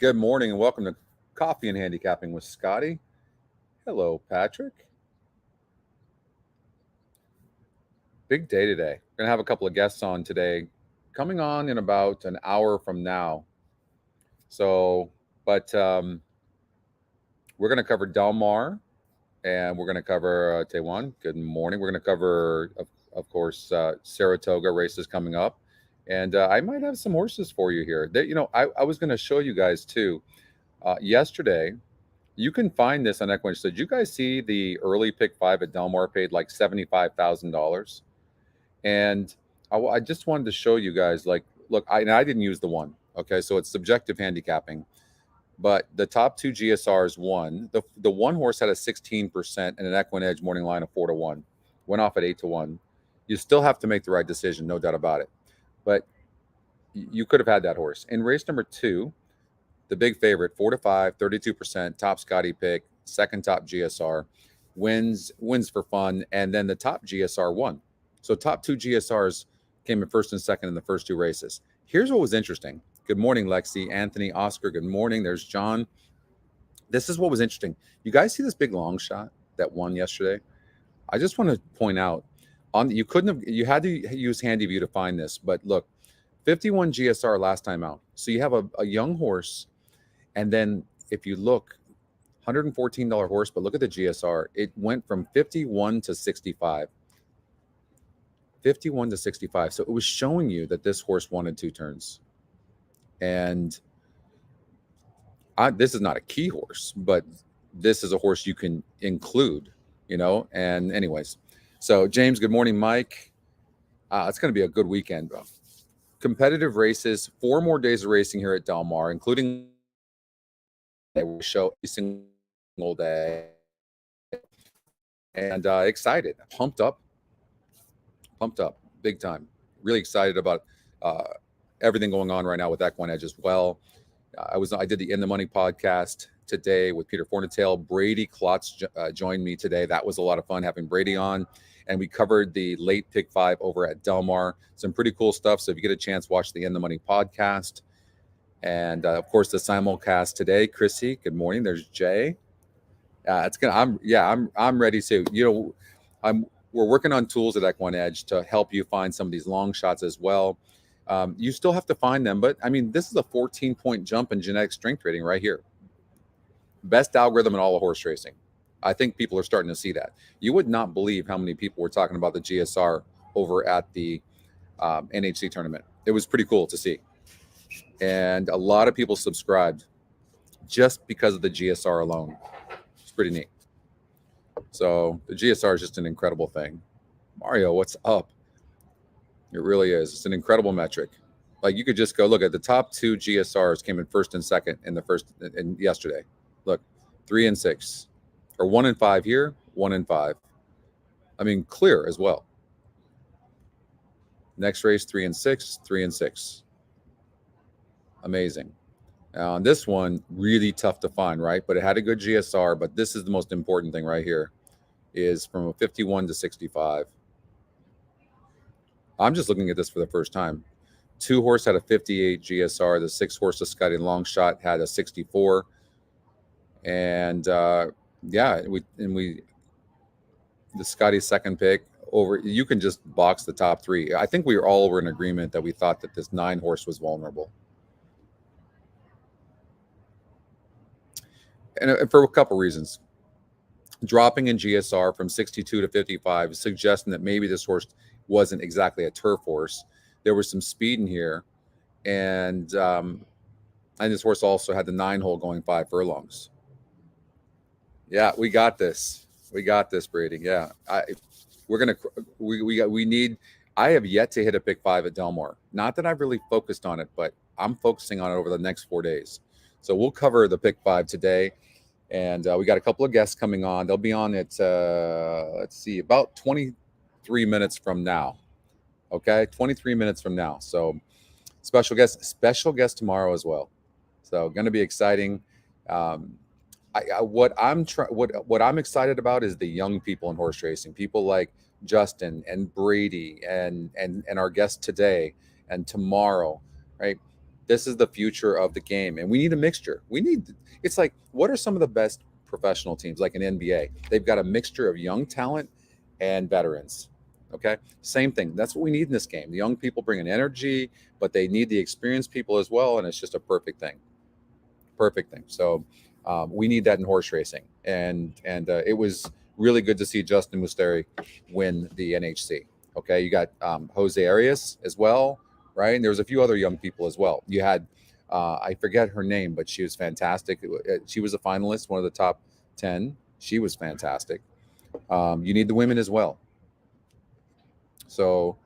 Good morning and welcome to Coffee and Handicapping with Scotty. Hello, Patrick. Big day today. We're going to have a couple of guests on today, coming on in about an hour from now. So, but we're going to cover Del Mar and we're going to cover Taiwan. Good morning. We're going to cover, of course, Saratoga races coming up. And I might have some horses for you here. I was going to show you guys too. Yesterday, you can find this on EquinEdge. So did you guys see the early pick five at Del Mar paid like $75,000? And I just wanted to show you guys, like, look, I didn't use the one. Okay, so it's subjective handicapping. But the top two GSRs won. The one horse had a 16% and an EquinEdge morning line of 4-1. Went off at 8-1. You still have to make the right decision, no doubt about it. But you could have had that horse. In race number 2, the big favorite, 4-5, 32%, top Scotty pick, second top GSR, wins for fun, and then the top GSR won. So top two GSRs came in first and second in the first 2 races. Here's what was interesting. Good morning, Lexi, Anthony, Oscar. Good morning. There's John. This is what was interesting. You guys see this big long shot that won yesterday? I just want to point out, you had to use Handy View to find this, but look, 51 GSR last time out. So you have a young horse, and then if you look, $114 horse, but look at the GSR. It went from 51 to 65. 51 to 65. So it was showing you that this horse wanted 2 turns. And this is not a key horse, but this is a horse you can include, And anyways, so James, good morning, Mike. It's going to be a good weekend, bro. Competitive races, 4 more days of racing here at Del Mar, including we show every single day, and excited, pumped up big time. Really excited about everything going on right now with EquinEdge as well. I did the In the Money podcast today with Peter Fornatail. Brady Klotz joined me today. That was a lot of fun having Brady on. And we covered the late pick 5 over at Del Mar. Some pretty cool stuff. So if you get a chance, watch the In the Money podcast. And of course, the simulcast today. Chrissy, good morning. There's Jay. I'm ready to. We're working on tools at EquinEdge to help you find some of these long shots as well. You still have to find them, but I mean, this is a 14-point jump in genetic strength rating right here. Best algorithm in all of horse racing. I think people are starting to see that. You would not believe how many people were talking about the GSR over at the NHC tournament. It was pretty cool to see. And a lot of people subscribed just because of the GSR alone. It's pretty neat. So the GSR is just an incredible thing. Mario, what's up? It really is. It's an incredible metric. Like, you could just go look at the top 2 GSRs came in first and second in yesterday. Look, 3 and 6. Or 1 and 5 here, 1 and 5. I mean, clear as well. Next race, 3 and 6, 3 and 6. Amazing. Now, on this one, really tough to find, right? But it had a good GSR. But this is the most important thing right here, is from a 51 to 65. I'm just looking at this for the first time. 2 horse had a 58 GSR. The 6 horse of Scotty Long Shot had a 64. And the Scotty's second pick over. You can just box the top 3. I think we all were in agreement that we thought that this 9 horse was vulnerable. And for a couple reasons. Dropping in GSR from 62 to 55 is suggesting that maybe this horse wasn't exactly a turf horse. There was some speed in here, and this horse also had the 9 hole going 5 furlongs. Yeah, we got this. We got this, Brady. Yeah, we need. I have yet to hit a pick 5 at Del Mar. Not that I've really focused on it, but I'm focusing on it over the next 4 days. So we'll cover the pick 5 today. And we got a couple of guests coming on. They'll be on at, about 23 minutes from now. Okay, 23 minutes from now. So special guest tomorrow as well. So going to be exciting. What I'm excited about is the young people in horse racing. People like Justin and Brady and our guest today and tomorrow, right? This is the future of the game, and we need a mixture. It's like, what are some of the best professional teams, like an NBA? They've got a mixture of young talent and veterans. Okay, same thing. That's what we need in this game. The young people bring an energy, but they need the experienced people as well, and it's just a perfect thing. Perfect thing. So we need that in horse racing, and it was really good to see Justin Musteri win the NHC. Okay, you got Jose Arias as well, right? And there was a few other young people as well. You had I forget her name, but she was fantastic. She was a finalist, one of the top 10. She was fantastic. You need the women as well. So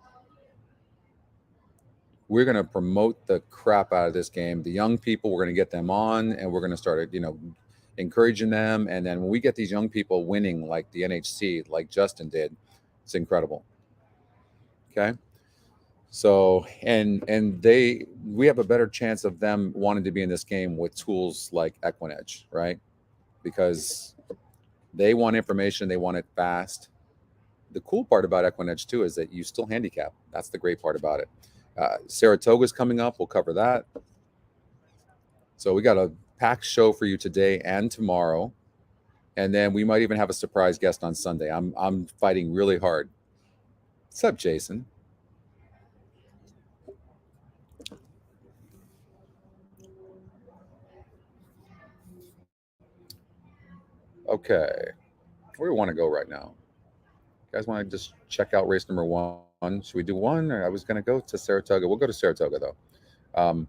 we're going to promote the crap out of this game. The young people, we're going to get them on, and we're going to start, encouraging them. And then when we get these young people winning, like the NHC, like Justin did, it's incredible. Okay. So, and we have a better chance of them wanting to be in this game with tools like EquinEdge, right? Because they want information, they want it fast. The cool part about EquinEdge too is that you still handicap. That's the great part about it. Saratoga is coming up. We'll cover that. So we got a packed show for you today and tomorrow, and then we might even have a surprise guest on Sunday. I'm fighting really hard. What's up, Jason? Okay, where do we want to go right now? You guys want to just check out race number one? Should we do one? Or I was going to go to Saratoga. We'll go to Saratoga though. All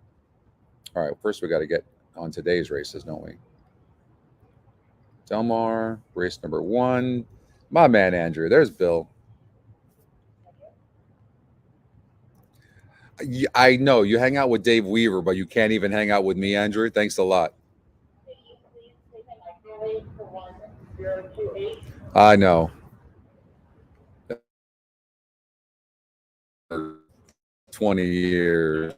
right, first we got to get on today's races, don't we? Del Mar, race number one. My man Andrew, there's Bill. I know you hang out with Dave Weaver, but you can't even hang out with me, Andrew. Thanks a lot. I know. 20 years.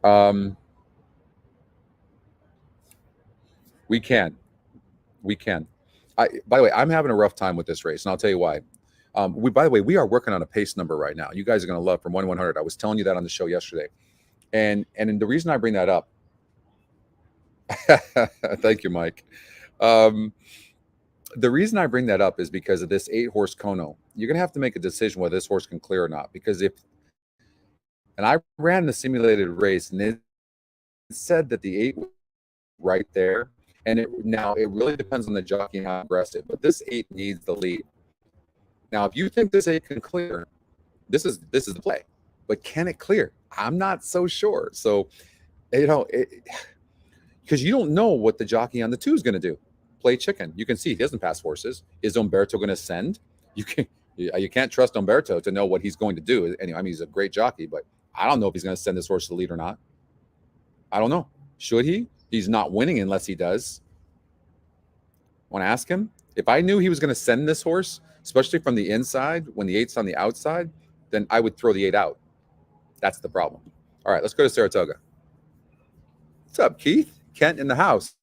Um, we can. We can. By the way, I'm having a rough time with this race, and I'll tell you why. By the way, we are working on a pace number right now. You guys are going to love from 1-100. I was telling you that on the show yesterday, and the reason I bring that up. Thank you, Mike. The reason I bring that up is because of this 8-horse Kono. You're going to have to make a decision whether this horse can clear or not. Because and I ran the simulated race, and it said that the 8 right there. And now it really depends on the jockey and how aggressive. But this 8 needs the lead. Now, if you think this 8 can clear, this is the play. But can it clear? I'm not so sure. So, because you don't know what the jockey on the 2 is going to do. Play chicken. You can see he doesn't pass horses. Is Umberto going to send? You can't trust Umberto to know what he's going to do. Anyway, I mean, he's a great jockey, but I don't know if he's going to send this horse to the lead or not. I don't know. Should he? He's not winning unless he does. Want to ask him? If I knew he was going to send this horse, especially from the inside, when the 8's on the outside, then I would throw the 8 out. That's the problem. All right, let's go to Saratoga. What's up, Keith? Kent in the house.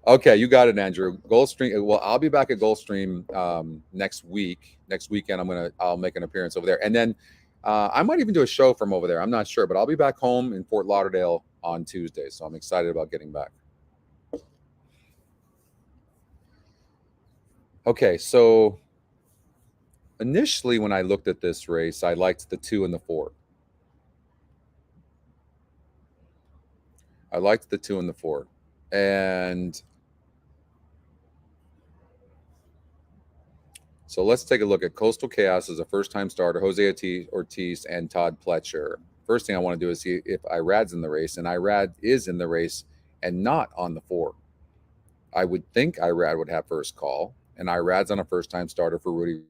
Okay, you got it, Andrew. Gulfstream. Well, I'll be back at Gulfstream next week. Next weekend, I'll make an appearance over there, and then I might even do a show from over there. I'm not sure, but I'll be back home in Fort Lauderdale on Tuesday, so I'm excited about getting back. Okay, so initially when I looked at this race, I liked the 2 and the 4. I liked the 2 and the 4, and so let's take a look at Coastal Chaos as a first-time starter, Jose Ortiz and Todd Pletcher. First thing I want to do is see if Irad's in the race, and Irad is in the race and not on the 4. I would think Irad would have first call, and Irad's on a first-time starter for Rudy.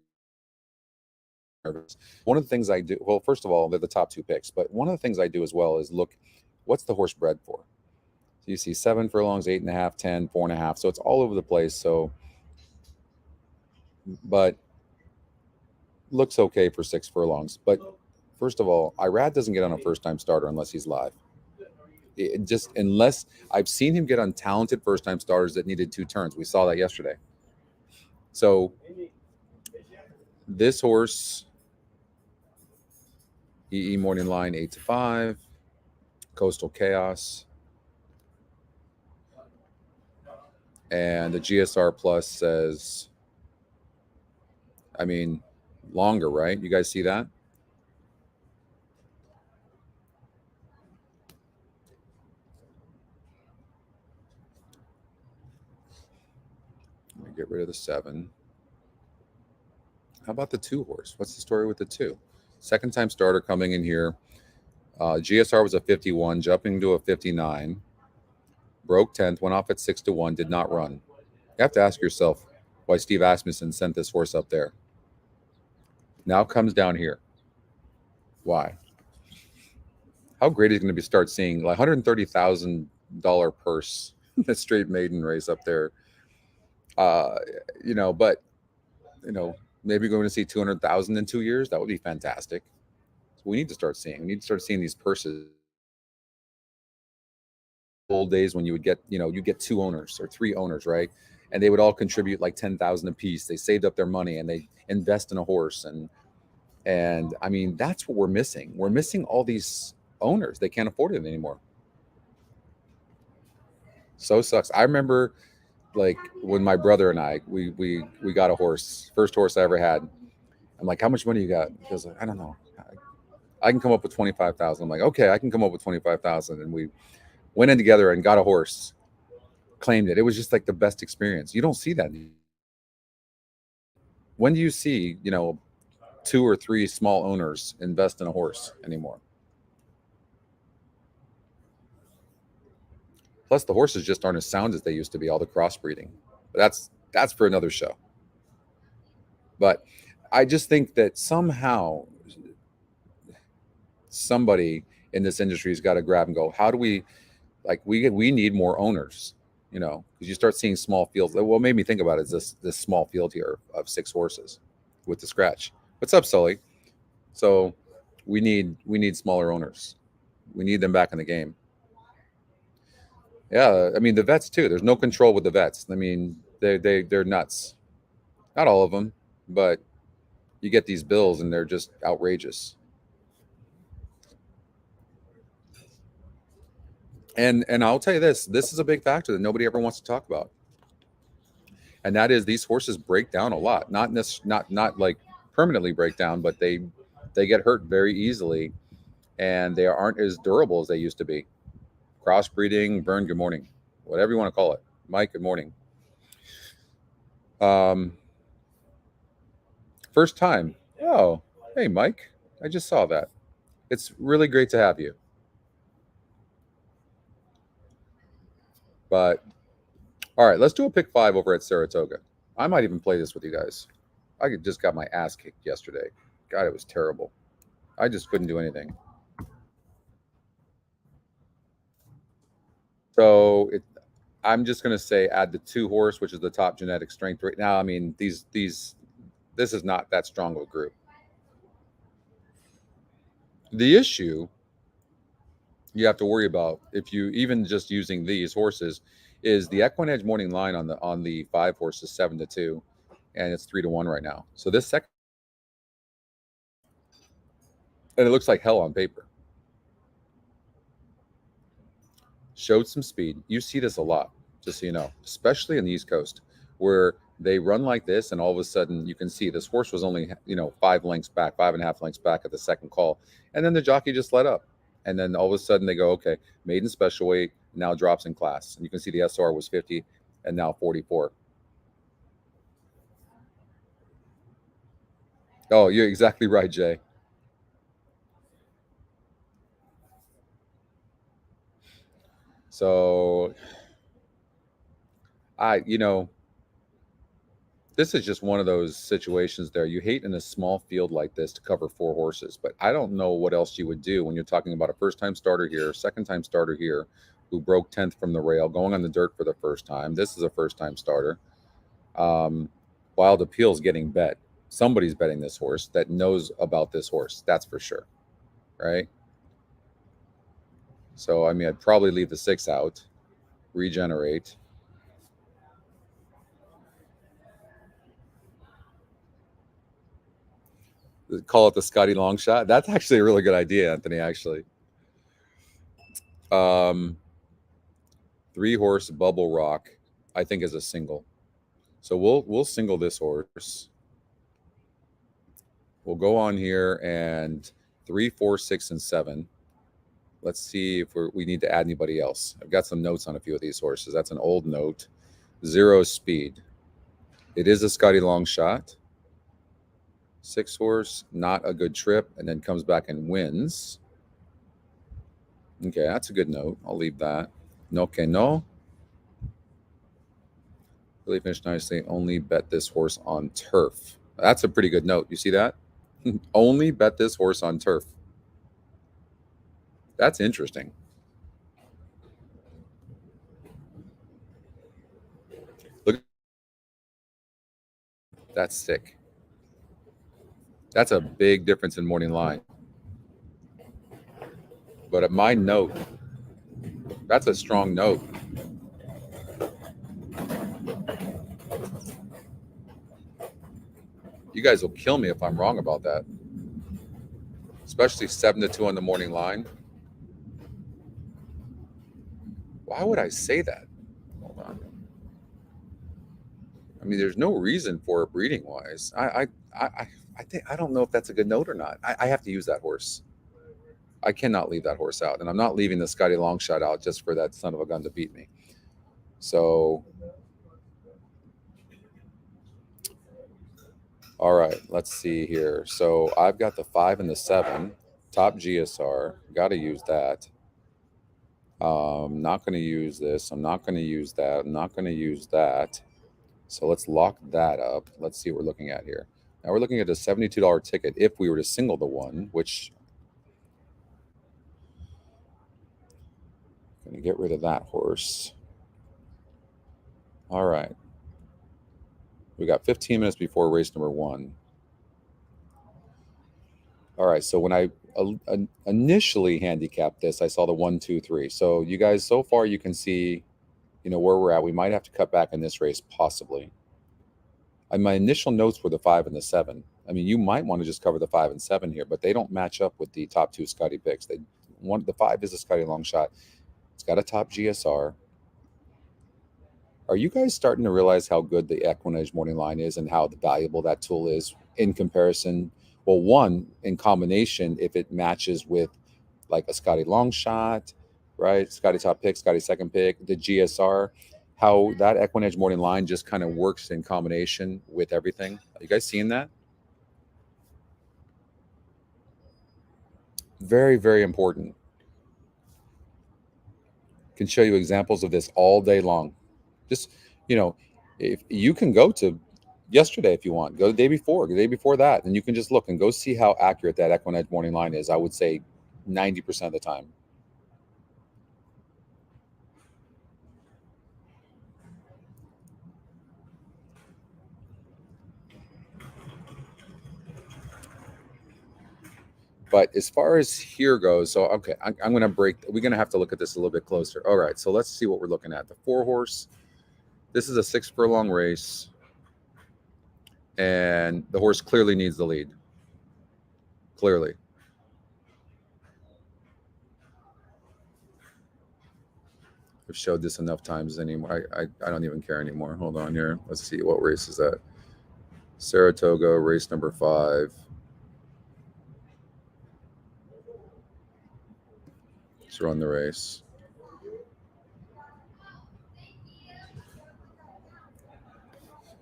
One of the things I do, well, first of all, they're the top 2 picks, but one of the things I do as well is look, what's the horse bred for? So you see 7 furlongs, 8.5, 10, 4.5. So it's all over the place. So, but looks okay for 6 furlongs. But first of all, Irad doesn't get on a first-time starter unless he's live. just unless I've seen him get on talented first-time starters that needed 2 turns. We saw that yesterday. So this horse, EE Morning Line 8-5, Coastal Chaos, and the GSR Plus says, I mean, longer, right? You guys see that? Let me get rid of the 7. How about the 2 horse? What's the story with the 2? Second time starter coming in here. GSR was a 51, jumping to a 59. Broke 10th, went off at 6-1, did not run. You have to ask yourself why Steve Asmussen sent this horse up there. Now comes down here. Why? How great is it going to be start seeing like $130,000 purse, the straight maiden race up there? But maybe going to see 200,000 in 2 years. That would be fantastic. So we need to start seeing. We need to start seeing these purses. Old days when you would get, you get 2 owners or 3 owners, right? And they would all contribute like 10,000 a piece. They saved up their money and they invest in a horse. And I mean, that's what we're missing. We're missing all these owners. They can't afford it anymore. So sucks. I remember like when my brother and I, we got a horse, first horse I ever had. I'm like, how much money you got? He goes, I don't know. I can come up with 25,000. I'm like, okay, I can come up with 25,000. And we went in together and got a horse, claimed it. It was just like the best experience. You don't see that. When do you see, 2 or 3 small owners invest in a horse anymore? Plus, the horses just aren't as sound as they used to be, all the crossbreeding. But that's for another show. But I just think that somehow somebody in this industry has got to grab and go, how do we, we need more owners, because you start seeing small fields. What made me think about it is this small field here of 6 horses with the scratch. What's up, Sully? So we need smaller owners. We need them back in the game. Yeah, I mean the vets too. There's no control with the vets. I mean they're nuts. Not all of them, but you get these bills and they're just outrageous. And I'll tell you this is a big factor that nobody ever wants to talk about. And that is these horses break down a lot. Not like permanently break down, but they get hurt very easily and they aren't as durable as they used to be. Crossbreeding, Vern, good morning. Whatever you want to call it. Mike, good morning. First time. Oh, hey, Mike. I just saw that. It's really great to have you. But, all right, let's do a pick 5 over at Saratoga. I might even play this with you guys. I just got my ass kicked yesterday. God, it was terrible. I just couldn't do anything. So I'm just going to say add the 2 horse, which is the top genetic strength right now. I mean, this is not that strong of a group. The issue you have to worry about if you even just using these horses is the EquinEdge Morning Line on the 5 horses 7-2, and it's 3-1 right now. So this second, and it looks like hell on paper. Showed some speed. You see this a lot, just so you know, especially in the East Coast, where they run like this, and all of a sudden you can see this horse was only 5 lengths back, 5.5 lengths back at the second call, and then the jockey just let up, and then all of a sudden they go, okay, maiden special weight now drops in class, and you can see the SR was 50 and now 44. Oh, you're exactly right, Jay. So this is just one of those situations there. You hate in a small field like this to cover 4 horses, but I don't know what else you would do when you're talking about a first-time starter here, second-time starter here, who broke 10th from the rail, going on the dirt for the first time. This is a first-time starter. Wild Appeal's getting bet. Somebody's betting this horse that knows about this horse. That's for sure, right? So, I mean, I'd probably leave the 6 out, regenerate. Call it the Scotty long shot. That's actually a really good idea, Anthony, actually. 3-horse Bubble Rock, I think, is a single. So we'll single this horse. We'll go on here and 3, 4, 6, and 7. Let's see if we need to add anybody else. I've got some notes on a few of these horses. That's an old note. 0 speed. It is a Scotty long shot. 6 horse, not a good trip, and then comes back and wins. Okay, that's a good note. I'll leave that. No que no. Really finished nicely. Only bet this horse on turf. That's a pretty good note. You see that? Only bet this horse on turf. That's interesting. Look, that's sick. That's a big difference in morning line. But at my note, that's a strong note. You guys will kill me if I'm wrong about that. Especially 7-2 on the morning line. Why would I say that? Hold on. I mean, there's no reason for it breeding wise. I think I don't know if that's a good note or not. I have to use that horse. I cannot leave that horse out, and I'm not leaving the Scotty long shot out just for that son of a gun to beat me. So, all right, let's see here. So I've got the 5 and the 7, top GSR. Got to use that. Not going to use this. I'm not going to use that. I'm not going to use that. So let's lock that up. Let's see what we're looking at here. Now we're looking at a $72 ticket if we were to single the one, which I'm going to get rid of that horse. All right. We got 15 minutes before race number 1. All right. So when I initially handicapped this, I saw the 1, 2, 3. So you guys, so far you can see, where we're at. We might have to cut back in this race, possibly. And my initial notes were the 5 and the 7. I mean, you might want to just cover the 5 and 7 here, but they don't match up with the top 2 Scotty picks. The 5 is a Scotty long shot. It's got a top GSR. Are you guys starting to realize how good the EquinEdge morning line is and how valuable that tool is in comparison? Well, one, in combination, if it matches with like a Scotty long shot, right? Scotty top pick, Scotty second pick, the GSR, how that EquinEdge morning line just kind of works in combination with everything. Are you guys seeing that? Very, very important. Can show you examples of this all day long. Just, if you can go to yesterday if you want, go the day before that, and you can just look and go see how accurate that EquinEdge morning line is. I would say 90% of the time. But as far as here goes, so okay, I'm going to break. We're going to have to look at this a little bit closer. All right, so let's see what we're looking at. The 4 horse. This is a 6 furlong race, and the horse clearly needs the lead. Clearly. I've showed this enough times anymore. I don't even care anymore. Hold on here. Let's see, what race is that? Saratoga, race number 5. Let's run the race.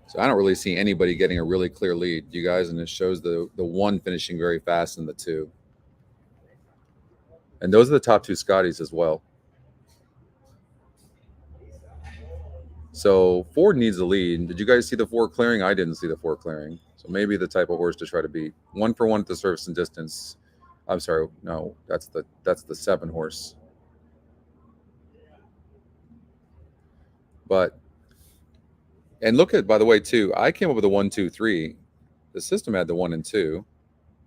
So I don't really see anybody getting a really clear lead, you guys, and it shows the 1 finishing very fast in the 2. And those are the top 2 Scotties as well. So 4 needs the lead. Did you guys see the 4 clearing? I didn't see the 4 clearing. So maybe the type of horse to try to beat. 1 for 1 at the surface and distance. I'm sorry, no, that's the 7 horse. But, and look at, by the way, too, I came up with a 1, 2, 3. The system had the 1 and 2,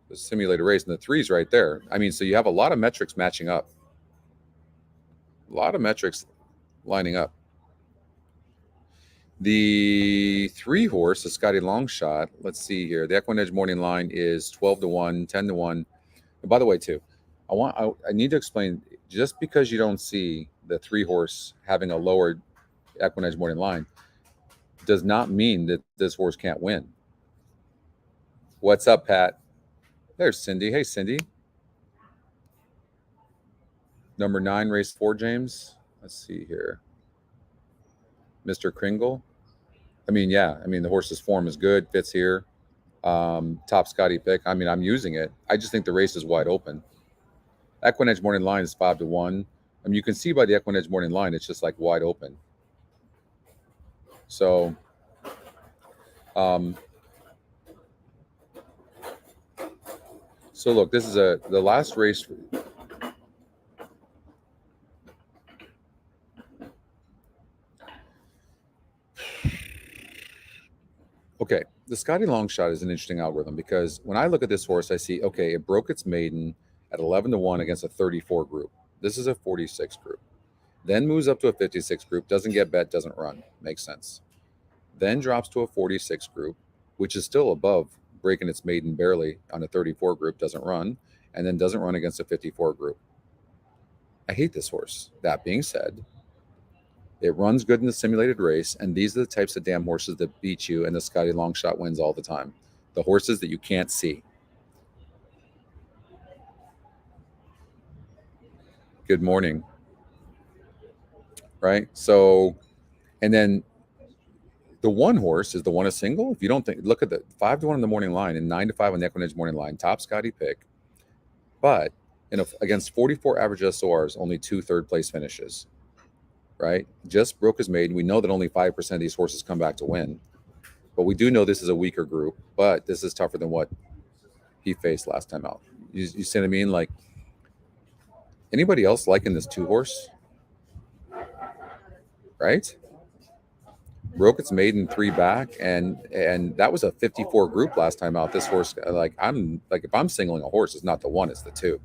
the simulated race, and the 3's right there. I mean, so you have a lot of metrics matching up. A lot of metrics lining up. The 3-horse, the Scotty Longshot. Let's see here. The EquinEdge morning line is 12-1, 10-1. And by the way, too, I need to explain. Just because you don't see the 3-horse having a lower EquinEdge morning line does not mean that this horse can't win. What's up, Pat? There's Cindy. Hey, Cindy. Number 9, race 4, James. Let's see here. Mr. Kringle. The horse's form is good, fits here. Top Scotty pick. I'm using it. I just think the race is wide open. EquinEdge morning line is 5-1. You can see by the EquinEdge morning line, it's just like wide open. So, look, this is the last race. Okay, the Scotty Longshot is an interesting algorithm because when I look at this horse, I see, okay, it broke its maiden at 11-1 against a 34 group. This is a 46 group. Then moves up to a 56 group, doesn't get bet, doesn't run. Makes sense. Then drops to a 46 group, which is still above breaking its maiden barely on a 34 group, doesn't run, and then doesn't run against a 54 group. I hate this horse. That being said, it runs good in the simulated race, and these are the types of damn horses that beat you, and the Scotty Longshot wins all the time. The horses that you can't see. Good morning. Right? So, and then the 1 horse is the one a single. If you don't think, look at the 5-1 in the morning line and 9-5 on the EquinEdge morning line. Top Scotty pick. But against 44 average SORs, only 2 third-place finishes. Right? Just broke his maiden. We know that only 5% of these horses come back to win. But we do know this is a weaker group. But this is tougher than what he faced last time out. You see what I mean? Like, anybody else liking this 2-horse? Right? Broke its maiden 3 back, and that was a 54 group last time out. This horse, if I'm singling a horse, it's not the 1, it's the 2.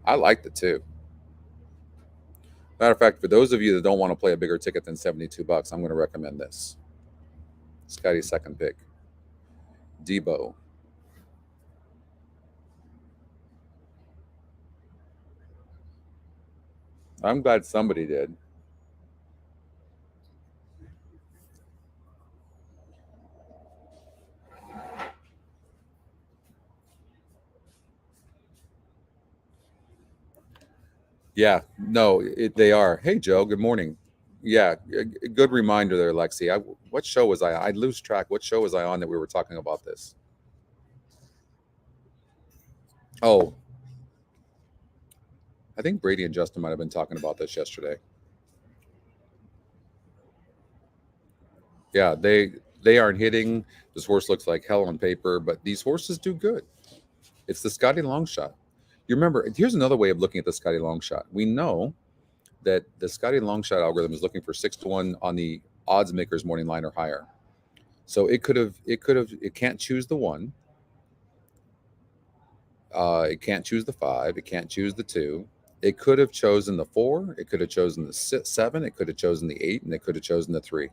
I like the 2. Matter of fact, for those of you that don't want to play a bigger ticket than $72, I'm going to recommend this. Scotty's second pick, Debo. I'm glad somebody did. Yeah, no, they are. Hey, Joe, good morning. Yeah, good reminder there, Lexi. What show was I? I lose track. What show was I on that we were talking about this? Oh, I think Brady and Justin might have been talking about this yesterday. Yeah, they aren't hitting. This horse looks like hell on paper, but these horses do good. It's the Scotty Longshot. You remember, here's another way of looking at the Scotty Longshot. We know that the Scotty Longshot algorithm is looking for 6-1 on the odds makers morning line or higher. So it can't choose the 1. It can't choose the 5. It can't choose the 2. It could have chosen the 4. It could have chosen the 7. It could have chosen the 8, and it could have chosen the 3.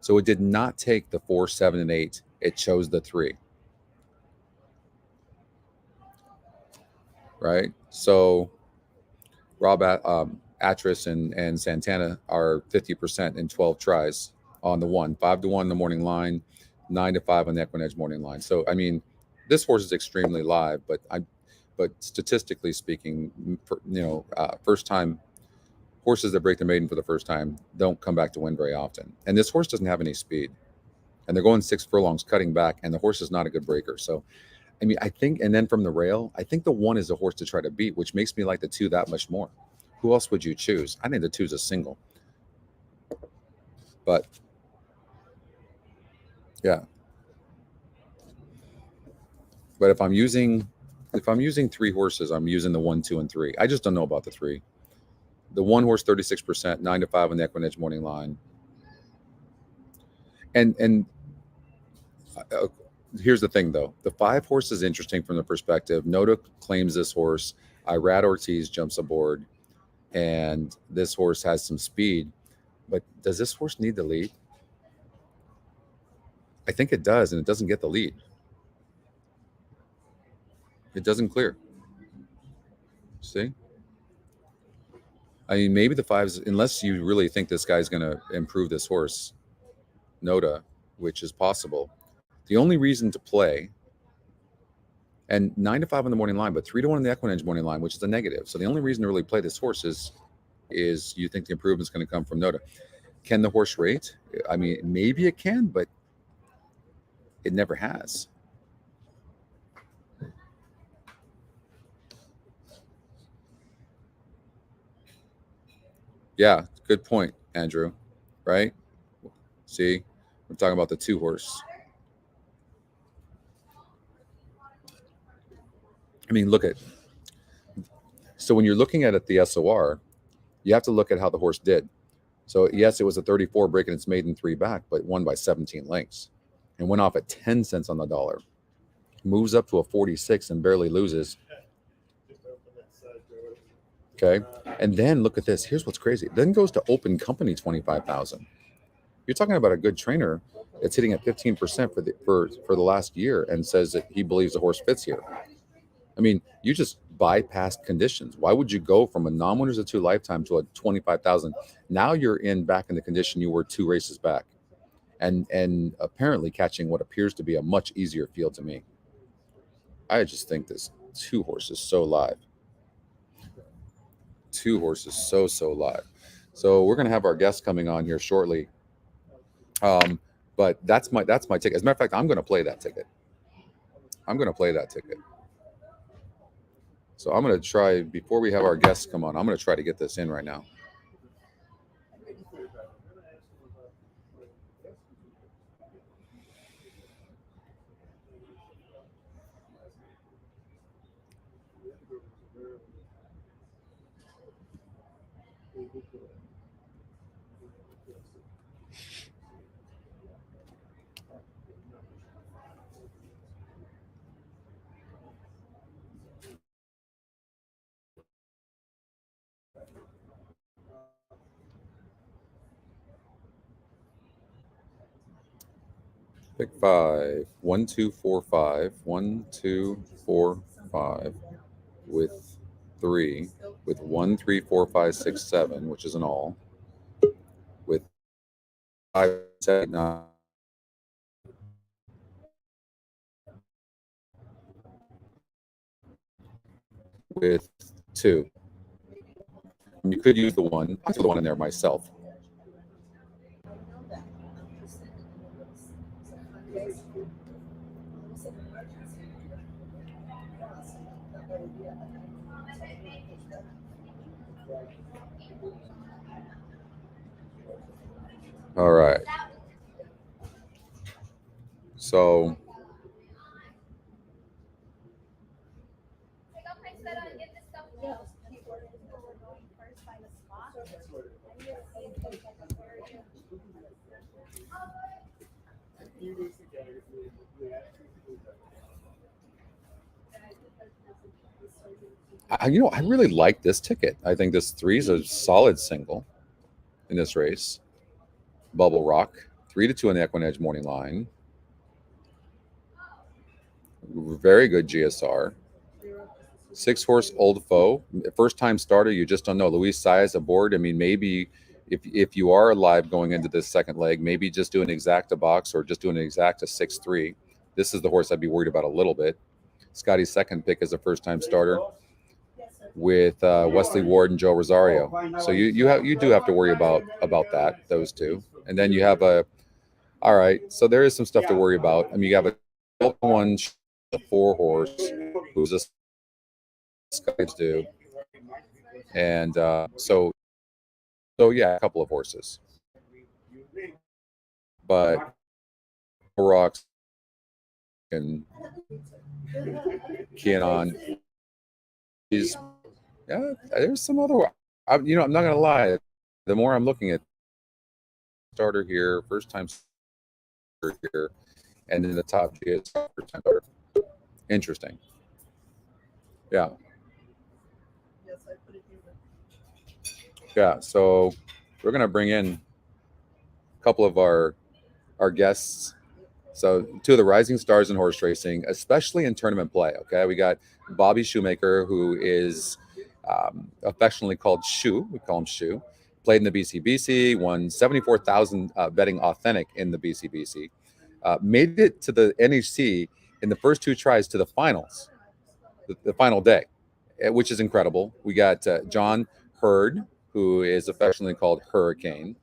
So it did not take the 4, 7, and 8. It chose the 3. Right? So Rob Atris and Santana are 50% in 12 tries on the 1. 5-1 in the morning line, 9-5 on the EquinEdge morning line. So, this horse is extremely live, but statistically speaking, first time horses that break the maiden for the first time don't come back to win very often. And this horse doesn't have any speed, and they're going 6 furlongs, cutting back, and the horse is not a good breaker. So, I think, and then from the rail, I think the 1 is a horse to try to beat, which makes me like the 2 that much more. Who else would you choose? I think the 2 is a single. But yeah. But if I'm using 3 horses, I'm using the 1, 2, and 3. I just don't know about the 3. The 1 horse 36%, 9-5 on the EquinEdge morning line. And here's the thing, though. The 5 horse is interesting from the perspective. Noda claims this horse. Irad Ortiz jumps aboard, and this horse has some speed. But does this horse need the lead? I think it does, and it doesn't get the lead. It doesn't clear. See? I mean, maybe the fives, unless you really think this guy's going to improve this horse, Noda, which is possible. The only reason to play, and 9-5 on the morning line, but 3-1 on the EquinEdge morning line, which is a negative. So the only reason to really play this horse is you think the improvement's going to come from Noda. Can the horse rate? I mean, maybe it can, but it never has. Yeah, good point, Andrew. Right? See, we're talking about the 2 horse. I mean, look at. So when you're looking at the SOR, you have to look at how the horse did. So yes, it was a 34 breaking its maiden 3 back, but won by 17 lengths, and went off at 10 cents on the dollar. Moves up to a 46 and barely loses. Okay, and then look at this. Here's what's crazy. Then goes to open company 25,000. You're talking about a good trainer that's hitting at 15% for the last year and says that he believes the horse fits here. I mean, you just bypassed conditions. Why would you go from a non-winners of 2 lifetime to a 25,000? Now you're back in the condition you were 2 races back, and apparently catching what appears to be a much easier field to me. I just think this 2 horses so live. 2 horses so live. So we're gonna have our guests coming on here shortly. But that's my ticket. As a matter of fact, I'm gonna play that ticket. So I'm going to try, before we have our guests come on, I'm going to try to get this in right now. Pick 5, 1, 2, 4, 5, 1, 2, 4, 5, with 3, with 1, 3, 4, 5, 6, 7, which is an all, with 5, 7, 9, with 2. And you could use the 1. I put the 1 in there myself. All right. So I really like this ticket. I think this 3 is a solid single in this race. Bubble Rock, 3-2 on the EquinEdge morning line. Very good GSR. 6 horse Old Foe, first time starter. You just don't know. Luis Saez aboard. I mean, maybe if you are alive going into this second leg, maybe just do an exacta box or just do an exacta 6-3. This is the horse I'd be worried about a little bit. Scotty's second pick is a first time starter with Wesley Ward and Joe Rosario. So you do have to worry about that, those 2. And then you have all right, so there is some stuff to worry about. I mean, you have a 1, a 4 horse who's a Scotty's do. And so yeah, a couple of horses. But Rocks and Keanon is, yeah, there's some other, I'm not going to lie. The more I'm looking at starter here, first time starter here, and then the top is first time starter. Interesting. Yeah. Yeah. So we're going to bring in a couple of our guests. So two of the rising stars in horse racing, especially in tournament play. Okay, we got Bobby Shoemaker, who is affectionately called Shoe. We call him Shoe. Played in the BCBC, won 74,000 betting authentic in the BCBC. Made it to the NHC in the first 2 tries to the finals, the final day, which is incredible. We got John Hurd, who is affectionately called Hurricane.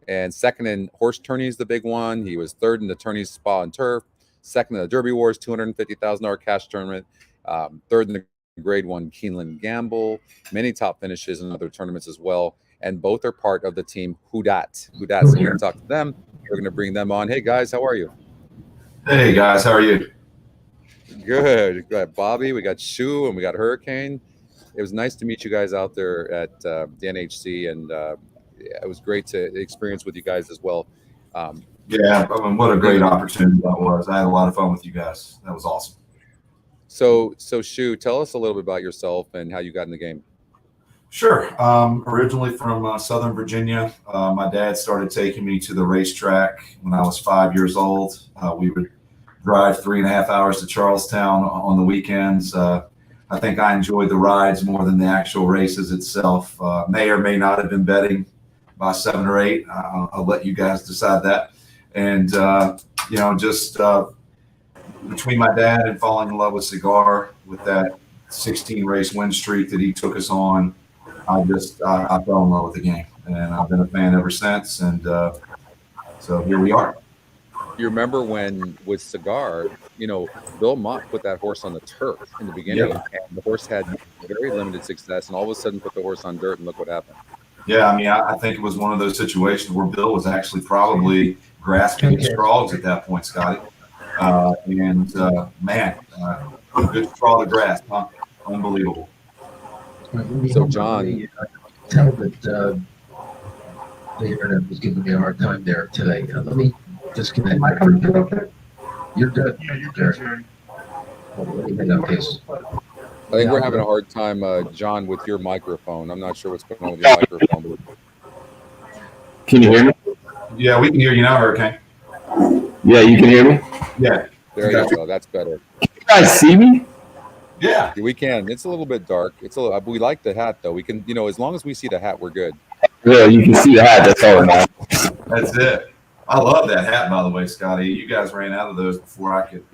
And second in horse tourneys, the big one. He was third in the tourneys spa and turf. Second in the Derby Wars, $250,000 cash tournament. Third in the Grade 1 Keeneland Gamble. Many top finishes in other tournaments as well. And both are part of the team Houdat. So we're going to talk to them. We're going to bring them on. Hey, guys, how are you? Hey, guys, how are you? Good. We got Bobby, we got Shoe, and we got Hurricane. It was nice to meet you guys out there at the NHC, and it was great to experience with you guys as well. Yeah, I mean, what a great opportunity that was. I had a lot of fun with you guys. That was awesome. So Shoe, tell us a little bit about yourself and how you got in the game. Sure. Originally from Southern Virginia. My dad started taking me to the racetrack when I was 5 years old. We would drive 3.5 hours to Charlestown on the weekends. I think I enjoyed the rides more than the actual races itself. May or may not have been betting by 7 or 8. I'll let you guys decide that. And, just between my dad and falling in love with Cigar, with that 16 race win streak that he took us on, I fell in love with the game, and I've been a fan ever since. And so here we are. You remember when with Cigar, Bill Mott put that horse on the turf in the beginning, and the horse had very limited success, and all of a sudden put the horse on dirt, and look what happened. Yeah, I mean, I think it was one of those situations where Bill was actually probably grasping at straws at that point, Scotty. Man, good straw to grasp, huh? Unbelievable. So, John, tell that the internet was giving me a hard time there today. Let me disconnect. You're good. Yeah, you're good, Jerry. I think we're having a hard time, John, with your microphone. I'm not sure what's going on with your microphone. Can you hear me? Yeah, we can hear you now, Hurricane. Yeah, you can hear me? Yeah. There you go. That's better. Can you guys see me? Yeah. We can. It's a little bit dark. We like the hat, though. We can, as long as we see the hat, we're good. Yeah, you can see the hat. That's all it matters. That's it. I love that hat, by the way, Scotty. You guys ran out of those before I could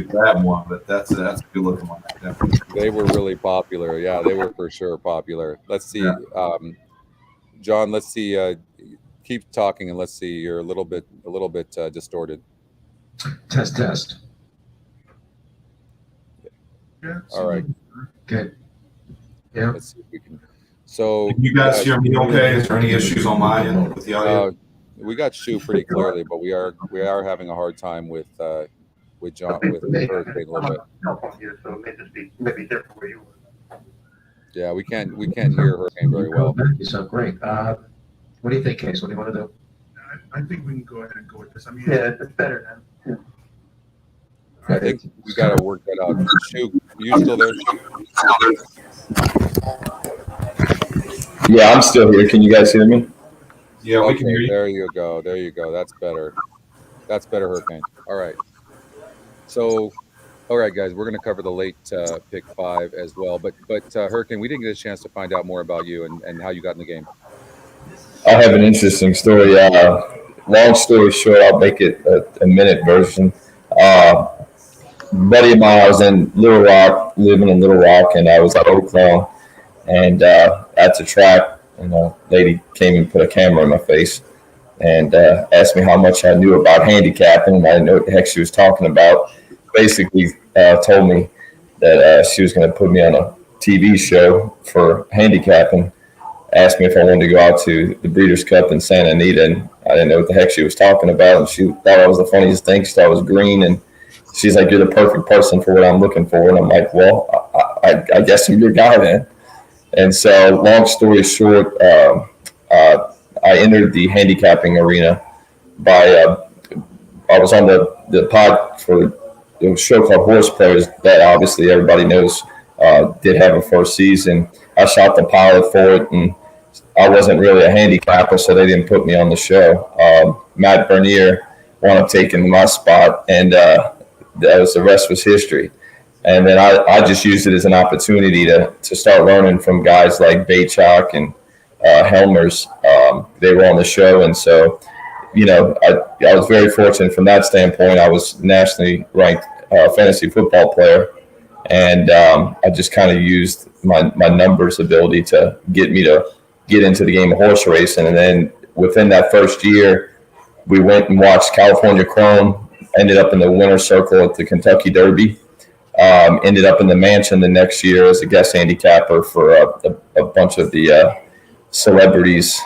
grab one, but that's a good looking one. Definitely. They were really popular. Yeah, they were for sure popular. Let's see, John. Let's see. Keep talking, and let's see. You're a little bit distorted. Test. Yeah, All right. Good. Yeah. Let's see if we can. So, can you guys hear me okay? Is there any issues on my end with the audio? We got Shoe pretty clearly, but we are having a hard time with John with Hurricane a little bit. So it may just be maybe different where you were. Yeah, we can't hear Hurricane very well. So great. What do you think, Case? What do you want to do? I think we can go ahead and go with this. I mean, yeah, it's better now. I think we got to work that out. Shoe, you still there? Yeah, I'm still here. Can you guys hear me? Yeah, we can hear you. There you go. That's better. Hurricane. All right. So, all right, guys, we're going to cover the late pick 5 as well. But Hurricane, we didn't get a chance to find out more about you and how you got in the game. I have an interesting story. Long story short, I'll make it a minute version. Buddy of mine, I was in Little Rock, living in Little Rock, and I was at Oakland, and at the track, a lady came and put a camera in my face and asked me how much I knew about handicapping, and I didn't know what the heck she was talking about. Basically told me that she was going to put me on a TV show for handicapping, asked me if I wanted to go out to the Breeders' Cup in Santa Anita, and I didn't know what the heck she was talking about, and she thought I was the funniest thing. She thought I was green, and she's like, "You're the perfect person for what I'm looking for." And I'm like, "Well, I guess I'm your guy then." And so, long story short, I entered the handicapping arena by I was on the pod for a show called Horse Pros that obviously everybody knows did have a first season. I shot the pilot for it, and I wasn't really a handicapper, so they didn't put me on the show. Matt Bernier wound up taking my spot, and the rest was history. And then I just used it as an opportunity to start learning from guys like Baychak and Helmers. They were on the show, and so I was very fortunate from that standpoint. I was nationally ranked fantasy football player, and I just kind of used my numbers ability to get me to get into the game of horse racing. And then within that first year, we went and watched California Chrome, ended up in the winner's circle at the Kentucky Derby, ended up in the Mansion the next year as a guest handicapper for a bunch of the celebrities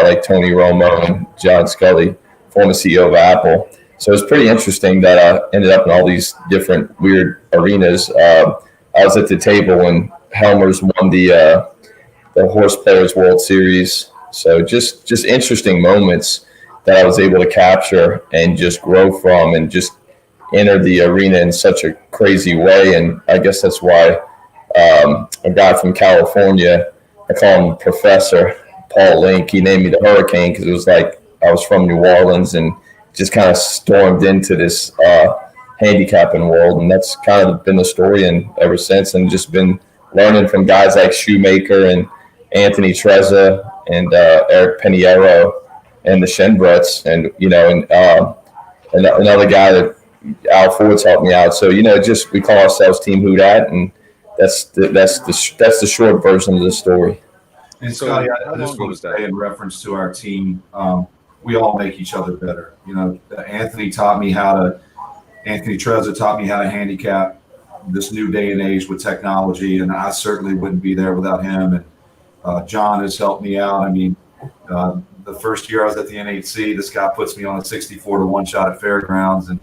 like Tony Romo and John Scully, former CEO of Apple. So it's pretty interesting that I ended up in all these different weird arenas. I was at the table when Helmers won the Horse Players World Series. So just interesting moments that I was able to capture and just grow from, and just enter the arena in such a crazy way. And I guess that's why a guy from California, I call him Professor Paul Link, he named me the Hurricane because it was like I was from New Orleans and just kind of stormed into this handicapping world. And that's kind of been the story and ever since, and just been learning from guys like Shoemaker and Anthony Trezza and Eric Peniero and the Shenbrets, and another guy that Al Ford's helped me out. So just we call ourselves Team Who Dat, and that's the short version of the story. And So Scotty, how I just long ago want to was that? say in reference to our team, we all make each other better. Anthony Trezza taught me how to handicap this new day and age with technology, and I certainly wouldn't be there without him. And John has helped me out. I mean, the first year I was at the NHC, this guy puts me on a 64 to 1 shot at Fairgrounds, and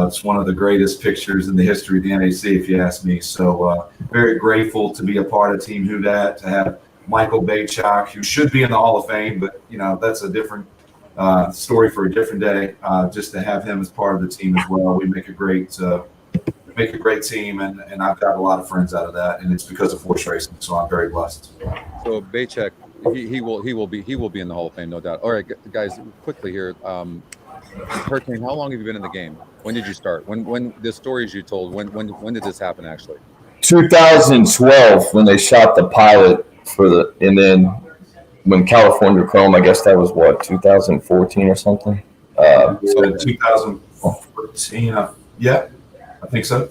it's one of the greatest pictures in the history of the NHC, if you ask me. So very grateful to be a part of Team Who Dat, to have Michael Baychak, who should be in the Hall of Fame, but that's a different story for a different day. Just to have him as part of the team as well, we make a great team, and I've got a lot of friends out of that, and it's because of horse racing. So I'm very blessed. So Baychak, he will be in the Hall of Fame, no doubt. All right, guys, quickly here. Hurricane, how long have you been in the game? When did you start? When the stories you told, when did this happen actually? 2012, when they shot the pilot and then when California Chrome, I guess that was 2014 or something. So 2014, yeah, I think so.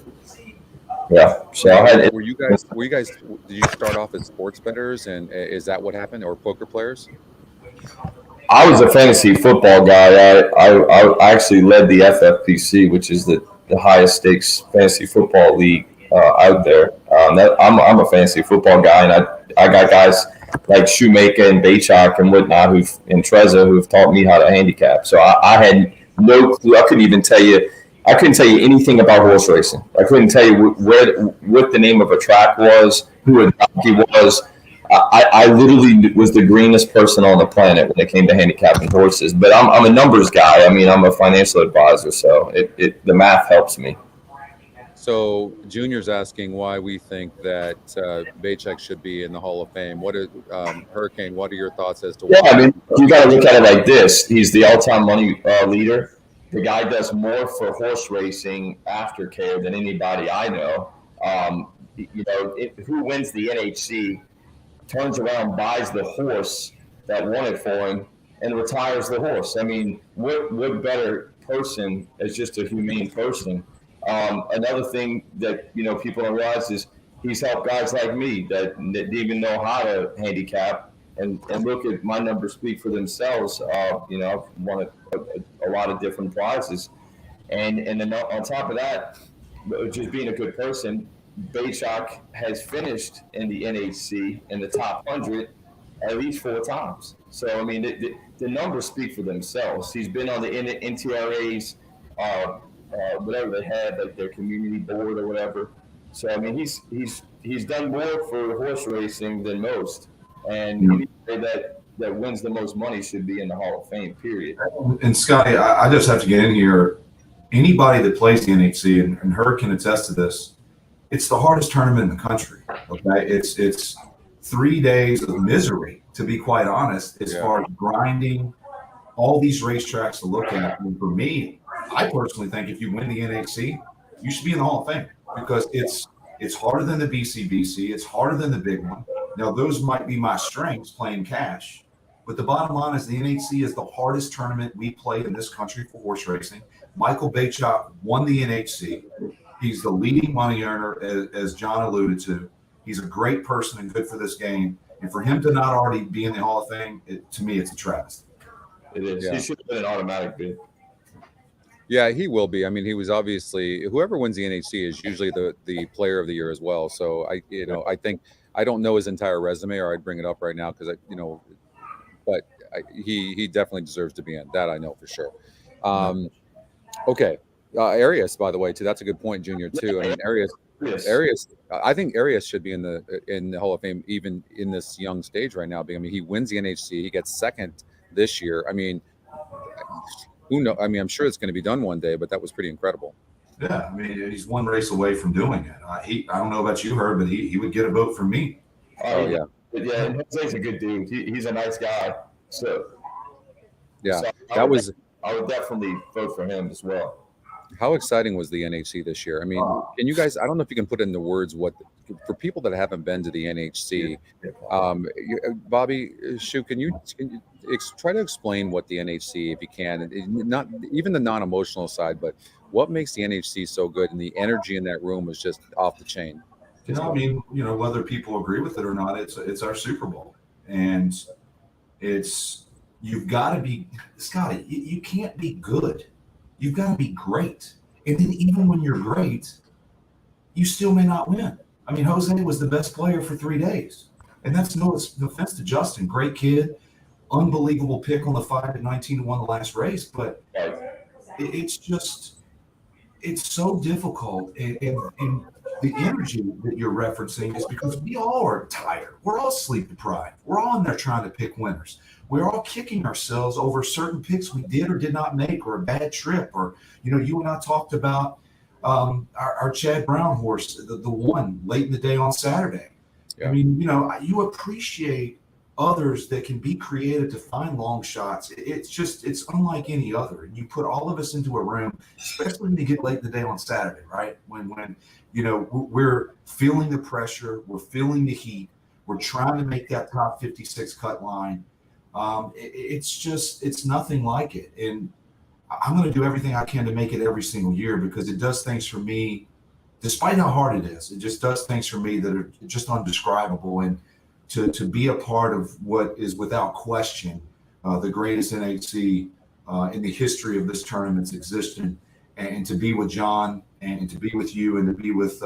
Yeah. So were you guys? Did you start off as sports bettors, and is that what happened, or poker players? I was a fantasy football guy. I actually led the FFPC, which is the highest stakes fantasy football league out there. I'm a fantasy football guy, and I got guys like Shoemaker and Baychak and whatnot and Trezza who've taught me how to handicap. So I had no clue. I couldn't tell you anything about horse racing. I couldn't tell you what the name of a track was, who a jockey was. I literally was the greenest person on the planet when it came to handicapping horses. But I'm a numbers guy. I mean, I'm a financial advisor, so the math helps me. So Junior's asking why we think that Baychak should be in the Hall of Fame. What is Hurricane? What are your thoughts as to why? Yeah, I mean, you got to look at it like this. He's the all-time money leader. The guy does more for horse racing aftercare than anybody I know. Who wins the NHC, turns around, buys the horse that won it for him, and retires the horse. I mean, what better person as just a humane person? Another thing that people don't realize is he's helped guys like me that didn't even know how to handicap, and look at my numbers speak for themselves. I've won a lot of different prizes, and then on top of that, just being a good person, Baychak has finished in the NHC in the top 100 at least 4 times. So I mean, the numbers speak for themselves. He's been on the NTRA's. Whatever they had, like their community board or whatever. So I mean, he's done more for horse racing than most, and anybody that wins the most money should be in the Hall of Fame. Period. And Scotty, I just have to get in here. Anybody that plays the NHC, and Hurd can attest to this, it's the hardest tournament in the country. Okay, it's 3 days of misery. to be quite honest, as far as grinding all these racetracks to look at. And for me, I personally think if you win the NHC, you should be in the Hall of Fame because it's harder than the BCBC. It's harder than the big one. Now, those might be my strengths playing cash, but the bottom line is the NHC is the hardest tournament we play in this country for horse racing. Michael Bachok won the NHC. He's the leading money earner, as John alluded to. He's a great person and good for this game. And for him to not already be in the Hall of Fame, to me, it's a travesty. It is. He should have been an automatic bid. Yeah, he will be. I mean, he was obviously whoever wins the NHC is usually the player of the year as well. So I think I don't know his entire resume, or I'd bring it up right now because but he definitely deserves to be in that. I know for sure. Okay, Arias, by the way, too. That's a good point, Junior. Too. I mean, Arias. I think Arias should be in the Hall of Fame even in this young stage right now. I mean, he wins the NHC. He gets second this year. I mean, who knows? I mean, I'm sure it's going to be done one day, but that was pretty incredible. Yeah, I mean, he's one race away from doing it. I don't know about you, Hurd, but he would get a vote from me. Oh yeah. Yeah, and Jose's a good dude. He's a nice guy. So I would definitely vote for him as well. How exciting was the NHC this year? I mean, can you guys? I don't know if you can put into words what for people that haven't been to the NHC. Bobby, Shu, can you try to explain what the NHC, if you can, not even the non-emotional side, but what makes the NHC so good, and the energy in that room was just off the chain. I mean, whether people agree with it or not, it's our Super Bowl, and you've got to be, Scotty. You can't be good. You've got to be great. And then even when you're great, you still may not win. I mean, Jose was the best player for 3 days. And that's no offense to Justin. Great kid. Unbelievable pick on the 5 at 19 to 1 the last race. But it's so difficult. And the energy that you're referencing is because we all are tired. We're all sleep deprived. We're all in there trying to pick winners. We're all kicking ourselves over certain picks we did or did not make, or a bad trip, or you and I talked about our Chad Brown horse, the one late in the day on Saturday. Yeah. I mean, you appreciate others that can be creative to find long shots. It's unlike any other. And you put all of us into a room, especially when you get late in the day on Saturday, right? When we're feeling the pressure, we're feeling the heat, we're trying to make that top 56 cut line. It's nothing like it. And I'm going to do everything I can to make it every single year, because it does things for me, despite how hard it is. It just does things for me that are just undescribable. And to be a part of what is without question the greatest NHC in the history of this tournament's existence, and to be with John and to be with you and to be with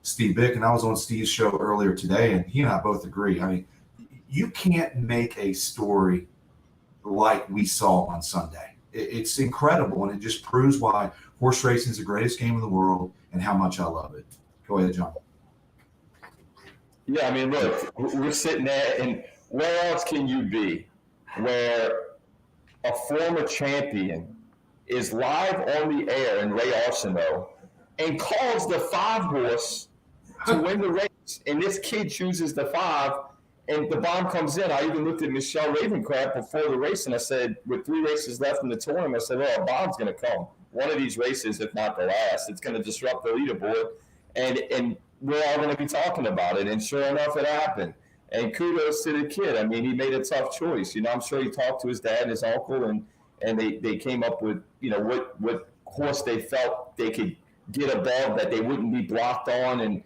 Steve Bick. And I was on Steve's show earlier today, and he and I both agree. I mean, you can't make a story like we saw on Sunday. It's incredible, and it just proves why horse racing is the greatest game in the world and how much I love it. Go ahead, John. Yeah, I mean, look, we're sitting there, and where else can you be where a former champion is live on the air in Ray Arsenault and calls the 5 horse to win the race, and this kid chooses the 5, and the bomb comes in. I even looked at Michelle Ravencraft before the race, and I said, with 3 races left in the tournament, I said, well, a bomb's going to come. One of these races, if not the last, it's going to disrupt the leaderboard, and we're all going to be talking about it. And sure enough, it happened. And kudos to the kid. I mean, he made a tough choice. I'm sure he talked to his dad and his uncle, and they came up with, what horse they felt they could get above, that they wouldn't be blocked on. And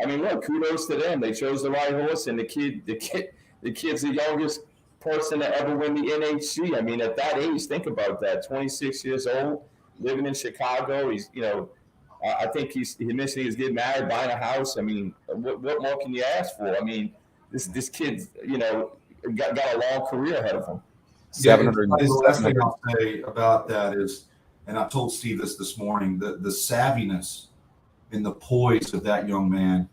I mean, look, kudos to them. They chose the right horse, and the kid's the youngest person to ever win the NHC. I mean, at that age, think about that. 26 years old, living in Chicago. He's, I think he mentioned he's getting married, buying a house. I mean, what more can you ask for? I mean, this kid's, got a long career ahead of him. Yeah, the last thing I'll say about that is, and I told Steve this morning, the savviness and the poise of that young man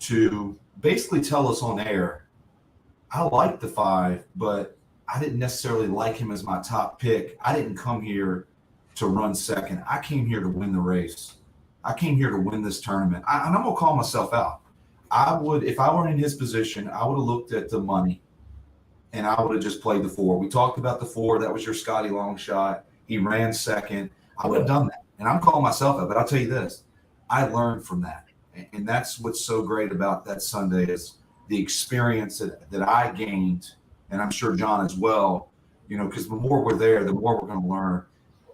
to basically tell us on air, I like the 5, but I didn't necessarily like him as my top pick. I didn't come here to run second. I came here to win the race. I came here to win this tournament. And I'm going to call myself out. If I were in his position, I would have looked at the money and I would have just played the 4. We talked about the 4. That was your Scotty long shot. He ran second. I would have done that. And I'm calling myself out, but I'll tell you this. I learned from that. And that's what's so great about that Sunday is the experience that I gained, and I'm sure John as well, because the more we're there, the more we're going to learn.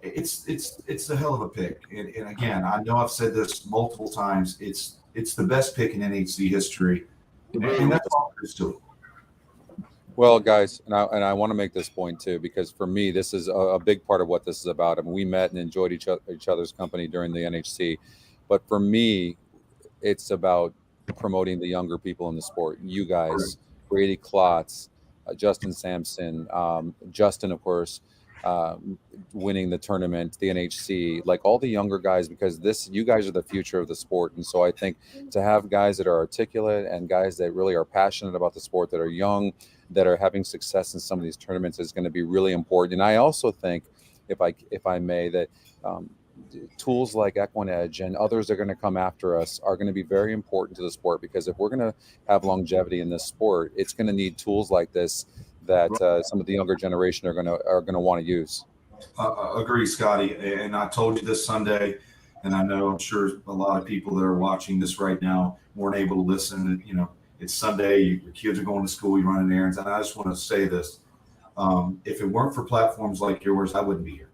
It's a hell of a pick. And again, I know I've said this multiple times. It's the best pick in NHC history. And that's all there is to it. Well, guys, and I want to make this point too, because for me, this is a big part of what this is about. I mean, we met and enjoyed each other's company during the NHC, but for me, it's about promoting the younger people in the sport. You guys, Brady Klotz, Justin Sampson, Justin, of course, winning the tournament, the NHC, like all the younger guys, because you guys are the future of the sport. And so I think to have guys that are articulate and guys that really are passionate about the sport, that are young, that are having success in some of these tournaments is going to be really important. And I also think, if I may, that tools like EquinEdge and others that are going to come after us are going to be very important to the sport, because if we're going to have longevity in this sport, it's going to need tools like this that some of the younger generation are going to want to use. Agree, Scotty. And I told you this Sunday, and I'm sure a lot of people that are watching this right now weren't able to listen. It's Sunday, your kids are going to school, you're running errands. And I just want to say this. If it weren't for platforms like yours, I wouldn't be here.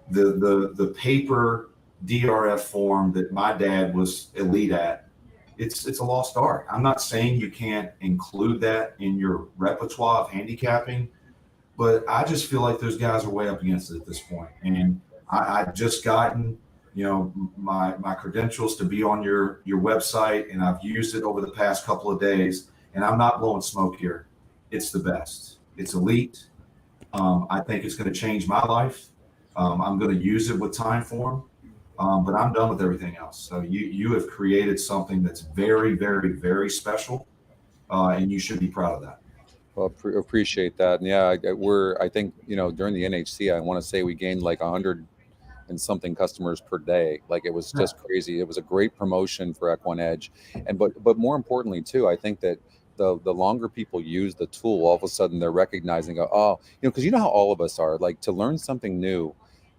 The paper DRF form that my dad was elite at, it's a lost art. I'm not saying you can't include that in your repertoire of handicapping, but I just feel like those guys are way up against it at this point. And I've just gotten my credentials to be on your website, and I've used it over the past couple of days, and I'm not blowing smoke here. It's the best. It's elite. I think it's going to change my life. I'm going to use it with time form, but I'm done with everything else. So you have created something that's very, very, very special, and you should be proud of that. Well, appreciate that. And yeah, I think during the NHC, I want to say we gained like 100 and something customers per day. Like, it was just crazy. It was a great promotion for EquinEdge. And but more importantly too, I think that the longer people use the tool, all of a sudden they're recognizing, because how all of us are, like, to learn something new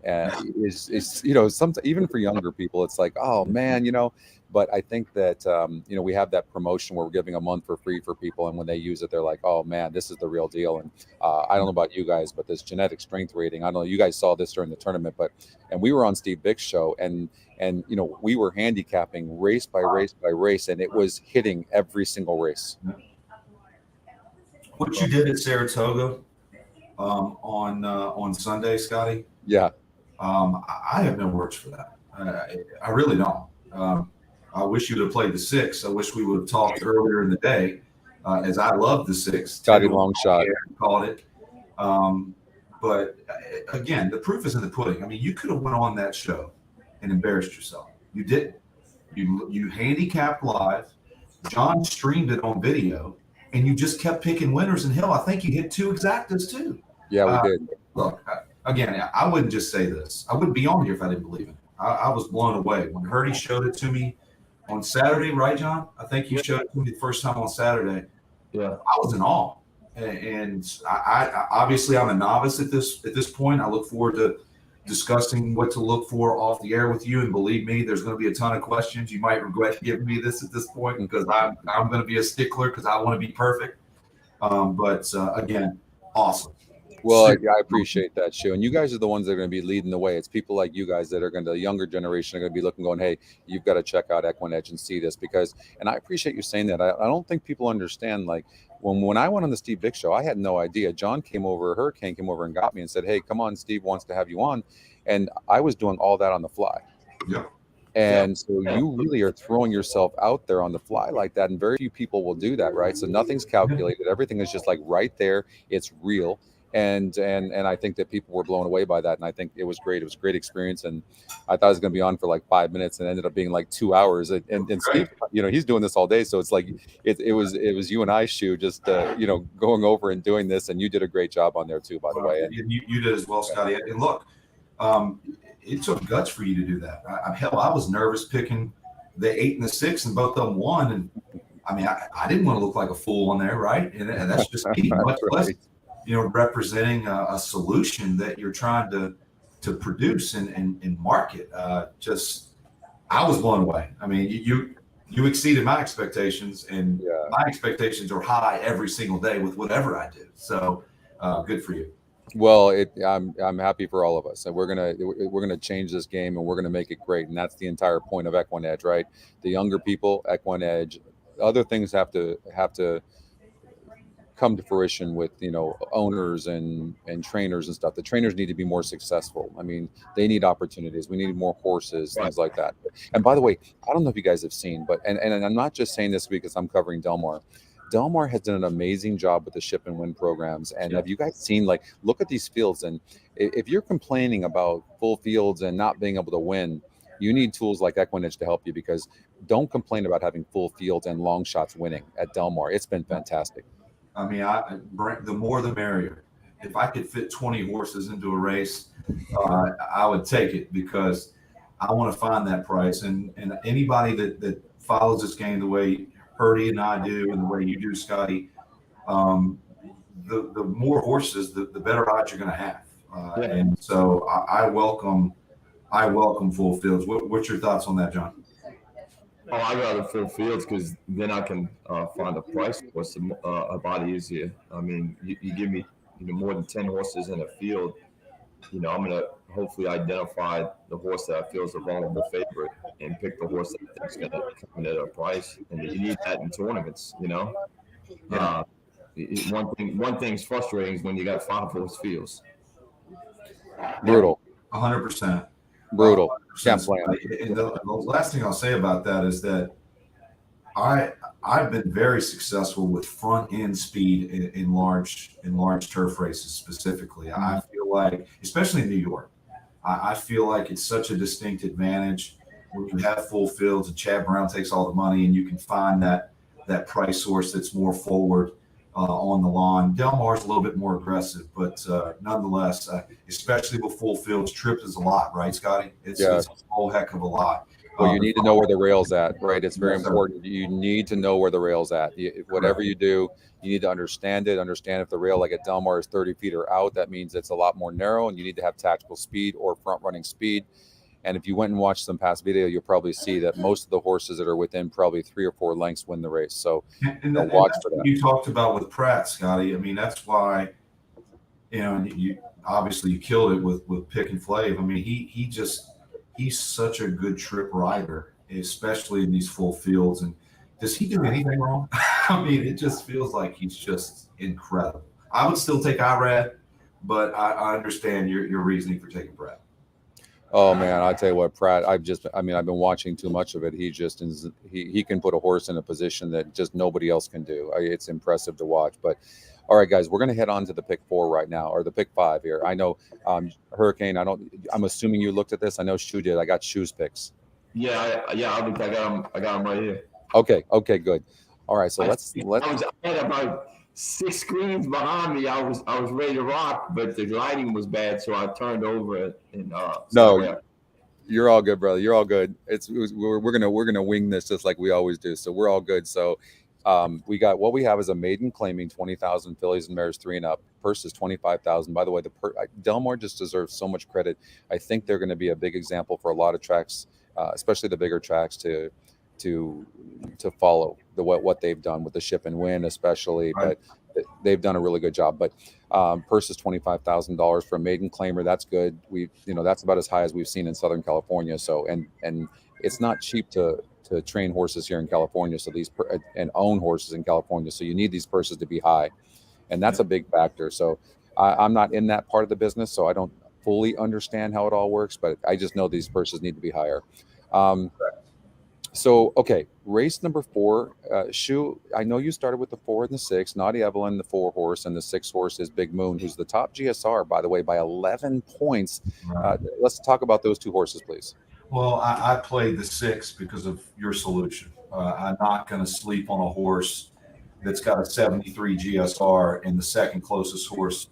is even for younger people, it's like, oh man, but I think that we have that promotion where we're giving a month for free for people, and when they use it, they're like, oh man, this is the real deal. And I don't know about you guys, but this genetic strength rating, I don't know, you guys saw this during the tournament, and we were on Steve Bick's show, and we were handicapping race by race by race, and it was hitting every single race. What you did at Saratoga on Sunday, Scotty? Yeah. I have no words for that. I really don't. I wish you would have played the 6. I wish we would have talked earlier in the day, as I love the 6. Scotty long shot. Called it. But again, the proof is in the pudding. I mean, you could have went on that show and embarrassed yourself. You didn't. You handicapped live. John streamed it on video, and you just kept picking winners. And hell, I think you hit 2 exactas too. Yeah, we did. Look, again, I wouldn't just say this. I wouldn't be on here if I didn't believe it. I was blown away when Hurdy showed it to me on Saturday, right, John? I think you showed it to me the first time on Saturday. Yeah, I was in awe, and I obviously I'm a novice at this point. I look forward to discussing what to look for off the air with you, and believe me, there's going to be a ton of questions. You might regret giving me this at this point, because I'm going to be a stickler because I want to be perfect. But again, awesome. Well, I appreciate that, Shu. And you guys are the ones that are going to be leading the way. It's people like you guys that are the younger generation are going to be looking, going, hey, you've got to check out EquinEdge and see this, and I appreciate you saying that. I don't think people understand, like, when I went on the Steve Bick show, I had no idea. Hurricane came over and got me and said, hey, come on, Steve wants to have you on. And I was doing all that on the fly. Yeah. And so you really are throwing yourself out there on the fly like that. And very few people will do that, right? So nothing's calculated. Everything is just like right there. It's real. And I think that people were blown away by that, and I think it was great. It was a great experience, and I thought it was going to be on for like 5 minutes, and ended up being like 2 hours. And Steve, he's doing this all day, so it's like it was you and I, Shu, just going over and doing this, and you did a great job on there too, by the way. And you did as well, Scotty. And look, it took guts for you to do that. I was nervous picking the 8 and the 6, and both of them won, and I mean, I didn't want to look like a fool on there, right? And that's just me, much less, representing a solution that you're trying to produce and market. I was blown away. I mean, you exceeded my expectations, and my expectations are high every single day with whatever I do. So good for you. Well, I'm happy for all of us, and we're gonna change this game, and we're gonna make it great, and that's the entire point of EquinEdge, right? The younger people, EquinEdge, other things have to come to fruition with owners and trainers and stuff. The trainers need to be more successful. I mean, they need opportunities. We need more horses, things like that. And by the way, I don't know if you guys have seen, but and I'm not just saying this because I'm covering Del Mar. Del Mar has done an amazing job with the ship and win programs. And have you guys seen, look at these fields? And if you're complaining about full fields and not being able to win, you need tools like EquinEdge to help you, because don't complain about having full fields and long shots winning at Del Mar. It's been fantastic. I mean, the more the merrier. If I could fit 20 horses into a race, I would take it, because I want to find that price. And anybody that follows this game the way Hurdy and I do, and the way you do, Scotty, the more horses, the better odds you're going to have. And so I welcome full fields. What's your thoughts on that, John? Oh, I'd rather fill fields, because then I can find a price horse a lot easier. I mean, you give me more than 10 horses in a field, I'm going to hopefully identify the horse that I feel is a vulnerable favorite and pick the horse that I think is going to come in at a price. And you need that in tournaments, Yeah. One thing's frustrating is when you got 5 horse fields. Brutal. 100%. Brutal. 100%. Can't play And the last thing I'll say about that is that I've been very successful with front end speed in large turf races specifically. I feel like, especially in New York, I feel like it's such a distinct advantage when you have full fields and Chad Brown takes all the money, and you can find that price source that's more forward on the lawn. Del Mar's a little bit more aggressive, but nonetheless, especially with full fields, tripped is a lot, right, Scotty? It's a whole heck of a lot. Well, you need to know where the rail's at, right? It's very important. You need to know where the rail's at. Whatever you do, you need to understand it. Understand if the rail, like at Del Mar, is 30 feet or out, that means it's a lot more narrow, and you need to have tactical speed or front running speed. And if you went and watched some past video, you'll probably see that most of the horses that are within probably 3 or 4 lengths win the race. So watch for that. You talked about with Pratt, Scotty. I mean, that's why, you obviously you killed it with Pick and Flav. I mean, he's such a good trip rider, especially in these full fields. And does he do anything wrong? I mean, it just feels like he's just incredible. I would still take Irad, but I understand your reasoning for taking Pratt. Oh man, I tell you what, Pratt. I've been watching too much of it. He can put a horse in a position that just nobody else can do. It's impressive to watch. But all right, guys, we're going to head on to the pick 4 right now, or the pick 5 here. I know Hurricane. I'm assuming you looked at this. I know Shu did. I got Shu's picks. Yeah. I got him right here. Okay, good. All right, so let's. I had about 6 screens behind me. I was ready to rock, but the lighting was bad, so I turned over and no, you're all good, brother. You're all good. We're gonna wing this just like we always do. So we're all good. So what we have is a maiden claiming 20,000 fillies and mares 3 and up. Purse is 25,000. By the way, Del Mar just deserves so much credit. I think they're going to be a big example for a lot of tracks, especially the bigger tracks, to follow what they've done with the ship and win, especially. Right. But they've done a really good job. But purse is $25,000 for a maiden claimer. That's good. That's about as high as we've seen in Southern California. So and it's not cheap to train horses here in California. So and own horses in California. So you need these purses to be high, and that's a big factor. So I'm not in that part of the business, so I don't fully understand how it all works. But I just know these purses need to be higher. So, okay, race number 4, Shu, I know you started with the 4 and the 6, Naughty Evelyn, the 4 horse, and the 6 horse is Big Moon, who's the top GSR, by the way, by 11 points. Right. Let's talk about those 2 horses, please. Well, I played the 6 because of your solution. I'm not going to sleep on a horse that's got a 73 GSR, and the second closest horse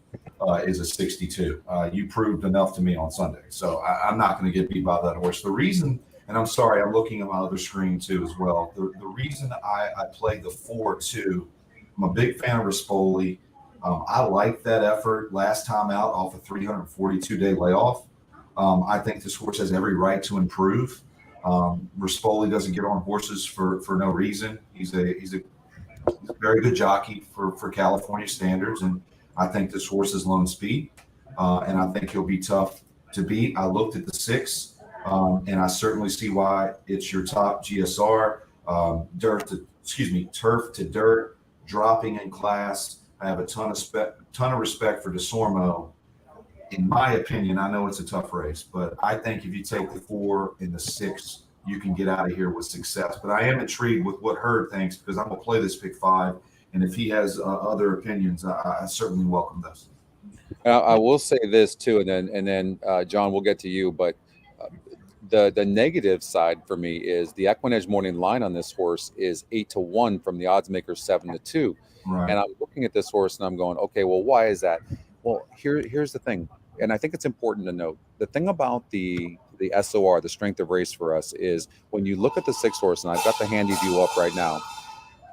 is a 62. You proved enough to me on Sunday, so I'm not going to get beat by that horse. The reason and I'm sorry, I'm looking at my other screen too as well. The reason I play the 4-2, I'm a big fan of Rispoli. I like that effort last time out off a 342-day layoff. I think this horse has every right to improve. Rispoli doesn't get on horses for no reason. He's a very good jockey for California standards, and I think this horse is loan speed, and I think he'll be tough to beat. I looked at the 6, and I certainly see why it's your top GSR. Turf to dirt, dropping in class. I have a ton of respect for DeSormo. In my opinion, I know it's a tough race, but I think if you take the 4 and the 6, you can get out of here with success. But I am intrigued with what Hurd thinks, because I'm going to play this pick 5, and if he has other opinions, I certainly welcome those. I will say this too, and then John, we'll get to you, but the negative side for me is the EquinEdge morning line on this horse is 8-1 from the odds maker 7-2. Right. And I'm looking at this horse and I'm going, okay, well, why is that? Well, here's the thing, and I think it's important to note the thing about the SOR, the strength of race for us, is when you look at the 6 horse, and I've got the handy view up right now.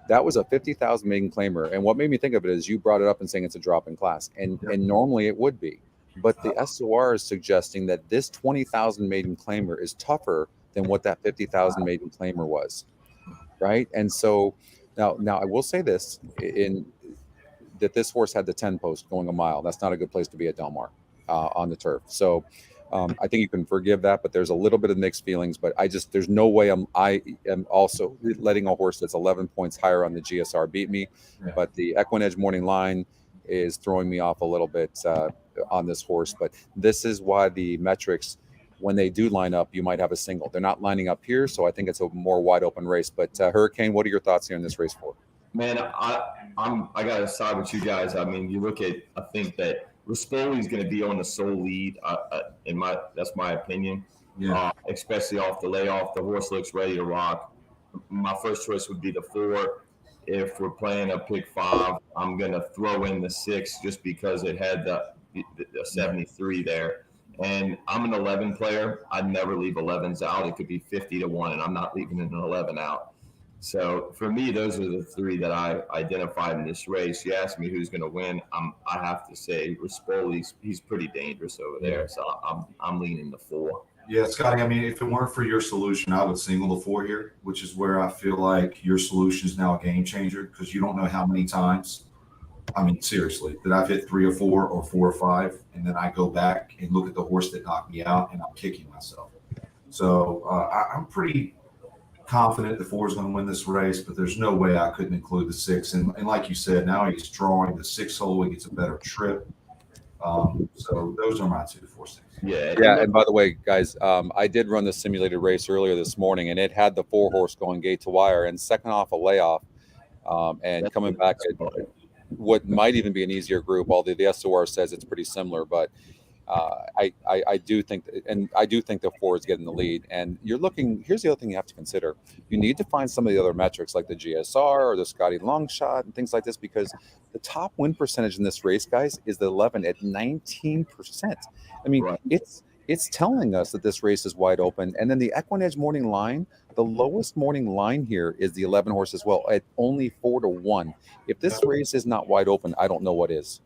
That was a 50,000 maiden claimer, and what made me think of it is you brought it up and saying it's a drop in class, and normally it would be, but the SOR is suggesting that this 20,000 maiden claimer is tougher than what that 50,000 maiden claimer was, right? And so now I will say this that this horse had the 10 post going a mile. That's not a good place to be at Del Mar on the turf. So I think you can forgive that, but there's a little bit of mixed feelings. But there's no way I am also letting a horse that's 11 points higher on the GSR beat me. Yeah. But the EquinEdge morning line is throwing me off a little bit on this horse. But this is why the metrics, when they do line up, you might have a single. They're not lining up here, so I think it's a more wide open race. But Hurricane, what are your thoughts here on this race for? Man, I gotta side with you guys. I mean, you look at, I think that Rispoli is going to be on the sole lead. That's my opinion. Yeah. Especially off the layoff, the horse looks ready to rock. My first choice would be the 4. If we're playing a pick 5, I'm going to throw in the 6 just because it had the 73 there. And I'm an 11 player. I'd never leave 11s out. It could be 50-1, and I'm not leaving an 11 out. So for me, those are the 3 that I identified in this race. You asked me who's going to win. I have to say Rispoli. He's pretty dangerous over there. So I'm leaning the 4. Yeah, Scotty, I mean, if it weren't for your solution, I would single the 4 here, which is where I feel like your solution is now a game changer, because you don't know how many times, I mean, seriously, that I've hit 3 or 4 or 4 or 5, and then I go back and look at the horse that knocked me out, and I'm kicking myself. So I'm pretty confident the 4 is going to win this race, but there's no way I couldn't include the 6. And like you said, now he's drawing the 6 hole. He gets a better trip. So those are my 2 to 4 6. Yeah. And by the way, guys, I did run the simulated race earlier this morning, and it had the 4 horse going gate to wire and second off a layoff, and coming back at what might even be an easier group, although the SOR says it's pretty similar. But I do think the 4 is getting the lead. And you're looking, here's the other thing you have to consider. You need to find some of the other metrics like the GSR or the Scotty long shot and things like this, because the top win percentage in this race, guys, is the 11 at 19%. I mean, right. It's telling us that this race is wide open. And then the EquinEdge morning line, the lowest morning line here is the 11 horse as well at only 4-1. If this race is not wide open, I don't know what is.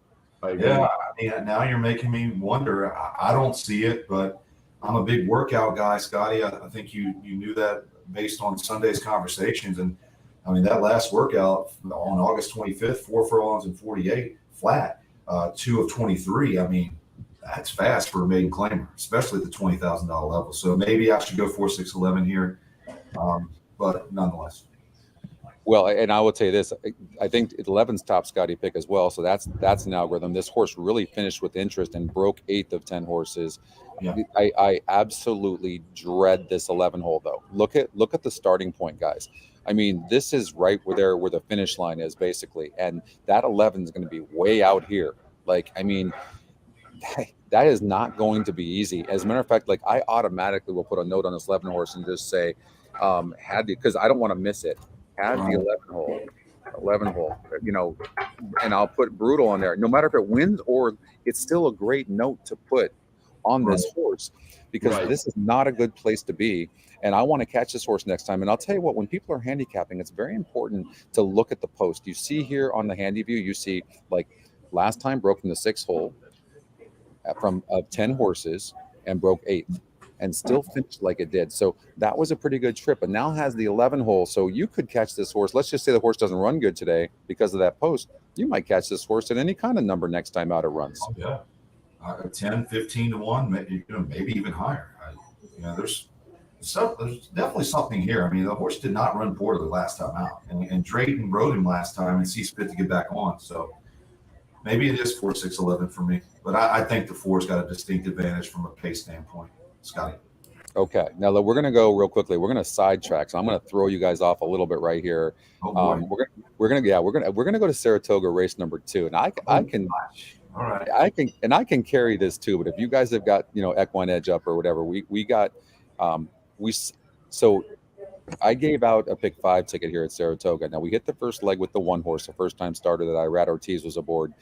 Yeah, I mean, now you're making me wonder. I don't see it, but I'm a big workout guy, Scotty. I think you knew that based on Sunday's conversations. And I mean, that last workout on August 25th, 4 furlongs and 48 flat, 2 of 23. I mean, that's fast for a maiden claimer, especially at the $20,000 level. So maybe I should go 4, 6, 11 here, but nonetheless. Well, and I will tell you this, I think 11's top Scotty pick as well. So that's an algorithm. This horse really finished with interest and broke 8th of 10 horses. Yeah. I absolutely dread this 11 hole though. Look at the starting point, guys. I mean, this is right where the finish line is basically. And that 11 is going to be way out here. Like, I mean, that is not going to be easy. As a matter of fact, like I automatically will put a note on this 11 horse and just say, because I don't want to miss it. Had the 11 hole, you know, and I'll put brutal on there. No matter if it wins or it's still a great note to put on this horse, because Right. this is not a good place to be. And I want to catch this horse next time. And I'll tell you what, when people are handicapping, it's very important to look at the post. You see here on the handy view, you see like last time broke from the 6th hole from 10 horses and broke 8th and still finished like it did. So that was a pretty good trip. But now has the 11 hole. So you could catch this horse. Let's just say the horse doesn't run good today because of that post. You might catch this horse at any kind of number next time out it runs. Oh, yeah. 10, 15 to 1, maybe even higher. There's definitely something here. I mean, the horse did not run poorly last time out, and Drayton rode him last time and sees fit to get back on. So maybe it is 4, 6, 11 for me, but I think the 4's got a distinct advantage from a pace standpoint. Scotty. Okay, now we're going to go real quickly. We're going to sidetrack, so I'm going to throw you guys off a little bit right here. Oh boy. We're going to go to Saratoga race number 2, and I can. All right. I can carry this too, but if you guys have got EquinEdge up or whatever, we got so I gave out a pick 5 ticket here at Saratoga. Now we hit the first leg with the 1 horse, the first time starter that Rat Ortiz was aboard,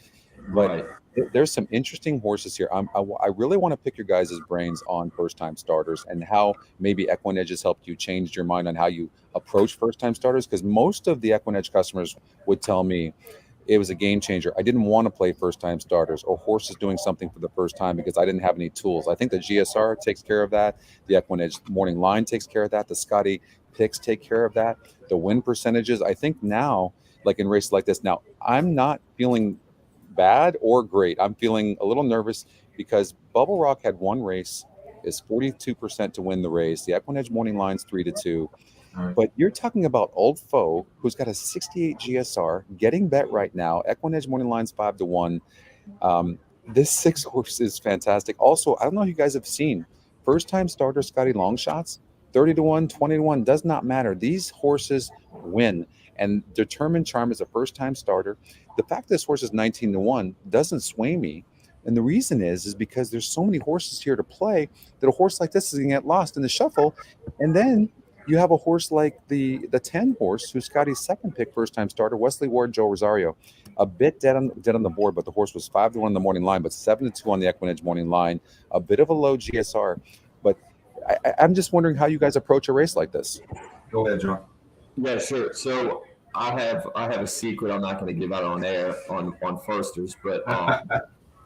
but there's some interesting horses here. I really want to pick your guys' brains on first time starters and how maybe EquinEdge has helped you change your mind on how you approach first time starters, because most of the EquinEdge customers would tell me it was a game changer. I didn't want to play first-time starters or horses doing something for the first time because I didn't have any tools. I think the GSR takes care of that. The EquinEdge morning line takes care of that. The Scotty picks take care of that. The win percentages. I think now, like in races like this, now I'm not feeling bad or great. I'm feeling a little nervous because Bubble Rock had 1 race, is 42% to win the race. The EquinEdge morning line's 3-2. Right. But you're talking about Old Foe, who's got a 68 GSR, getting bet right now. EquinEdge morning line's 5-1. This 6 horse is fantastic. Also, I don't know if you guys have seen first-time starter Scotty long shots, 30-1, 20-1, does not matter. These horses win. And Determined Charm is a first-time starter. The fact this horse is 19-1 doesn't sway me. And the reason is because there's so many horses here to play that a horse like this is going to get lost in the shuffle. And then you have a horse like the 10 horse, who's Scotty's second pick, first time starter, Wesley Ward, Joe Rosario, a bit dead on the board, but the horse was 5-1 on the morning line, but 7-2 on the EquinEdge morning line, a bit of a low GSR. But I'm just wondering how you guys approach a race like this. Go ahead, John. Yeah, sure. So I have a secret I'm not going to give out on air on firsters, but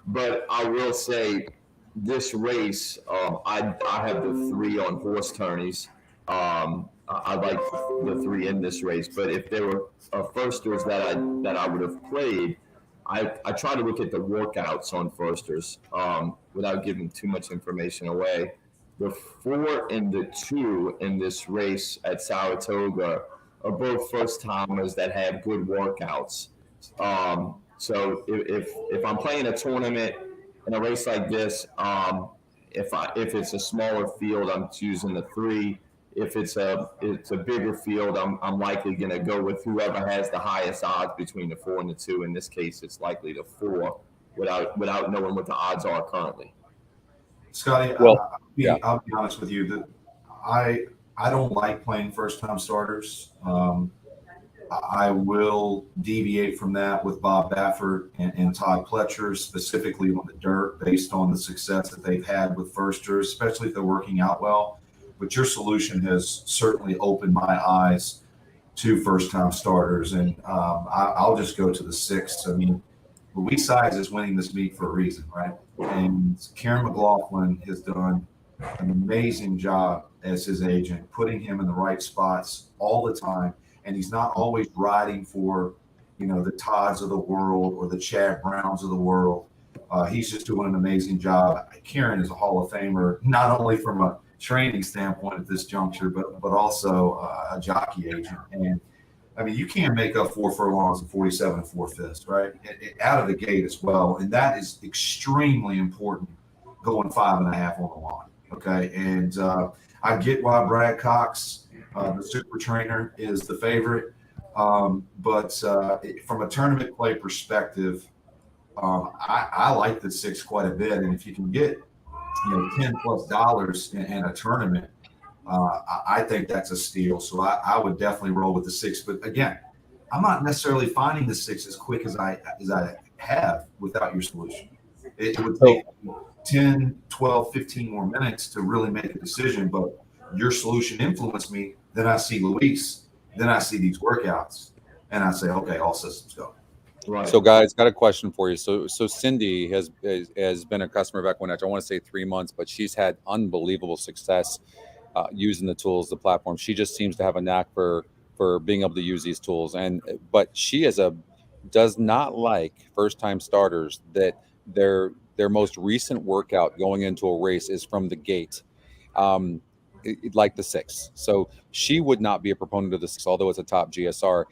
but I will say this race, I have the 3 on horse tourneys. I like the 3 in this race, but if there were firsters that I would have played, I try to look at the workouts on firsters without giving too much information away. The 4 and the 2 in this race at Saratoga are both first timers that have good workouts. So if I'm playing a tournament in a race like this, if it's a smaller field, I'm choosing the 3. If it's a bigger field, I'm likely going to go with whoever has the highest odds between the 4 and the 2. In this case, it's likely the 4, without knowing what the odds are currently. Scotty, Well, I'll be honest with you that I don't like playing first time starters. I will deviate from that with Bob Baffert and Todd Pletcher, specifically on the dirt, based on the success that they've had with firsters, especially if they're working out well. But your solution has certainly opened my eyes to first-time starters, and I'll just go to the 6th. I mean, Louise Sides is winning this meet for a reason, right? And Karen McLaughlin has done an amazing job as his agent, putting him in the right spots all the time. And he's not always riding for, the Todds of the world or the Chad Browns of the world. He's just doing an amazing job. Karen is a Hall of Famer, not only from a training standpoint at this juncture, but also a jockey agent. And I mean, you can't make up 4 furlongs and 47 4/5, right? Out of the gate as well. And that is extremely important going 5.5 on the line. Okay. And I get why Brad Cox, the super trainer, is the favorite. But from a tournament play perspective, I like the 6 quite a bit. And if you can get, $10+ in a tournament, I think that's a steal. So I would definitely roll with the 6. But again, I'm not necessarily finding the 6 as quick as I have without your solution. It would take 10, 12, 15 more minutes to really make a decision, but your solution influenced me. Then I see Luis, then I see these workouts, and I say, okay, all systems go. Right. So, guys, got a question for you. So Cindy has been a customer of EquinEdge. I want to say 3 months, but she's had unbelievable success using the tools, the platform. She just seems to have a knack for being able to use these tools. But she does not like first-time starters that their most recent workout going into a race is from the gate. Like the 6. So she would not be a proponent of the 6, although it's a top GSR.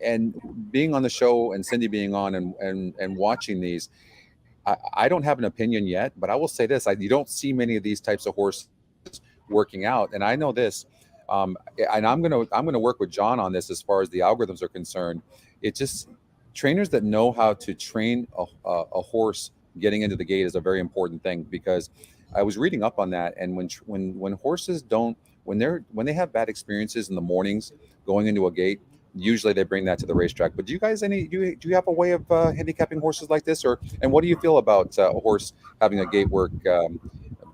And being on the show and Cindy being on and watching these, I don't have an opinion yet, but I will say this: you don't see many of these types of horses working out, and I know this. And I'm gonna work with John on this as far as the algorithms are concerned. It's just trainers that know how to train a horse getting into the gate is a very important thing, because I was reading up on that, and when horses when they have bad experiences in the mornings going into a gate, usually they bring that to the racetrack. But do you guys do you have a way of handicapping horses like this, and what do you feel about a horse having a gate work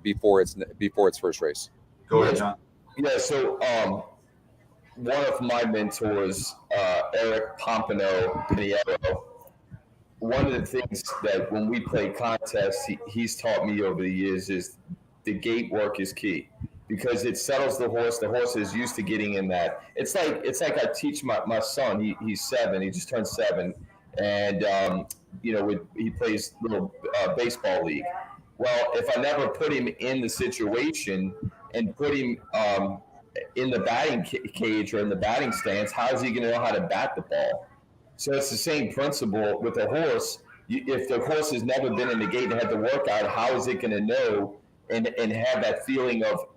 before its first race? Go ahead, John. Yeah, so one of my mentors, Eric Pompano Piniero, one of the things that when we play contests, he's taught me over the years is the gate work is key, because it settles the horse. The horse is used to getting in that. It's like I teach my son. He's 7. He just turned 7, and he plays little baseball league. Well, if I never put him in the situation and put him in the batting cage or in the batting stance, how is he going to know how to bat the ball? So it's the same principle with a horse. If the horse has never been in the gate and had to work out, how is it going to know and have that feeling of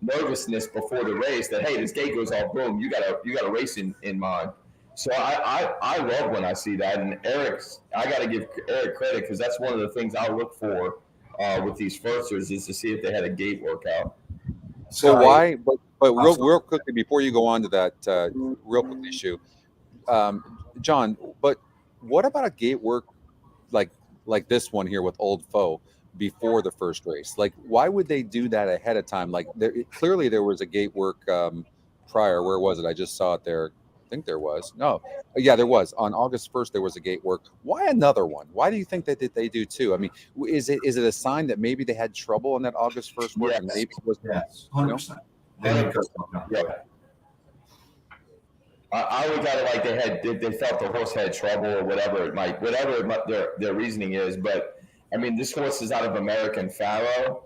nervousness before the race that, hey, this gate goes off, boom, you got a race in mind. So I love when I see that. And I got to give Eric credit, because that's one of the things I look for with these firsters, is to see if they had a gate workout. So why? But real quickly before you go on to that real quick issue, John. But what about a gate work like this one here with Old Foe before the first race? Like, why would they do that ahead of time? Like, clearly there was a gate work prior. Where was it? I just saw it there. I think there was. No, yeah, there was. On August 1st, there was a gate work. Why another one? Why do you think that they do two? I mean, is it a sign that maybe they had trouble on that August 1st work? Yes. And maybe it was, 100%. Yeah. I always got it like they felt the horse had trouble or whatever their reasoning is. But I mean, this horse is out of American Pharaoh,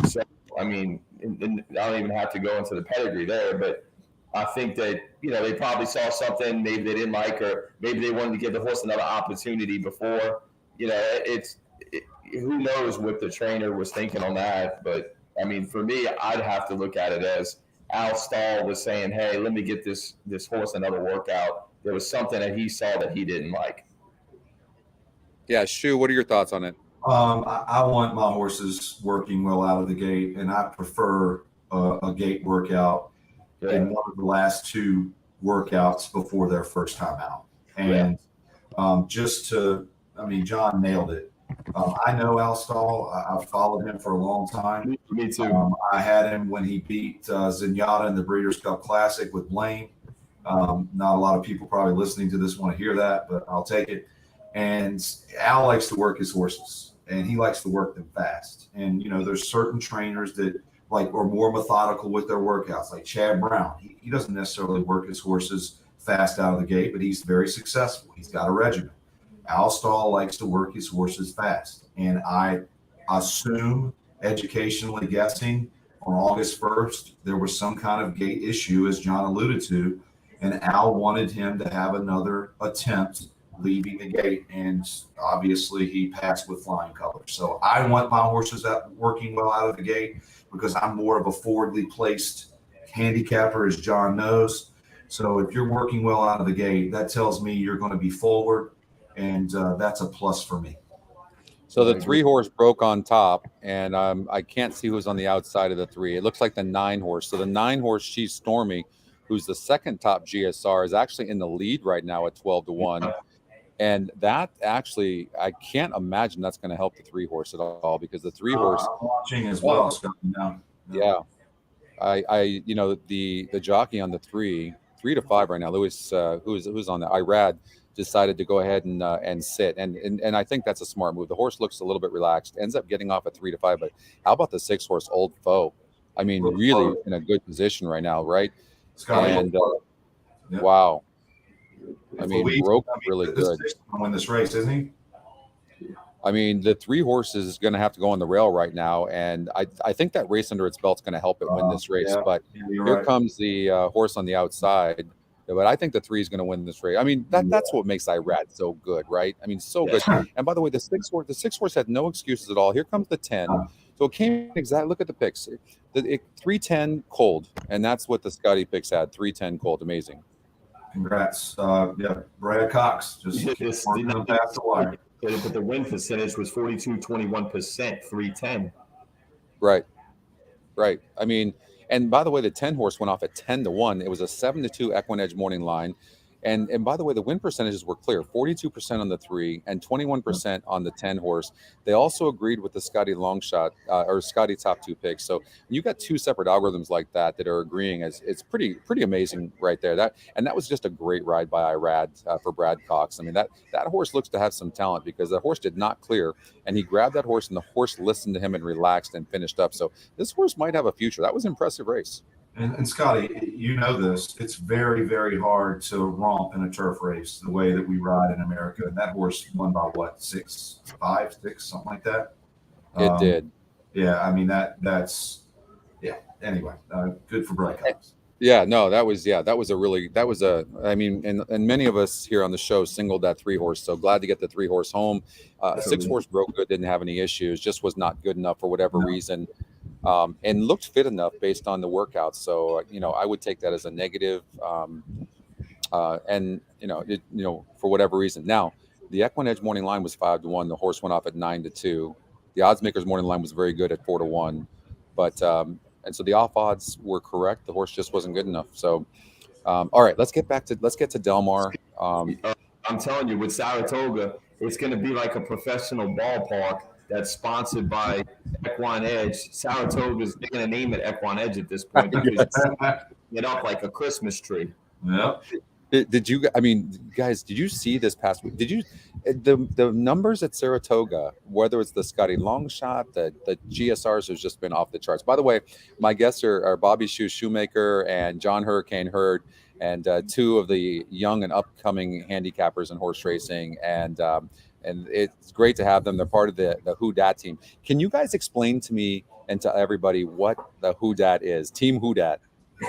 so I mean, I don't even have to go into the pedigree there. But I think that they probably saw something maybe they didn't like, or maybe they wanted to give the horse another opportunity before. Who knows what the trainer was thinking on that? But I mean, for me, I'd have to look at it as Al Stahl was saying, hey, let me get this horse another workout. There was something that he saw that he didn't like. Yeah, Shu, what are your thoughts on it? I want my horses working well out of the gate, and I prefer a gate workout in one of the last 2 workouts before their first time out. And John nailed it. I know Al Stahl. I've followed him for a long time. Me too. I had him when he beat Zenyatta in the Breeders' Cup Classic with Blaine. Not a lot of people probably listening to this want to hear that, but I'll take it. And Al likes to work his horses, and he likes to work them fast. And, there's certain trainers that are more methodical with their workouts, like Chad Brown. He doesn't necessarily work his horses fast out of the gate, but he's very successful. He's got a regimen. Al Stahl likes to work his horses fast. And I assume, educationally guessing, on August 1st, there was some kind of gate issue, as John alluded to, and Al wanted him to have another attempt leaving the gate, and obviously he passed with flying colors. So I want my horses working well out of the gate, because I'm more of a forwardly placed handicapper, as John knows. So if you're working well out of the gate, that tells me you're going to be forward, and that's a plus for me. So the 3 horse broke on top, and I can't see who's on the outside of the 3. It looks like the 9 horse. So the 9 horse, She's Stormy, who's the second top GSR, is actually in the lead right now at 12-1. And that actually, I can't imagine that's going to help the 3-horse at all, because the 3-horse, I'm watching as well, Scott. No. yeah, I the jockey on the 3 to 5 right now, Lewis, who's on the Irad, decided to go ahead and sit, and I think that's a smart move. The horse looks a little bit relaxed, ends up getting off at 3 to 5. But how about the 6-horse Old Foe? I mean, really in a good position right now, right? Scotty, And yeah. wow, I If mean, Louise- broke I mean, really this good. is gonna win this race, isn't he? I mean, the 3-horse is going to have to go on the rail right now, and I think that race under its belt's going to help it win this race. Yeah. But Yeah, you're here right. comes the horse on the outside. But I think the 3 is going to win this race. I mean, that's what makes Irad so good, right? I mean, so good. And by the way, the 6-horse had no excuses at all. Here comes the 10. So it came exactly. Look at the picks. 310 cold, and that's what the Scotty picks had. 310 cold, amazing. Congrats. Yeah, Brad Cox just This working did them not- past the wire. But the win percentage was 42.21%, 310. Right. I mean, and by the way, the 10-horse went off at 10 to 1. It was a 7 to 2 EquinEdge morning line. And by the way, the win percentages were clear: 42% on the 3 and 21% on the 10-horse. They also agreed with the Scotty long shot or Scotty top 2 picks. So you got 2 separate algorithms like that are agreeing. It's pretty amazing right there. That was just a great ride by Irad for Brad Cox. I mean, that horse looks to have some talent, because the horse did not clear, and he grabbed that horse, and the horse listened to him and relaxed and finished up. So this horse might have a future. That was an impressive race. And Scotty, you know this. It's very, very hard to romp in a turf race the way that we ride in America. And that horse won by what, 5, 6, something like that. It did. Yeah, I mean that's yeah. Anyway, good for Brad Cox. Yeah, no, that was I mean, and many of us here on the show singled that 3-horse. So glad to get the 3-horse home. 6-horse broke good, didn't have any issues, just was not good enough for whatever reason. And looked fit enough based on the workouts. So, I would take that as a negative. And for whatever reason. Now, the EquinEdge morning line was 5 to 1. The horse went off at 9 to 2. The odds makers morning line was very good at 4 to 1. But, and so the off odds were correct. The horse just wasn't good enough. So, all right, let's get to Del Mar. I'm telling you, with Saratoga, it's going to be like a professional ballpark that's sponsored by EquinEdge. Saratoga's, they're going to name it EquinEdge at this point, because it's it up like a Christmas tree. Yep. Guys, did you see this past week? Did you the numbers at Saratoga, whether it's the Scotty long shot, the GSRs has just been off the charts. By the way, my guests are Bobby Shoemaker and John Hurricane Hurd, and 2 of the young and upcoming handicappers in horse racing. And it's great to have them. They're part of the Who Dat team. Can you guys explain to me and to everybody what the Who Dat is? Team Who Dat.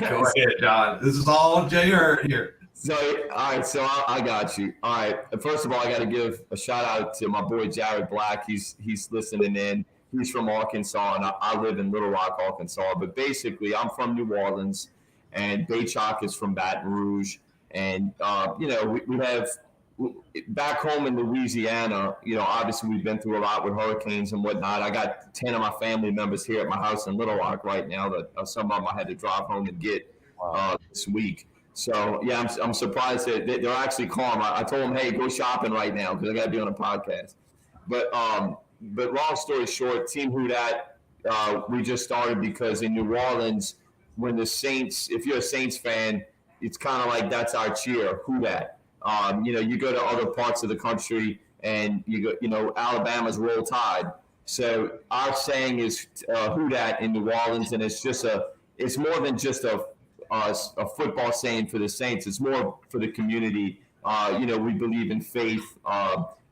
Go ahead, John. This is all Jay Hurd here. So, all right, so I got you. All right, first of all, I got to give a shout out to my boy Jared Black. He's listening in. He's from Arkansas, and I live in Little Rock, Arkansas. But basically, I'm from New Orleans, and Baychalk is from Baton Rouge. And, we have back home in Louisiana, obviously we've been through a lot with hurricanes and whatnot. I got 10 of my family members here at my house in Little Rock right now that some of them I had to drive home and get this week. So, yeah, I'm surprised that they're actually calm. I told them, hey, go shopping right now because I got to be on a podcast. But long story short, Team Who Dat, we just started because in New Orleans, when the Saints, if you're a Saints fan, it's kind of like that's our cheer, Who Dat. You go to other parts of the country and you go, Alabama's Roll Tide. So our saying is Who Dat in New Orleans, and it's more than just a football saying for the Saints. It's more for the community. We believe in faith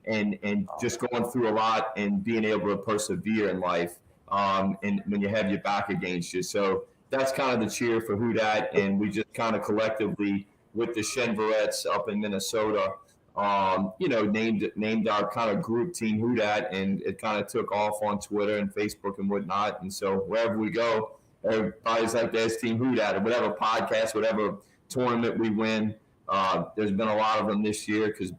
and just going through a lot and being able to persevere in life. And when you have your back against you, so that's kind of the cheer for Who Dat, and we just kind of collectively with the Shenverettes up in Minnesota, named our kind of group Team Who Dat, and it kind of took off on Twitter and Facebook and whatnot. And so wherever we go, everybody's like, there's Team Who Dat, or whatever podcast, whatever tournament we win. There's been a lot of them this year because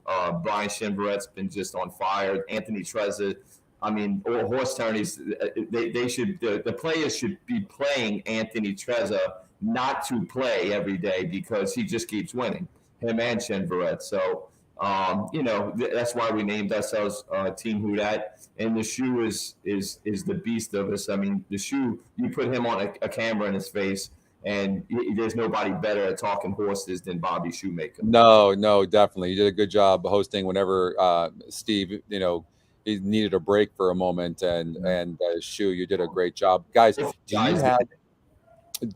Brian Shenverette's been just on fire. Anthony Trezza, or horse tourneys, the players should be playing Anthony Trezza, not to play every day because he just keeps winning, him and Shenverette. So, That's why we named ourselves Team Who Dat. And the shoe is the beast of us. I mean, the shoe, you put him on a camera in his face, and there's nobody better at talking horses than Bobby Shoemaker. No, definitely. You did a good job hosting whenever Steve, he needed a break for a moment, and Shu, you did a great job, guys.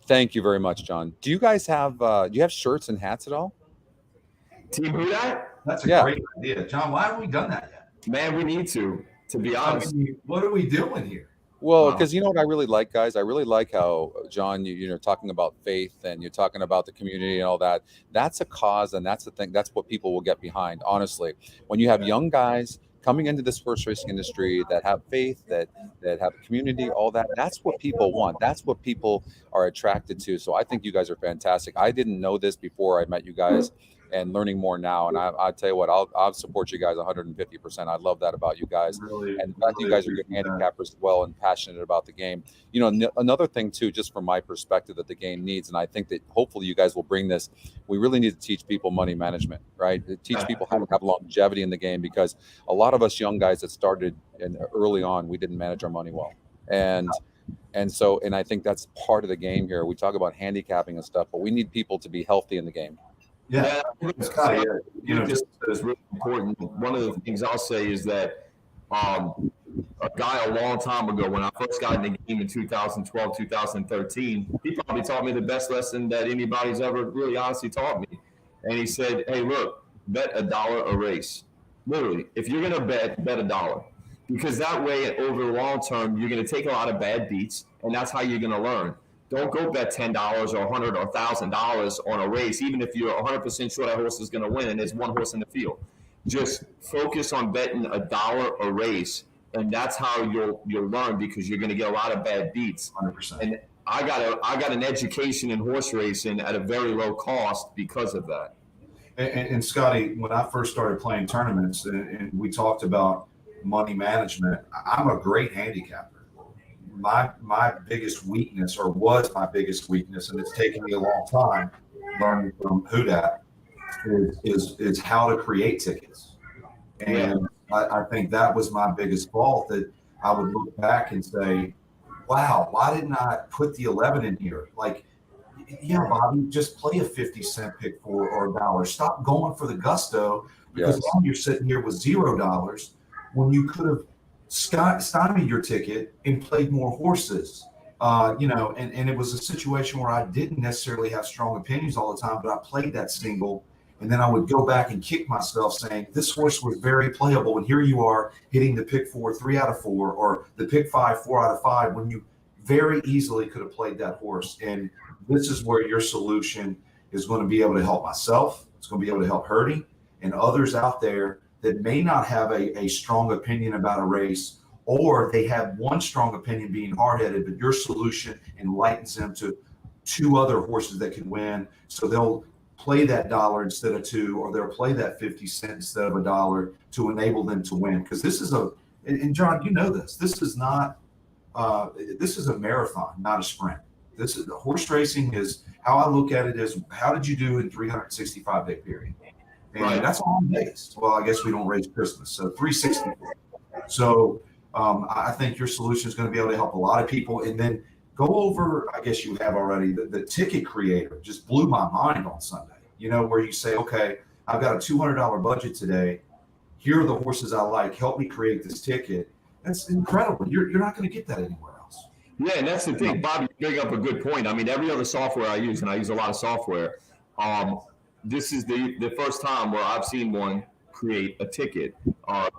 Thank you very much, John. Do you guys have shirts and hats at all? Team Who Dat? That's a great idea, John. Why haven't we done that yet? Man, we need to be honest. What are we doing here? Well, because you know what I really like, guys? I really like how, John, you're talking about faith and you're talking about the community and all that. That's a cause, and that's the thing. That's what people will get behind, honestly. When you have young guys coming into this horse racing industry that have faith, that have a community, all that, that's what people want. That's what people are attracted to. So I think you guys are fantastic. I didn't know this before I met you guys, and learning more now. And I'll tell you what, I'll support you guys 150%. I love that about you guys. And the fact you guys are good handicappers as well and passionate about the game. Another thing too, just from my perspective, that the game needs, and I think that hopefully you guys will bring this, we really need to teach people money management, right? To teach people how to have longevity in the game, because a lot of us young guys that started early on, we didn't manage our money well. And I think that's part of the game here. We talk about handicapping and stuff, but we need people to be healthy in the game. Yeah, Scotty, just is really important. One of the things I'll say is that a guy a long time ago, when I first got in the game in 2012, 2013, he probably taught me the best lesson that anybody's ever really honestly taught me. And he said, hey, look, bet $1 a race. Literally, if you're going to bet $1. Because that way, over the long term, you're going to take a lot of bad beats, and that's how you're going to learn. Don't go bet $10 or $100 or $1,000 on a race, even if you're 100% sure that horse is going to win and there's one horse in the field. Just focus on betting $1 a race, and that's how you'll learn, because you're going to get a lot of bad beats. 100%. And I got an education in horse racing at a very low cost because of that. And Scotty, when I first started playing tournaments, and we talked about money management, I'm a great handicapper. My biggest weakness, or was my biggest weakness, and it's taken me a long time learning from Who Dat, is how to create tickets. And I think that was my biggest fault, that I would look back and say, wow, why didn't I put the 11 in here? Like, yeah, Bobby, just play a 50-cent pick four or $1. Stop going for the gusto, because now you're sitting here with $0 when you could have stymied your ticket and played more horses. And it was a situation where I didn't necessarily have strong opinions all the time, but I played that single, and then I would go back and kick myself saying, this horse was very playable, and here you are hitting the pick 4 3 out of 4, or the pick 5 4 out of 5, when you very easily could have played that horse. And this is where your solution is going to be able to help myself. It's going to be able to help Hurdy and others out there that may not have a strong opinion about a race, or they have one strong opinion being hard-headed, but your solution enlightens them to 2 other horses that can win. So they'll play that $1 instead of 2, or they'll play that 50 cents instead of $1 to enable them to win. Because this is and John, you know this is not, this is a marathon, not a sprint. This is horse racing. Is how I look at it, is how did you do in 365-day period? And that's all I'm based. Well, I guess we don't raise Christmas, so 360. So I think your solution is going to be able to help a lot of people. And then go over, I guess you have already, the ticket creator just blew my mind on Sunday. Where you say, okay, I've got a $200 budget today. Here are the horses I like. Help me create this ticket. That's incredible. You're not going to get that anywhere else. Yeah, and that's the thing, Bobby. You bring up a good point. I mean, every other software I use, and I use a lot of software, this is the first time where I've seen one create a ticket.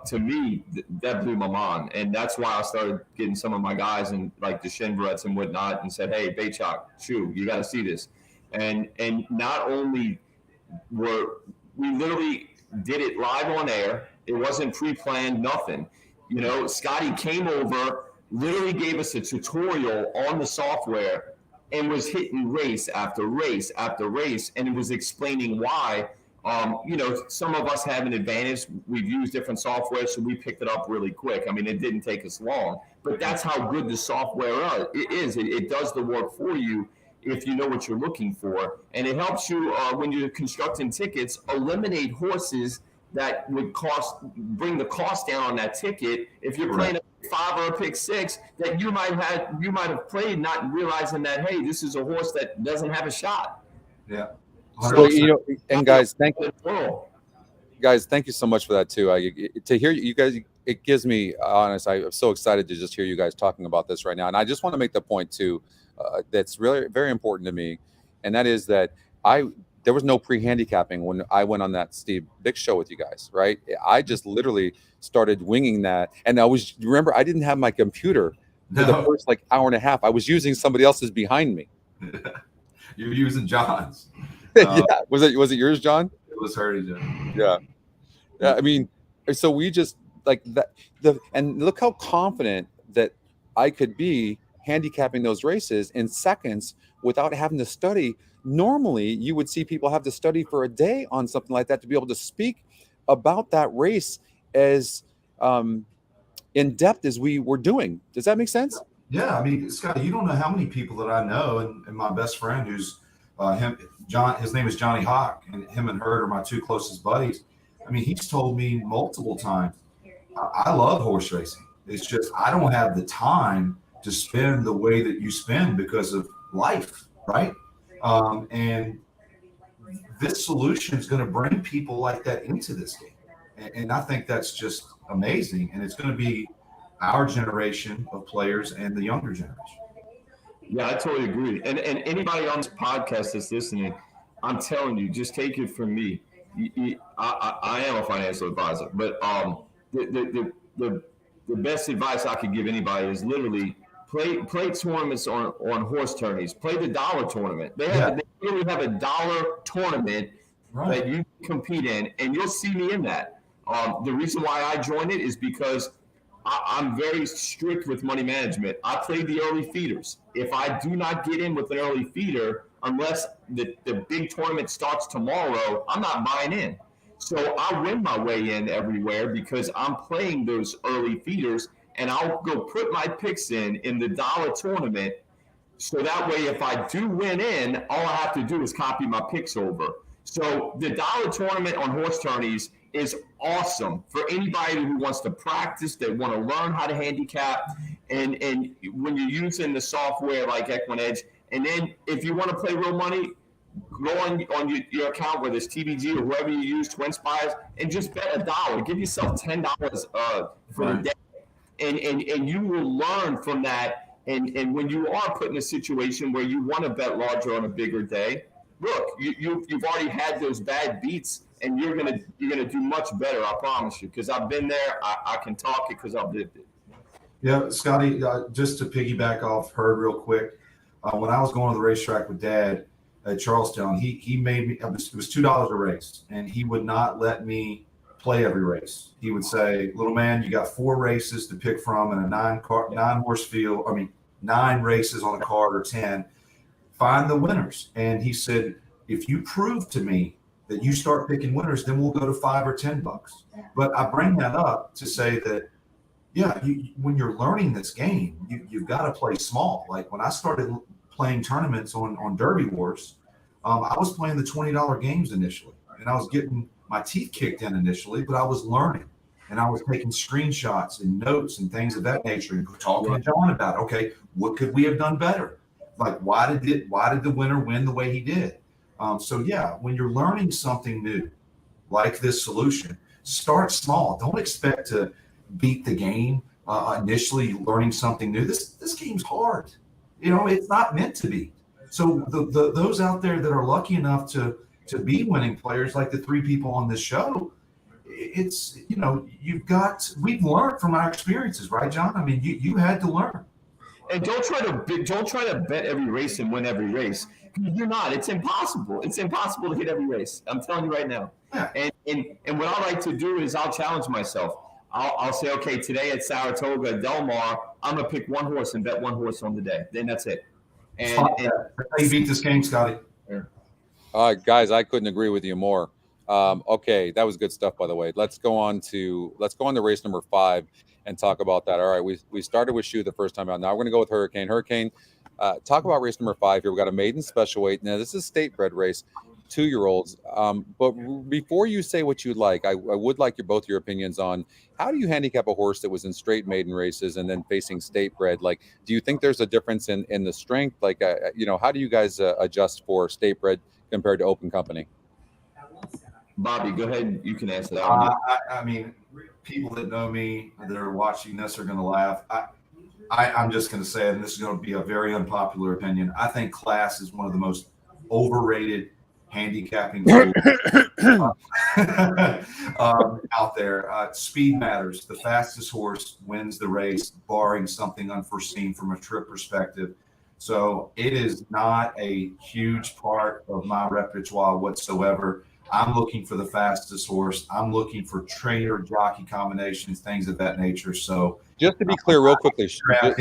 To me, that blew my mind. And that's why I started getting some of my guys and like the Shinbrets and whatnot and said, hey, Baychok, Shu, you got to see this. And not only we literally did it live on air. It wasn't pre-planned, nothing. Scotty came over, literally gave us a tutorial on the software, and was hitting race after race after race, and it was explaining why. Some of us have an advantage. We've used different software, so we picked it up really quick. I mean, it didn't take us long, but that's how good the software is. It does the work for you if you know what you're looking for, and it helps you when you're constructing tickets, eliminate horses that would bring the cost down on that ticket. If you're playing a 5 or a pick 6, that you might have played not realizing that, hey, this is a horse that doesn't have a shot. Yeah. So, and guys, thank you so much for that too. To hear you guys, it gives me I'm so excited to just hear you guys talking about this right now. And I just want to make the point too, that's really very important to me, and that is that there was no pre-handicapping when I went on that Steve Big show with you guys, right? I just literally started winging that, and remember, I didn't have my computer for the first hour and a half. I was using somebody else's behind me. You're using John's. Yeah, was it yours, John? It was Hurd and Bobby. Yeah. I mean, so we just that and look how confident that I could be handicapping those races in seconds without having to study. Normally, you would see people have to study for a day on something like that to be able to speak about that race as in depth as we were doing. Does that make sense? Yeah, I mean, Scotty, you don't know how many people that I know, and my best friend, who's his name is Johnny Hawk, and him and Hurd are my two closest buddies. I mean, he's told me multiple times, I love horse racing. It's just I don't have the time to spend the way that you spend because of life, right? And this solution is going to bring people like that into this game. And I think that's just amazing. And it's going to be our generation of players and the younger generation. Yeah, I totally agree. And anybody on this podcast that's listening, I'm telling you, just take it from me. I am a financial advisor, but the best advice I could give anybody is literally play tournaments on horse tourneys. Play the dollar tournament. They literally have a dollar tournament that you compete in, and you'll see me in that. The reason why I joined it is because I'm very strict with money management. I play the early feeders. If I do not get in with an early feeder, unless the big tournament starts tomorrow, I'm not buying in. So I win my way in everywhere because I'm playing those early feeders, and I'll go put my picks in the dollar tournament. So that way, if I do win in, all I have to do is copy my picks over. So the dollar tournament on horse tourneys is awesome for anybody who wants to practice, that want to learn how to handicap, and when you're using the software like EquinEdge, and then if you want to play real money, go on your account, whether it's TVG or whoever you use, TwinSpires, and just bet $1. Give yourself $10 for the day, and you will learn from that. And when you are put in a situation where you want to bet larger on a bigger day, look, you've already had those bad beats, and you're gonna do much better. I promise you, because I've been there. I can talk it because I've lived it. Yeah, Scotty, just to piggyback off Hurd real quick, when I was going to the racetrack with Dad at Charlestown, he made me. It was $2 a race, and he would not let me play every race. He would say, "Little man, you got 4 races to pick from in a 9 horse field. 9 races on a card or 10. Find the winners." And he said, "If you prove to me that you start picking winners, then we'll go to $5 or $10. But I bring that up to say that, when you're learning this game, you've got to play small. Like when I started playing tournaments on Derby Wars, I was playing the $20 games initially, and I was getting my teeth kicked in initially, but I was learning, and I was taking screenshots and notes and things of that nature, and talking to John about, okay, what could we have done better? Like why did the winner win the way he did? When you're learning something new, like this solution, start small. Don't expect to beat the game initially learning something new. This game's hard. It's not meant to be. So those out there that are lucky enough to be winning players, like the 3 people on this show, it's we've learned from our experiences, right, John? I mean, you had to learn. And don't try to bet every race and win every race. You're not. It's impossible. It's impossible to hit every race. I'm telling you right now. Yeah. And what I like to do is I'll challenge myself. I'll say, okay, today at Saratoga, Del Mar, I'm gonna pick 1 horse and bet 1 horse on the day. Then that's it. And that's how you beat this game, Scotty. Guys, I couldn't agree with you more. Okay, that was good stuff, by the way. Let's go on to race number 5 and talk about that. All right, we started with Shoe the first time out. Now we're going to go with Hurricane. Talk about race number 5 here. We got a maiden special weight. Now this is a state bred race. 2-year-olds. But before you say what you'd like, I would like both your opinions on how do you handicap a horse that was in straight maiden races and then facing state bred? Like, do you think there's a difference in the strength? Like, how do you guys adjust for state bred compared to open company? Bobby, go ahead. You can answer that one. I mean, people that know me that are watching this are going to laugh. I'm just going to say, and this is going to be a very unpopular opinion, I think class is one of the most overrated handicapping tools out there. Speed matters. The fastest horse wins the race, barring something unforeseen from a trip perspective. So it is not a huge part of my repertoire whatsoever. I'm looking for the fastest horse. I'm looking for trainer jockey combinations, things of that nature. So just to be clear, real quickly, just real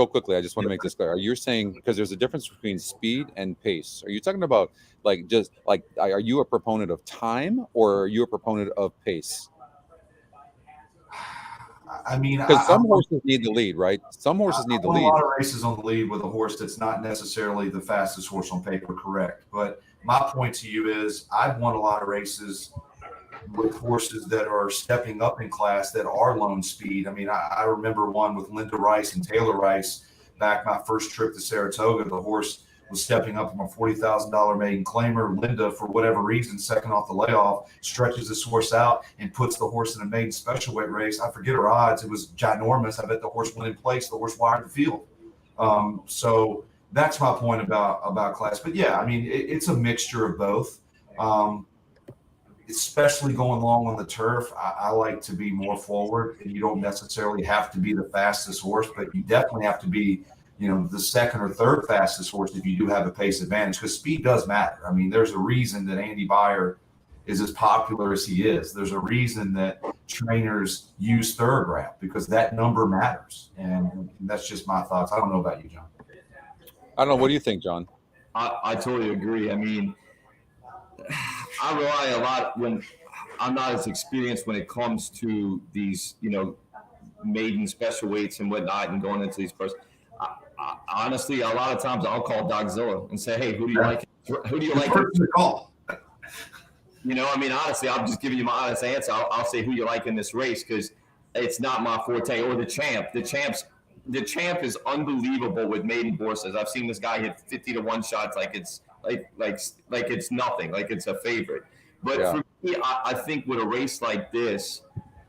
quickly, I just want to make this clear. Are you saying, because there's a difference between speed and pace, are you talking about are you a proponent of time or are you a proponent of pace? I mean, because some horses need the lead, right? Some horses need the lead. A lot of races on the lead with a horse that's not necessarily the fastest horse on paper, correct? But my point to you is, I've won a lot of races with horses that are stepping up in class that are lone speed. I mean, I remember one with Linda Rice and Taylor Rice back my first trip to Saratoga. The horse was stepping up from a $40,000 maiden claimer. Linda, for whatever reason, second off the layoff, stretches this horse out and puts the horse in a maiden special weight race. I forget her odds. It was ginormous. I bet the horse went in place. The horse wired the field. So that's my point about class. But yeah, I mean, it's a mixture of both. Especially going long on the turf, I like to be more forward. And you don't necessarily have to be the fastest horse, but you definitely have to be, the second or third fastest horse if you do have a pace advantage, because speed does matter. I mean, there's a reason that Andy Beyer is as popular as he is. There's a reason that trainers use thoroughbred, because that number matters. And that's just my thoughts. I don't know about you, John. I don't know. What do you think, John? I totally agree. I mean, I rely a lot when I'm not as experienced when it comes to these, maiden special weights and whatnot, and going into these first. Honestly, a lot of times I'll call Dogzilla and say, "Hey, who do you like? Who do you like to call?" I mean, honestly, I'm just giving you my honest answer. I'll say who you like in this race, because it's not my forte. Or the champ. The champ is unbelievable with maiden horses. I've seen this guy hit 50-1 shots like it's it's nothing, like it's a favorite. But for me, I think with a race like this,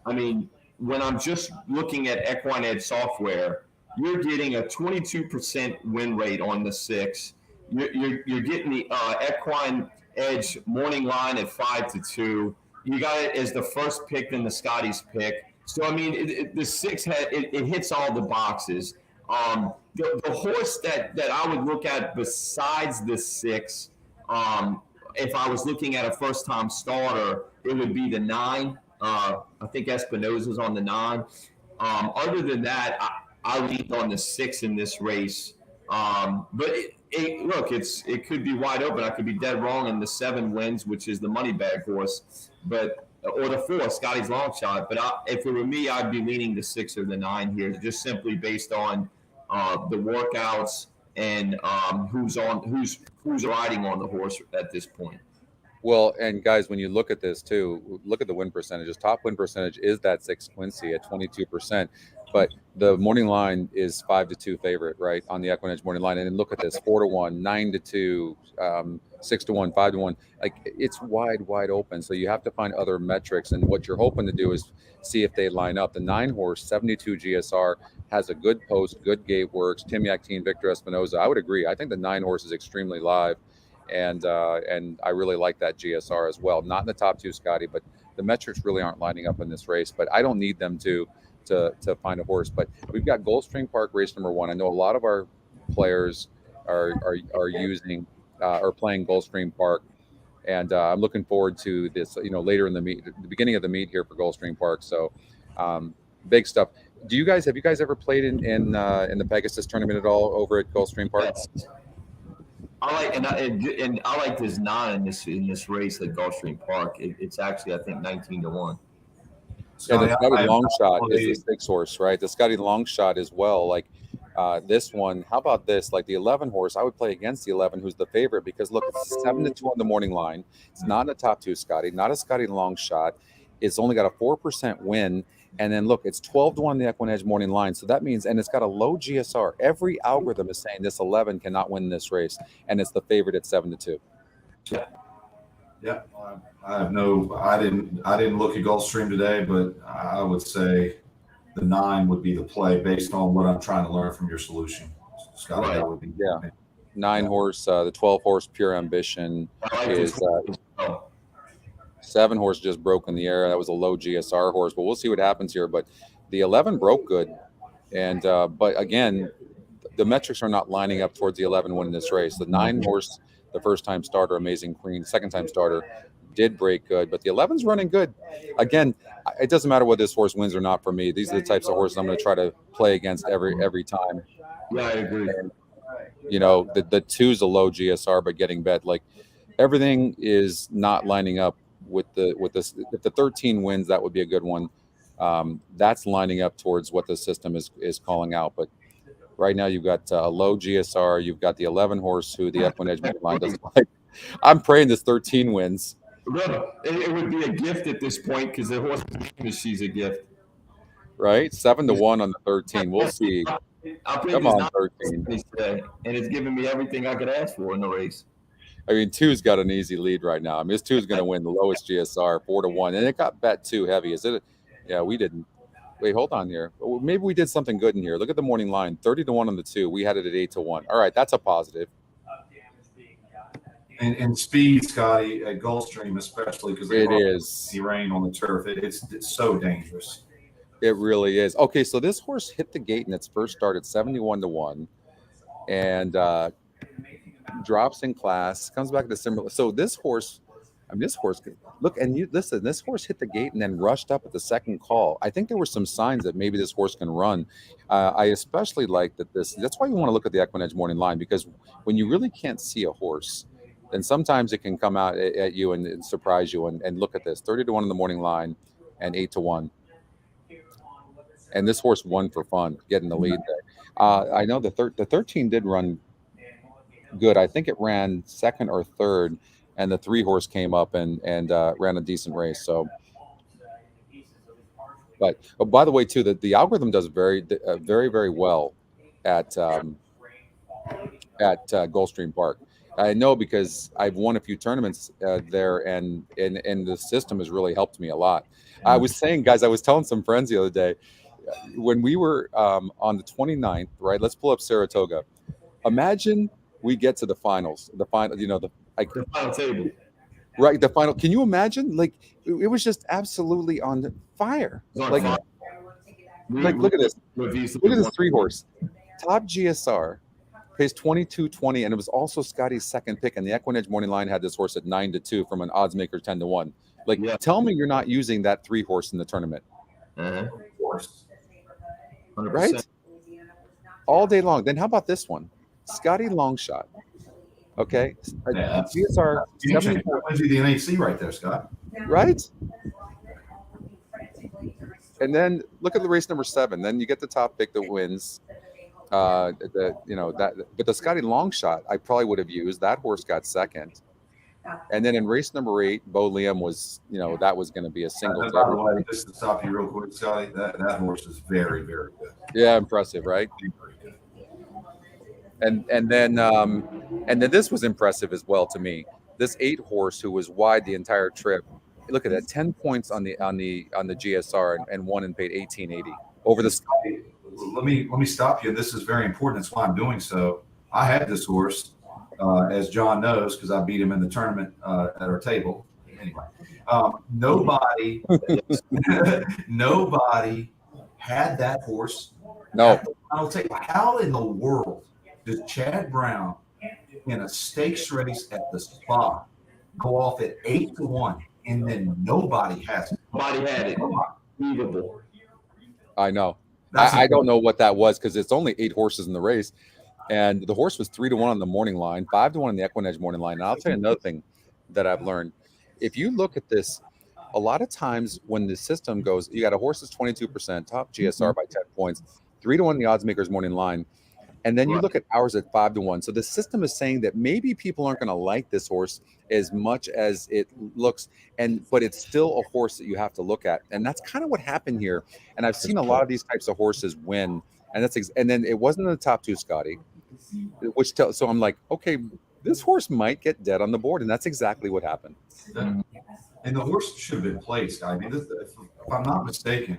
I mean, when I'm just looking at EquinEdge software, you're getting a 22% win rate on the 6. You're getting the EquinEdge morning line at 5-2. You got it as the first pick in the Scotty's pick. So I mean, the 6 hits all the boxes. The horse that I would look at besides the 6, if I was looking at a first-time starter, it would be the 9. I think Espinosa's on the 9. Other than that, I leaned on the 6 in this race. But it could be wide open. I could be dead wrong, and the 7 wins, which is the money bag horse, or the 4, Scotty's long shot. But if it were me, I'd be leaning the 6 or the 9 here, just simply based on the workouts and who's riding on the horse at this point. Well, and guys, when you look at this too, look at the win percentages. Top win percentage is that 6 Quincy at 22%, but the morning line is 5-2 favorite, right, on the EquinEdge morning line. And then look at this: 4-1, 9-2, 6-1, 5-1. Like, it's wide open. So you have to find other metrics, and what you're hoping to do is see if they line up. The 9 horse, 72 GSR, has a good post, good gate works. Tim Yakteen, Victor Espinosa. I would agree. I think the 9 horse is extremely live. And I really like that GSR as well. Not in the top 2, Scotty, but the metrics really aren't lining up in this race. But I don't need them to find a horse. But we've got Gulfstream Park race number 1. I know a lot of our players are using or playing Gulfstream Park, and I'm looking forward to this. Later in the meet, the beginning of the meet here for Gulfstream Park. So big stuff. Have you guys ever played in the Pegasus tournament at all over at Gulfstream Park? Yes. I like this 9 in this race at Gulfstream Park. It's actually, I think, 19-1. Yeah, the Scotty Long Shot is the 6 horse, right? The Scotty Long Shot as well. Like, This one, how about this? Like the 11 horse, I would play against the 11, who's the favorite, because look, it's 7-2 on the morning line. It's not in the top two, Scotty, not a Scotty long shot. It's only got a 4% win. And then look, it's 12-1 on the EquinEdge morning line. So that means, and it's got a low GSR. Every algorithm is saying this 11 cannot win this race, and it's the favorite at 7-2. Yeah, I didn't look at Gulfstream today, but I would say the 9 would be the play based on what I'm trying to learn from your solution, Scott. Right. That would be 9 horse, the 12 horse Pure Ambition I like is this. 7 horse just broke in the air. That was a low GSR horse, but we'll see what happens here. But the 11 broke good, and but again, the metrics are not lining up towards the 11 winning this race. The 9 horse, the first time starter, Amazing Queen, second time starter, did break good, but the 11's running good. Again, it doesn't matter whether this horse wins or not for me. These are the types of horses I'm going to try to play against every time. Yeah, I agree. And, you know, the 2's a low GSR, but getting bet. Like everything is not lining up with this. If the 13 wins, that would be a good one. That's lining up towards what the system is calling out. But right now, you've got a low GSR. You've got the 11 horse, who the EquinEdge line doesn't like. I'm praying this 13 wins. Look, it would be a gift at this point because the horse she's a gift. Right? 7-1 on the 13. We'll see. Come on, 13. Today, and it's giving me everything I could ask for in the race. I mean, 2's got an easy lead right now. I mean, this 2's going to win the lowest GSR, 4-1, and it got bet too heavy. Is it? Yeah, we didn't. Wait, hold on here. Maybe we did something good in here. Look at the morning line, 30-1 on the 2. We had it at 8-1. All right, that's a positive. and speed, Scotty, at Gulfstream especially because It is. the rain on the turf. It's so dangerous. It really is. Okay, so this horse hit the gate in its first start at 71-1, and drops in class, comes back to similar. So this horse, look, and you listen. This horse hit the gate and then rushed up at the second call. I think there were some signs that maybe this horse can run. I especially like that. That's why you want to look at the EquinEdge morning line, because when you really can't see a horse, then sometimes it can come out at you and surprise you. And look at this: 30-1 in the morning line, and 8-1. And this horse won for fun, getting the lead there. I know the 13 did run good. I think it ran second or third, and the 3 horse came up and ran a decent race. So, but by the way, too, the algorithm does very, very well at Gulfstream Park. I know because I've won a few tournaments there, and the system has really helped me a lot. I was saying, guys, I was telling some friends the other day, when we were on the 29th, right? Let's pull up Saratoga. Imagine we get to the finals, the final table, right? The final. Can you imagine? Like it was just absolutely on fire. Like look at this. Look at this 3 horse, top GSR, pays 22.20, and it was also Scotty's second pick. And the EquinEdge morning line had this horse at 9-2 from an odds maker 10-1. Like, tell me you're not using that 3 horse in the tournament. Of course. 100%. Right? All day long. Then how about this one? Scotty Longshot. Okay. Yeah, GSR 74. That the NHC right there, Scott. Right? And then look at the race number 7. Then you get the top pick that wins. But the Scotty Longshot, I probably would have used. That horse got second. And then in race number 8, Bo Liam was, that was going to be a single. By the way, just to stop you real quick, Scotty, that horse is very, very good. Yeah, impressive, right? Very good. And then this was impressive as well to me. This 8 horse who was wide the entire trip. Look at that, 10 points on the GSR and won and paid $18.80 over the. Let me stop you. This is very important. That's why I'm doing so. I had this horse. As John knows, because I beat him in the tournament at our table. Anyway, nobody had that horse. No. At the final table. How in the world does Chad Brown in a stakes race at the Spa go off at 8-1, and then nobody has it? Nobody had it. Unbelievable. I know. I don't know what that was, because it's only 8 horses in the race. And the horse was 3-1 on the morning line, 5-1 on the EquinEdge morning line. And I'll tell you another thing that I've learned. If you look at this, a lot of times when the system goes, you got a horse that's 22%, top GSR by 10 points, 3-1 the odds makers morning line. And then you Right. look at ours at 5-1. So the system is saying that maybe people aren't going to like this horse as much as it looks, but it's still a horse that you have to look at. And that's kind of what happened here. And I've seen a lot of these types of horses win. And and then it wasn't in the top 2, Scotty, so I'm like, okay, this horse might get dead on the board. And that's exactly what happened. And the horse should have been placed. I mean, if I'm not mistaken,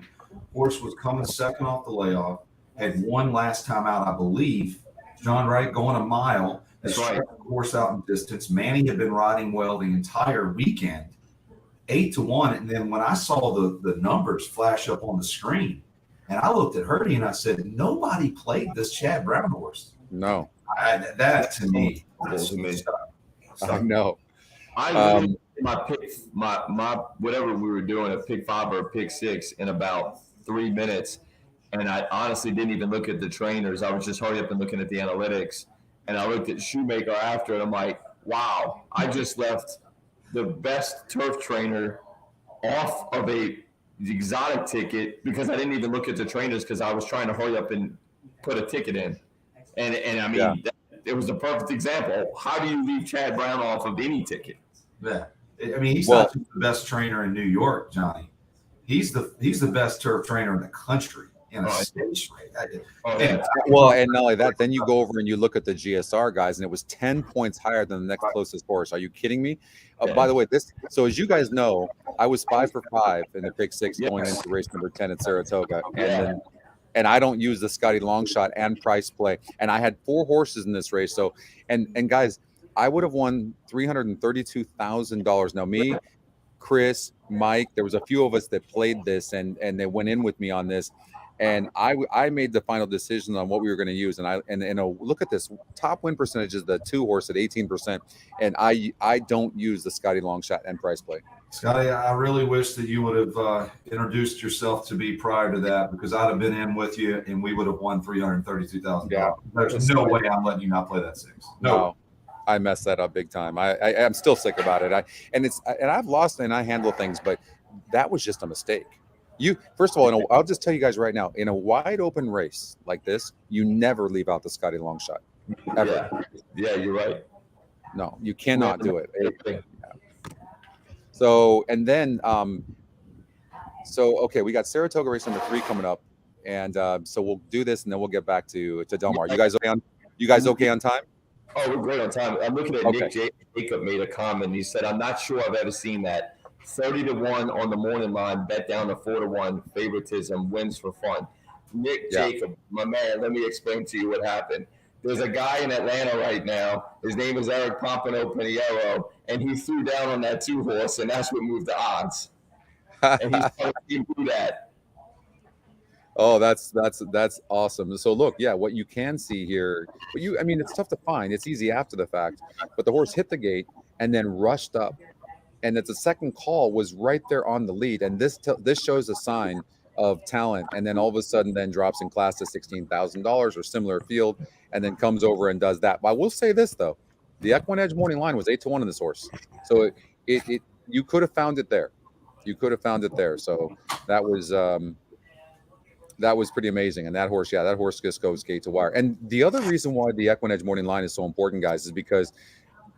horse was coming second off the layoff, had one last time out, I believe. John Wright going a mile. That's right. Horse out in distance. Manny had been riding well the entire weekend, 8-1. And then when I saw the numbers flash up on the screen, and I looked at Hurdy and I said, nobody played this Chad Brown horse. No, that to me, I know. I really my pick, my whatever we were doing, a pick 5 or a pick 6 in about 3 minutes. And I honestly didn't even look at the trainers. I was just hurry up and looking at the analytics. And I looked at Shoemaker after, and I'm like, wow, I just left the best turf trainer off of a exotic ticket because I didn't even look at the trainers because I was trying to hurry up and put a ticket in. And I mean, it was a perfect example. How do you leave Chad Brown off of any ticket? Yeah. I mean, he's not just the best trainer in New York, Johnny. He's the best turf trainer in the country. In a stage rate. Well, and not only that, then you go over and you look at the GSR guys, and it was 10 points higher than the next closest horse. Are you kidding me? By the way, so as you guys know, I was 5 for 5 in the pick 6 going into race number 10 at Saratoga, and I don't use the Scotty long shot and price play, and I had 4 horses in this race. So, and guys, I would have won $332,000. Now me, Chris, Mike, there was a few of us that played this, and they went in with me on this. And I made the final decision on what we were going to use. And look at this top win percentage is the 2 horse at 18%. And I don't use the Scotty long shot and price play. Scotty, I really wish that you would have introduced yourself to me prior to that, because I'd have been in with you and we would have won $332,000. Yeah. There's no way I'm letting you not play that 6. No. I messed that up big time. I'm still sick about it. I've lost and I handle things, but that was just a mistake. First of all, I'll just tell you guys right now, in a wide open race like this, you never leave out the Scotty long shot. Ever. Yeah, you're right. No, you cannot do it. So, and then, okay, we got Saratoga race number 3 coming up. And so we'll do this and then we'll get back to Del Mar. You guys okay on time? Oh, we're great on time. I'm looking at Okay. Nick Jacob made a comment. He said, I'm not sure I've ever seen that. 30-1 on the morning line, bet down to 4-1, favoritism, wins for fun. Nick Jacob, my man, let me explain to you what happened. There's a guy in Atlanta right now. His name is Eric Pompano Piniero, and he threw down on that 2 horse, and that's what moved the odds. And he's trying to do that. Oh, that's awesome. So look, what you can see here, I mean, it's tough to find. It's easy after the fact, but the horse hit the gate and then rushed up. And that the second call was right there on the lead. And this shows a sign of talent. And then all of a sudden then drops in class to $16,000 or similar field and then comes over and does that. But I will say this, though. The EquinEdge morning line was 8-1 in this horse. So you could have found it there. So that was pretty amazing. And that horse just goes gate to wire. And the other reason why the EquinEdge morning line is so important, guys, is because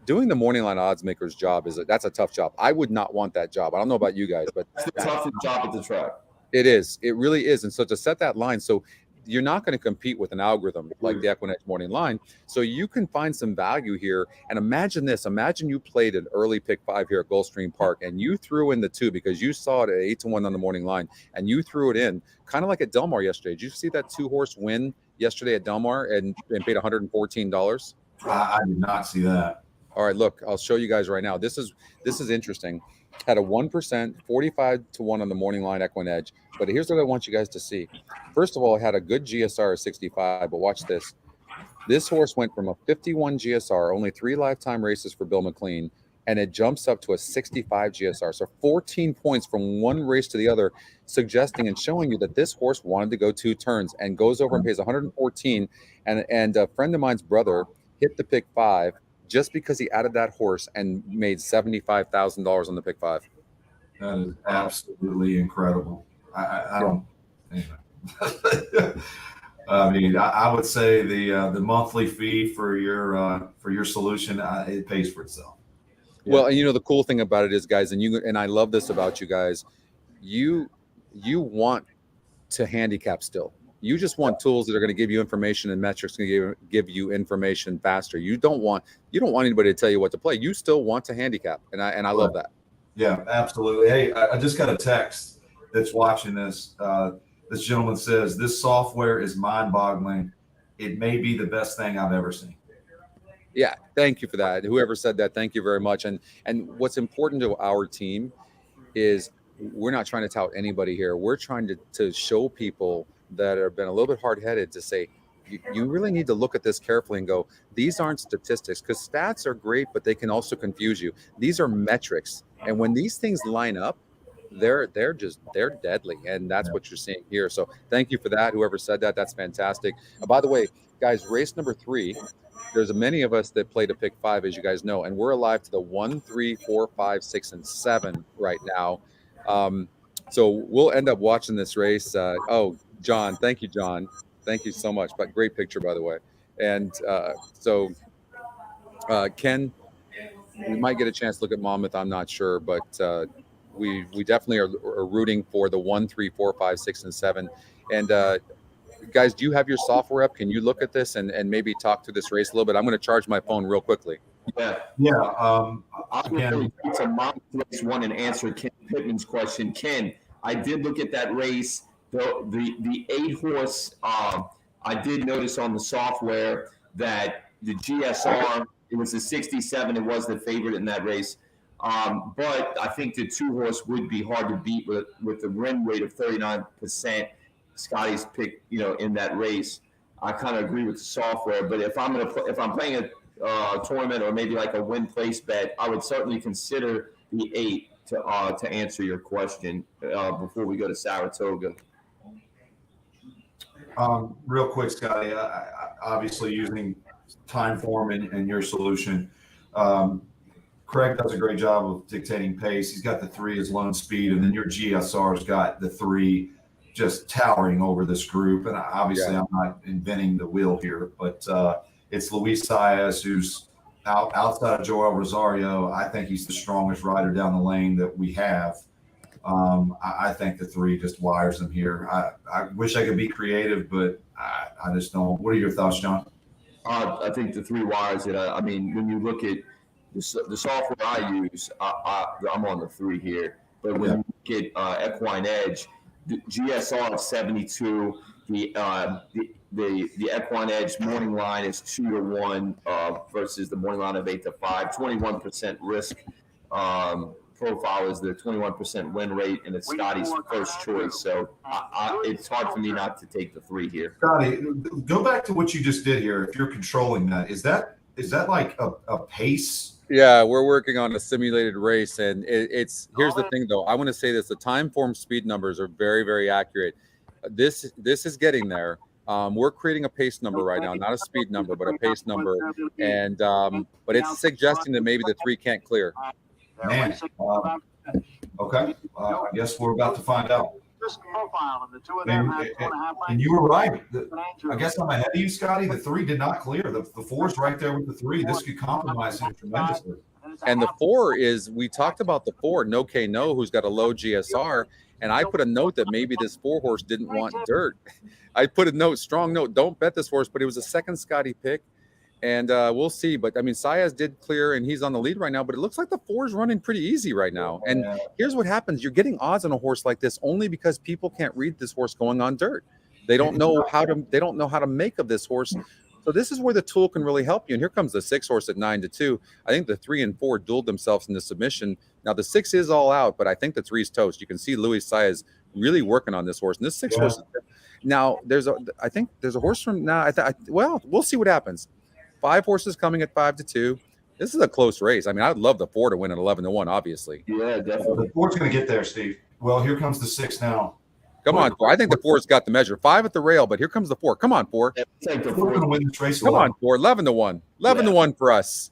doing the morning line odds maker's job that's a tough job. I would not want that job. I don't know about you guys, but It's the toughest job at the track. It is. It really is. And so to set that line, so you're not going to compete with an algorithm like the EquinEdge morning line. So you can find some value here. And imagine this. Imagine you played an early pick 5 here at Gulfstream Park and you threw in the 2 because you saw it at 8-1 on the morning line and you threw it in kind of like at Del Mar yesterday. Did you see that 2 horse win yesterday at Del Mar and paid $114? I did not see that. All right, look, I'll show you guys right now. This is interesting. Had a 1%, 45-1 on the morning line EquinEdge. But here's what I want you guys to see. First of all, it had a good GSR of 65, but watch this. This horse went from a 51 GSR, only 3 lifetime races for Bill McLean, and it jumps up to a 65 GSR. So 14 points from one race to the other, suggesting and showing you that this horse wanted to go 2 turns and goes over and pays 114. And a friend of mine's brother hit the pick 5 just because he added that horse and made $75,000 on the pick 5. That is absolutely incredible. I don't. Anyway. I mean, I would say the monthly fee for your solution, it pays for itself. Well, and the cool thing about it is, guys, and I love this about you guys, you want to handicap still. You just want tools that are going to give you information and metrics, going to give you information faster. You don't want anybody to tell you what to play. You still want to handicap, and I love that. Yeah, absolutely. Hey, I just got a text that's watching this. This gentleman says, this software is mind-boggling. It may be the best thing I've ever seen. Yeah, thank you for that. Whoever said that, thank you very much. And what's important to our team is we're not trying to tout anybody here. We're trying to show people that have been a little bit hard-headed to say, you really need to look at this carefully and go, these aren't statistics, because stats are great, but they can also confuse you. These are metrics. And when these things line up, they're deadly. And that's what you're seeing here. So thank you for that. Whoever said that, that's fantastic. By the way, guys, race number 3, there's many of us that play to pick 5, as you guys know, and we're alive to the 1, 3, 4, 5, 6, and 7 right now. So we'll end up watching this race. John, thank you, John. Thank you so much. But great picture, by the way. And Ken, we might get a chance to look at Monmouth. I'm not sure, but we definitely are rooting for the 1, 3, 4, 5, 6, and 7. And guys, do you have your software up? Can you look at this and maybe talk through this race a little bit? I'm going to charge my phone real quickly. Yeah. Yeah. I'll go to Mount race 1 and answer Ken Pittman's question. Ken, I did look at that race. The 8-horse, I did notice on the software that the GSR, it was a 67. It was the favorite in that race. But I think the 2-horse would be hard to beat with the win rate of 39%. Scotty's pick, in that race. I kind of agree with the software. But if I'm playing a tournament or maybe like a win place bet, I would certainly consider the 8 to answer your question before we go to Saratoga. Real quick, Scotty, obviously using time form and your solution. Craig does a great job of dictating pace. He's got the 3 as lone speed, and then your GSR's got the 3 just towering over this group. And obviously, I'm not inventing the wheel here, but it's Luis Saez, who's outside of Joel Rosario. I think he's the strongest rider down the lane that we have. I think the 3 just wires them here. I wish I could be creative, but I just don't. What are your thoughts, John? I think the 3 wires it. I mean, when you look at the software I use, I'm on the 3 here. But when you look at EquinEdge, the GSR of 72, the EquinEdge morning line is 2-1 versus the morning line of 8-5. 21% risk profile is the 21% win rate, and it's Scotty's first choice. So it's hard for me not to take the 3 here. Scotty, go back to what you just did here. If you're controlling that, is that like a pace? Yeah, we're working on a simulated race, and it's here's the thing though. I want to say this: the time form speed numbers are very, very accurate. This is getting there. We're creating a pace number right now, not a speed number, but a pace number, and but it's suggesting that maybe the 3 can't clear. Man, okay. I guess we're about to find out. And you were right. I guess I'm ahead of you, Scotty. The 3 did not clear. The 4's right there with the 3. This could compromise him tremendously. And the 4 is, we talked about the 4, No K No, who's got a low GSR. And I put a note that maybe this 4-horse didn't want dirt. I put a note, strong note, don't bet this horse, but it was a second Scotty pick. And we'll see. But I mean, Saez did clear and he's on the lead right now, but it looks like the 4 is running pretty easy right now. And here's what happens. You're getting odds on a horse like this only because people can't read this horse going on dirt. They don't know how to make of this horse. So this is where the tool can really help you. And here comes the 6-horse at 9-2. I think the 3 and 4 dueled themselves into submission. Now the 6 is all out, but I think the 3's toast. You can see Luis Saez really working on this horse. And this 6 horse now I think there's a horse from now. Well, we'll see what happens. 5 horses coming at 5-2. This is a close race. I mean, I'd love the 4 to win at 11-1, obviously. Yeah, definitely. The 4's going to get there, Steve. Well, here comes the 6 now. Come on, 4. I think the 4's got the measure. 5 at the rail, but here comes the 4. Come on, 4. Take the 4 to win this race. Come on, 4. 11-1. 11-1 for us.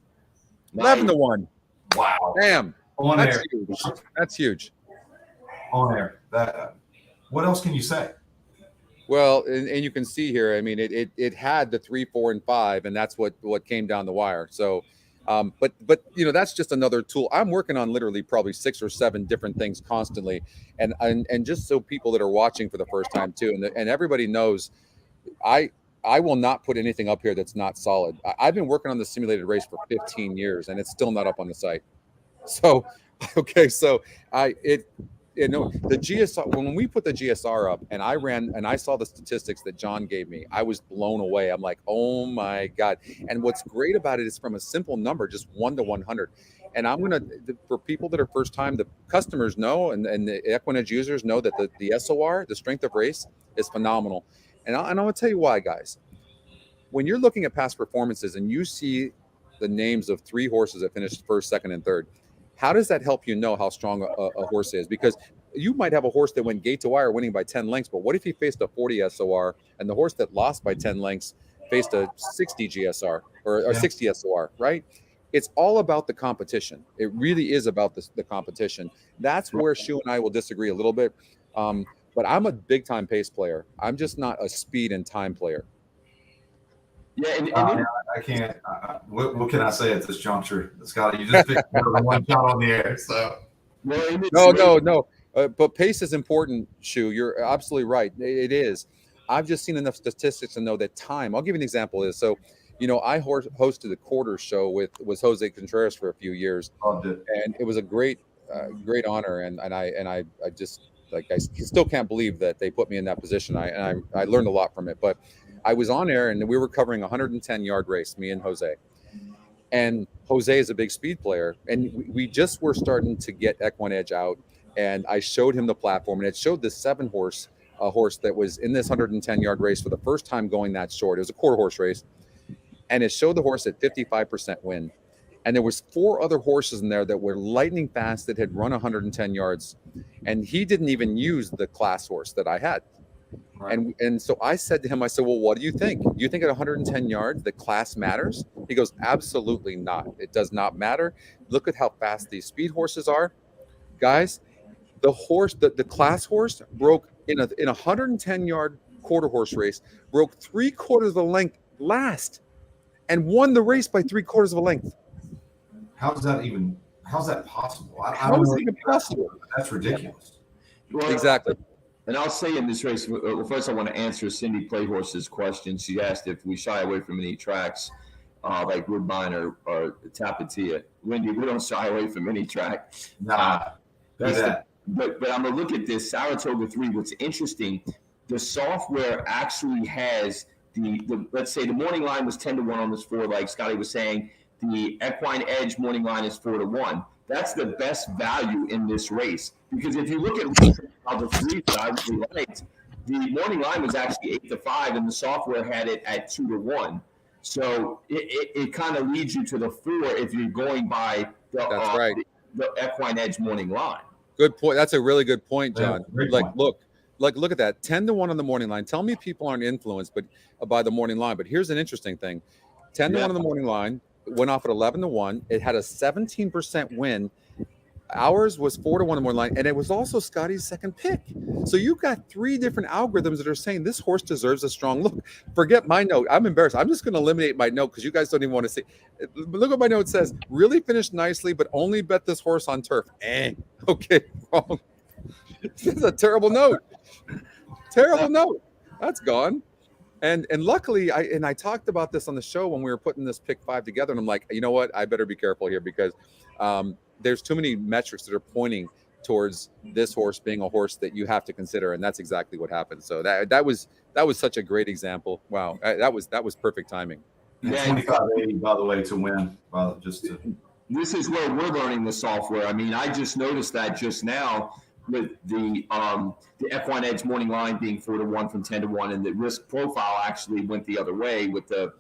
11-1. Wow. Damn. That's huge. That's huge. On air. What else can you say? Well, and you can see here, I mean, it had the 3, 4, and 5, and that's what came down the wire. So, but that's just another tool. I'm working on literally probably 6 or 7 different things constantly, and just so people that are watching for the first time too, and everybody knows, I will not put anything up here that's not solid. I've been working on the simulated race for 15 years, and it's still not up on the site. So, okay, so the GSR, when we put the GSR up and I saw the statistics that John gave me, I was blown away. I'm like, oh my God. And what's great about it is from a simple number, just 1 to 100. And for people that are first time, the customers know, and the EquinEdge users know that the SOR, the strength of race, is phenomenal. And I'm going to tell you why, guys. When you're looking at past performances and you see the names of 3 horses that finished first, second, and third, how does that help you know how strong a horse is? Because you might have a horse that went gate to wire winning by 10 lengths, but what if he faced a 40 SOR and the horse that lost by 10 lengths faced a 60 GSR or 60 SOR, right? It's all about the competition. It really is about the competition. That's where Shu and I will disagree a little bit. But I'm a big time pace player. I'm just not a speed and time player. Yeah, and I can't. What can I say at this juncture, Scotty? You just picked one shot on the air. So no. But pace is important, Shu. You're absolutely right. It is. I've just seen enough statistics to know that time. I'll give you an example. I hosted a quarter show with Jose Contreras for a few years, and it was a great honor. And I just I still can't believe that they put me in that position. I learned a lot from it, but. I was on air and we were covering a 110-yard race, me and Jose. And Jose is a big speed player. And we just were starting to get EquinEdge out. And I showed him the platform, and it showed this 7-horse horse that was in this 110-yard race for the first time going that short. It was a quarter horse race. And it showed the horse at 55% win. And there was 4 other horses in there that were lightning fast that had run 110 yards. And he didn't even use the class horse that I had. Right. And so I said to him, I said, well, what do you think? Do you think at 110 yards, the class matters? He goes, absolutely not. It does not matter. Look at how fast these speed horses are. Guys, the class horse broke in a 110-yard quarter horse race, broke 3/4 of the length last and won the race by 3/4 of a length. How's that possible? How is it even possible? That's ridiculous. Well, exactly. And I'll say in this race, first I want to answer Cindy Playhorse's question. She asked if we shy away from any tracks like Woodbine or Tapatia. Wendy, we don't shy away from any track. Nah, but I'm going to look at this Saratoga 3. What's interesting, the software actually has the let's say the morning line was 10 to 1 on this 4, like Scotty was saying. The EquinEdge morning line is 4 to 1. That's the best value in this race, because if you look at the 3 that I really liked, the morning line was actually 8 to 5, and the software had it at 2 to 1. So it kind of leads you to the 4 if you're going by the EquinEdge morning line. Good point. That's a really good point, John. Point. Look at that. 10 to 1 on the morning line. Tell me people aren't influenced by the morning line. But here's an interesting thing. 10 to 1 on the morning line. Went off at 11 to 1. It had a 17% win. Ours was 4 to 1 in the morning line, and it was also Scotty's second pick. So you've got 3 different algorithms that are saying this horse deserves a strong look. Forget my note. I'm embarrassed. I'm just going to eliminate my note because you guys don't even want to see. Look what my note says. Really finished nicely, but only bet this horse on turf. Okay, wrong. This is a terrible note. Terrible note. That's gone. And luckily, I talked about this on the show when we were putting this pick 5 together, and I'm like, you know what? I better be careful here because there's too many metrics that are pointing towards this horse being a horse that you have to consider, and that's exactly what happened. So that was such a great example. Wow, that was perfect timing. And 25.80, by the way, to win. This is where we're learning the software. I mean, I just noticed that just now. With the EquinEdge morning line being 4 to 1 from 10 to 1, and the risk profile actually went the other way with the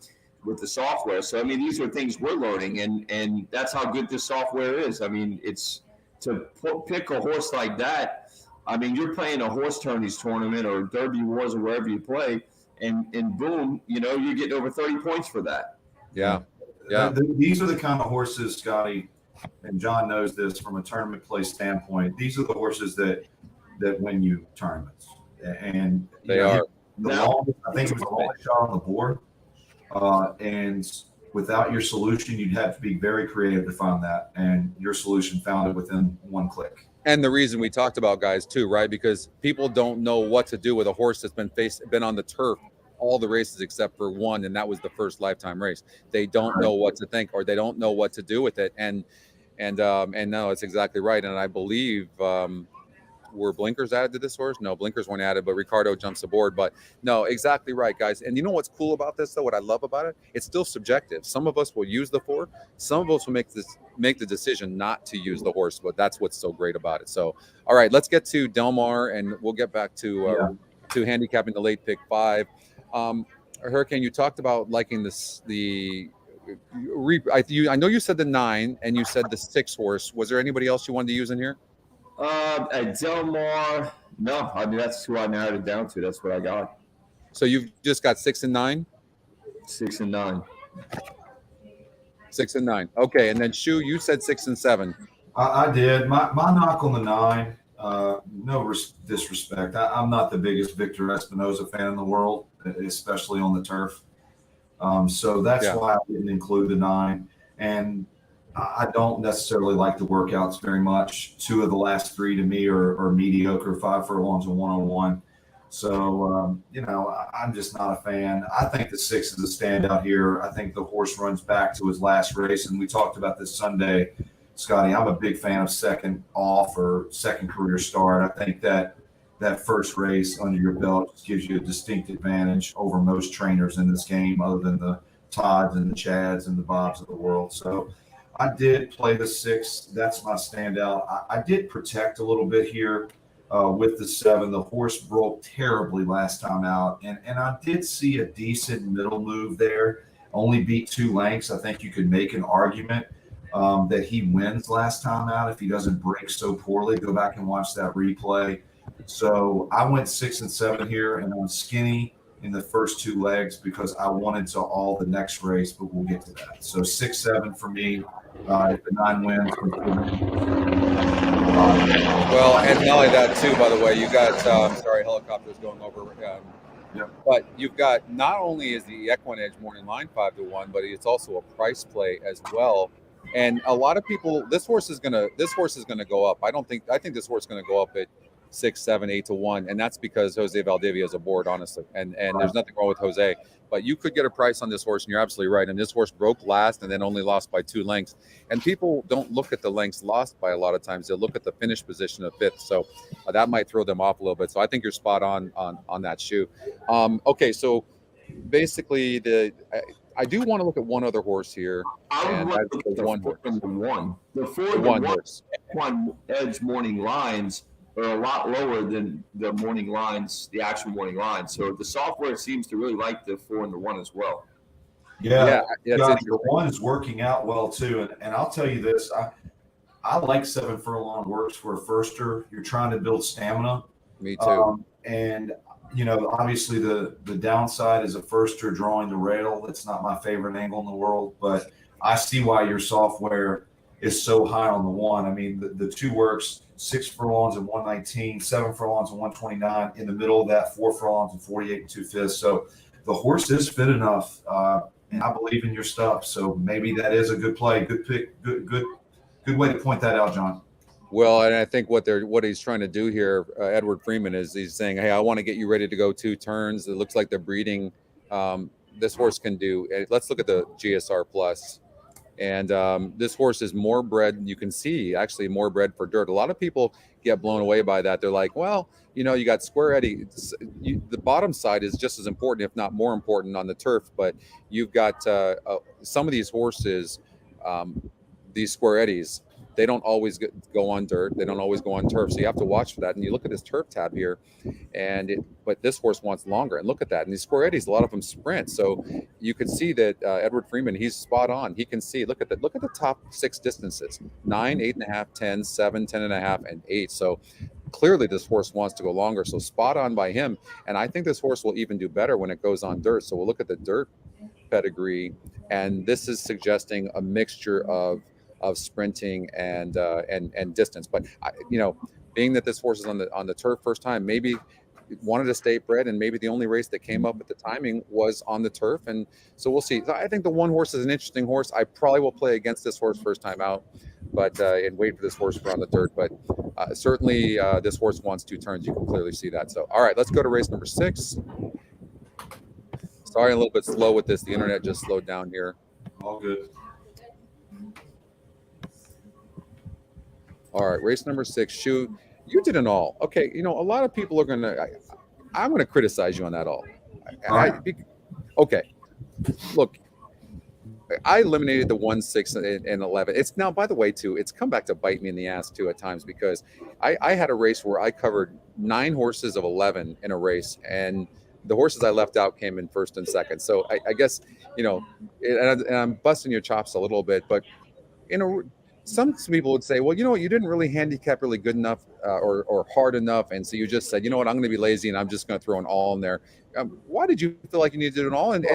software. So I mean, these are things we're learning, and that's how good this software is. I mean, it's to pick a horse like that. I mean, you're playing a horse tourneys tournament or Derby Wars or wherever you play, and boom, you're getting over 30 points for that. Yeah. These are the kind of horses, Scotty. And John knows this from a tournament play standpoint. These are the horses that win you tournaments, and they are. the That- longest, I think it was the longest shot on the board. And without your solution, you'd have to be very creative to find that. And your solution found it within one click. And the reason we talked about guys too, right? Because people don't know what to do with a horse that's been on the turf all the races except for one, and that was the first Lifetime race. They don't know what to think, or they don't know what to do with it. And no, it's exactly right. And I believe were blinkers added to this horse? No, blinkers weren't added, but Ricardo jumps aboard. But no, exactly right, guys. And you know what's cool about this, though? What I love about it? It's still subjective. Some of us will use the fork. Some of us will make the decision not to use the horse. But that's what's so great about it. So, all right, let's get to Del Mar, and we'll get back to handicapping the late pick 5. Hurricane, you talked about liking this. I know you said the 9, and you said the 6 horse. Was there anybody else you wanted to use in here? At Del Mar, no. I mean, that's who I narrowed it down to. That's what I got. So you've just got 6 and 9? 6 and 9. 6 and 9. Okay, and then Shu, you said 6 and 7. I did. My knock on the 9, no disrespect. I'm not the biggest Victor Espinoza fan in the world, especially on the turf. So that's why I didn't include the 9. And I don't necessarily like the workouts very much. 2 of the last 3 to me are mediocre, 5 furlongs and 101. So, I'm just not a fan. I think the 6 is a standout here. I think the horse runs back to his last race. And we talked about this Sunday, Scotty. I'm a big fan of second off or second career start. I think that first race under your belt just gives you a distinct advantage over most trainers in this game, other than the Todds and the Chads and the Bobs of the world. So I did play the 6. That's my standout. I did protect a little bit here with the 7. The horse broke terribly last time out, and I did see a decent middle move there. Only beat 2 lengths. I think you could make an argument that he wins last time out if he doesn't break so poorly. Go back and watch that replay. So I went 6 and 7 here, and I'm skinny in the first 2 legs because I wanted to all the next race, but we'll get to that. So 6, 7 for me. If the 9 wins. Well, and not only that too, by the way, you got helicopters going over. But you've got, not only is the EquinEdge morning line 5-1, but it's also a price play as well. And a lot of people, this horse is gonna go up. I think this horse is gonna go up at 6, 7, 8-1, and that's because Jose Valdivia is aboard, honestly. And there's nothing wrong with Jose, but you could get a price on this horse, and you're absolutely right. And this horse broke last, and then only lost by 2 lengths. And people don't look at the lengths lost by a lot of times; they'll look at the finish position of 5th. So that might throw them off a little bit. So I think you're spot on that shoe. Okay, so basically, I do want to look at one other horse here, and that's the 1 horse. The 1 horse. EquinEdge morning lines are a lot lower than the morning lines, the actual morning lines. So the software seems to really like the 4 and the 1 as well. Yeah, the 1 is working out well too. And I'll tell you this, I like 7 furlong works for a firster. You're trying to build stamina. Me too. And obviously the downside is a firster drawing the rail. It's not my favorite angle in the world, but I see why your software is so high on the 1. I mean, the 2 works, 6 furlongs and 119, 7 furlongs and 129. In the middle of that, 4 furlongs and 48 and 2/5. So the horse is fit enough, and I believe in your stuff. So maybe that is a good play, good pick, good way to point that out, John. Well, and I think what he's trying to do here, Edward Freeman, is he's saying, hey, I want to get you ready to go 2 turns. It looks like the breeding this horse can do. Let's look at the GSR Plus. And this horse is more bred. You can see actually more bred for dirt. A lot of people get blown away by that. They're like, well, you got Square Eddie. The bottom side is just as important, if not more important, on the turf. But you've got some of these horses, these Square Eddies, they don't always go on dirt. They don't always go on turf. So you have to watch for that. And you look at this turf tab here, but this horse wants longer. And look at that. And these Square Eddies, a lot of them sprint. So you can see that Edward Freeman, he's spot on. He can see. Look at the top 6 distances: 9, 8.5, 10, 7, 10.5, and 8. So clearly this horse wants to go longer. So spot on by him. And I think this horse will even do better when it goes on dirt. So we'll look at the dirt pedigree, and this is suggesting a mixture of sprinting and distance. But being that this horse is on the turf first time, maybe wanted a state bred, and maybe the only race that came up at the timing was on the turf. And so we'll see. I think the one horse is an interesting horse. I probably will play against this horse first time out, but and wait for this horse for on the dirt. But certainly this horse wants 2 turns. You can clearly see that. So, all right, let's go to race number 6. Sorry, a little bit slow with this. The internet just slowed down here. All good. All right, race number 6. Shoot, you did an all. Okay, a lot of people are I'm gonna criticize you on that all. Okay, look, I eliminated the 1, 6, and 11. It's now, by the way, too, it's come back to bite me in the ass too at times, because I had a race where I covered 9 horses of 11 in a race, and the horses I left out came in first and second. So I guess, and I'm busting your chops a little bit, but some people would say, well, you didn't really handicap really good enough or hard enough, and so you just said, what, I'm going to be lazy and I'm just going to throw an all in there. Why did you feel like you needed to do an all? And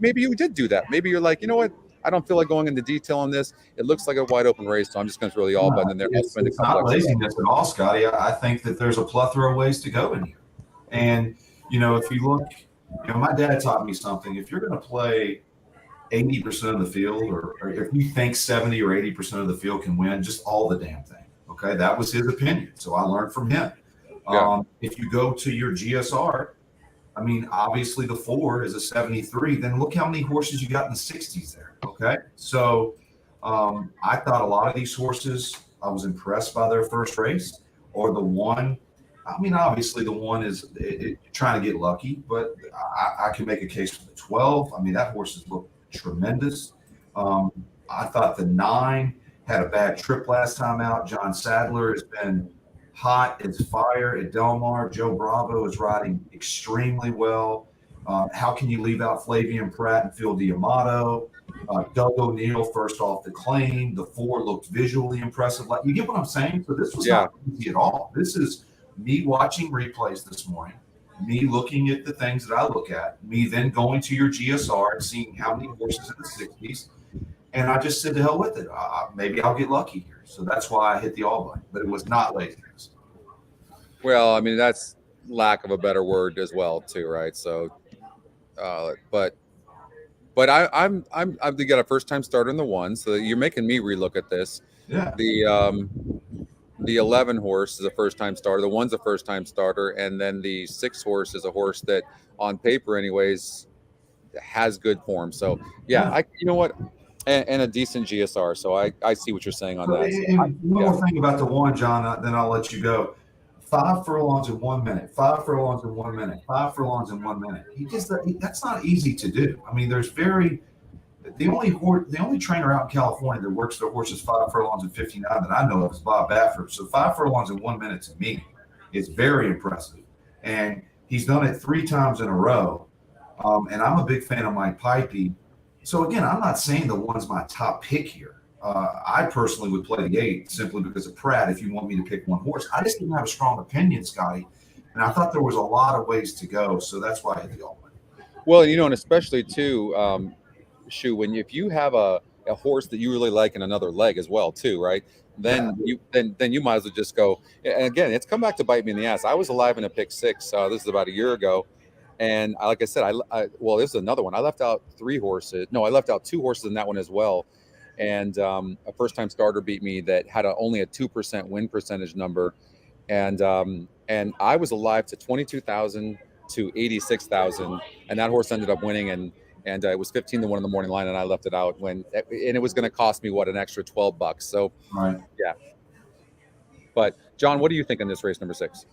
maybe you did do that. Maybe you're like, what, I don't feel like going into detail on this. It looks like a wide open race, so I'm just going to throw the all button in there. It's not laziness at all, Scotty. I think that there's a plethora of ways to go in here. And, if you look, my dad taught me something. If you're going to play 80% of the field, or if you think 70 or 80% of the field can win, just all the damn thing. Okay. That was his opinion. So I learned from him. Yeah. If you go to your GSR, obviously the 4 is a 73. Then look how many horses you got in the 60s there. Okay. So I thought a lot of these horses, I was impressed by their first race, or the 1. Obviously the 1 is trying to get lucky, but I can make a case for the 12. That horse has looked tremendous. I thought the 9 had a bad trip last time out. John Sadler has been hot as fire at Del Mar. Joe Bravo is riding extremely well. How can you leave out Flavian Pratt and Phil D'Amato? Doug O'Neill first off the claim. The 4 looked visually impressive. Like, you get what I'm saying? So this was not easy at all. This is me watching replays this morning, me looking at the things that I look at, me then going to your GSR and seeing how many horses in the 60s. And I just said, to hell with it. Maybe I'll get lucky here. So that's why I hit the all button. But it was not laziness. Well, that's lack of a better word as well, too, right? So, but I'm got a first time starter in the 1, so you're making me relook at this. Yeah. The 11 horse is a first time starter. The 1's a first time starter, and then the 6 horse is a horse that, on paper, anyways, has good form. So yeah. You know what? And a decent GSR. So I see what you're saying on that. And one more thing about the 1, John, then I'll let you go. 5 furlongs in 1 minute, 5 furlongs in 1 minute, 5 furlongs in 1 minute. That's not easy to do. There's the only trainer out in California that works their horses 5 furlongs in 59 that I know of is Bob Baffert. So 5 furlongs in 1 minute to me is very impressive. And he's done it 3 times in a row. And I'm a big fan of Mike Pipey. So again, I'm not saying the 1's my top pick here. I personally would play the 8 simply because of Pratt if you want me to pick one horse. I just didn't have a strong opinion, Scotty. And I thought there was a lot of ways to go. So that's why I hit the all button. Well, and especially too, if you have a horse that you really like in another leg as well too, right? Then you might as well just go. And again, it's come back to bite me in the ass. I was alive in a pick 6. This is about a year ago, and like I said, this is another one. I left out 3 horses. No, I left out 2 horses in that one as well. And a first time starter beat me that had only a 2% win percentage number, and I was alive to 22,000 to 86,000, and that horse ended up winning and it was 15 to 1 in the morning line, and I left it out and it was going to cost me an extra $12. So, right. Yeah. But John, what do you think in this race number 6?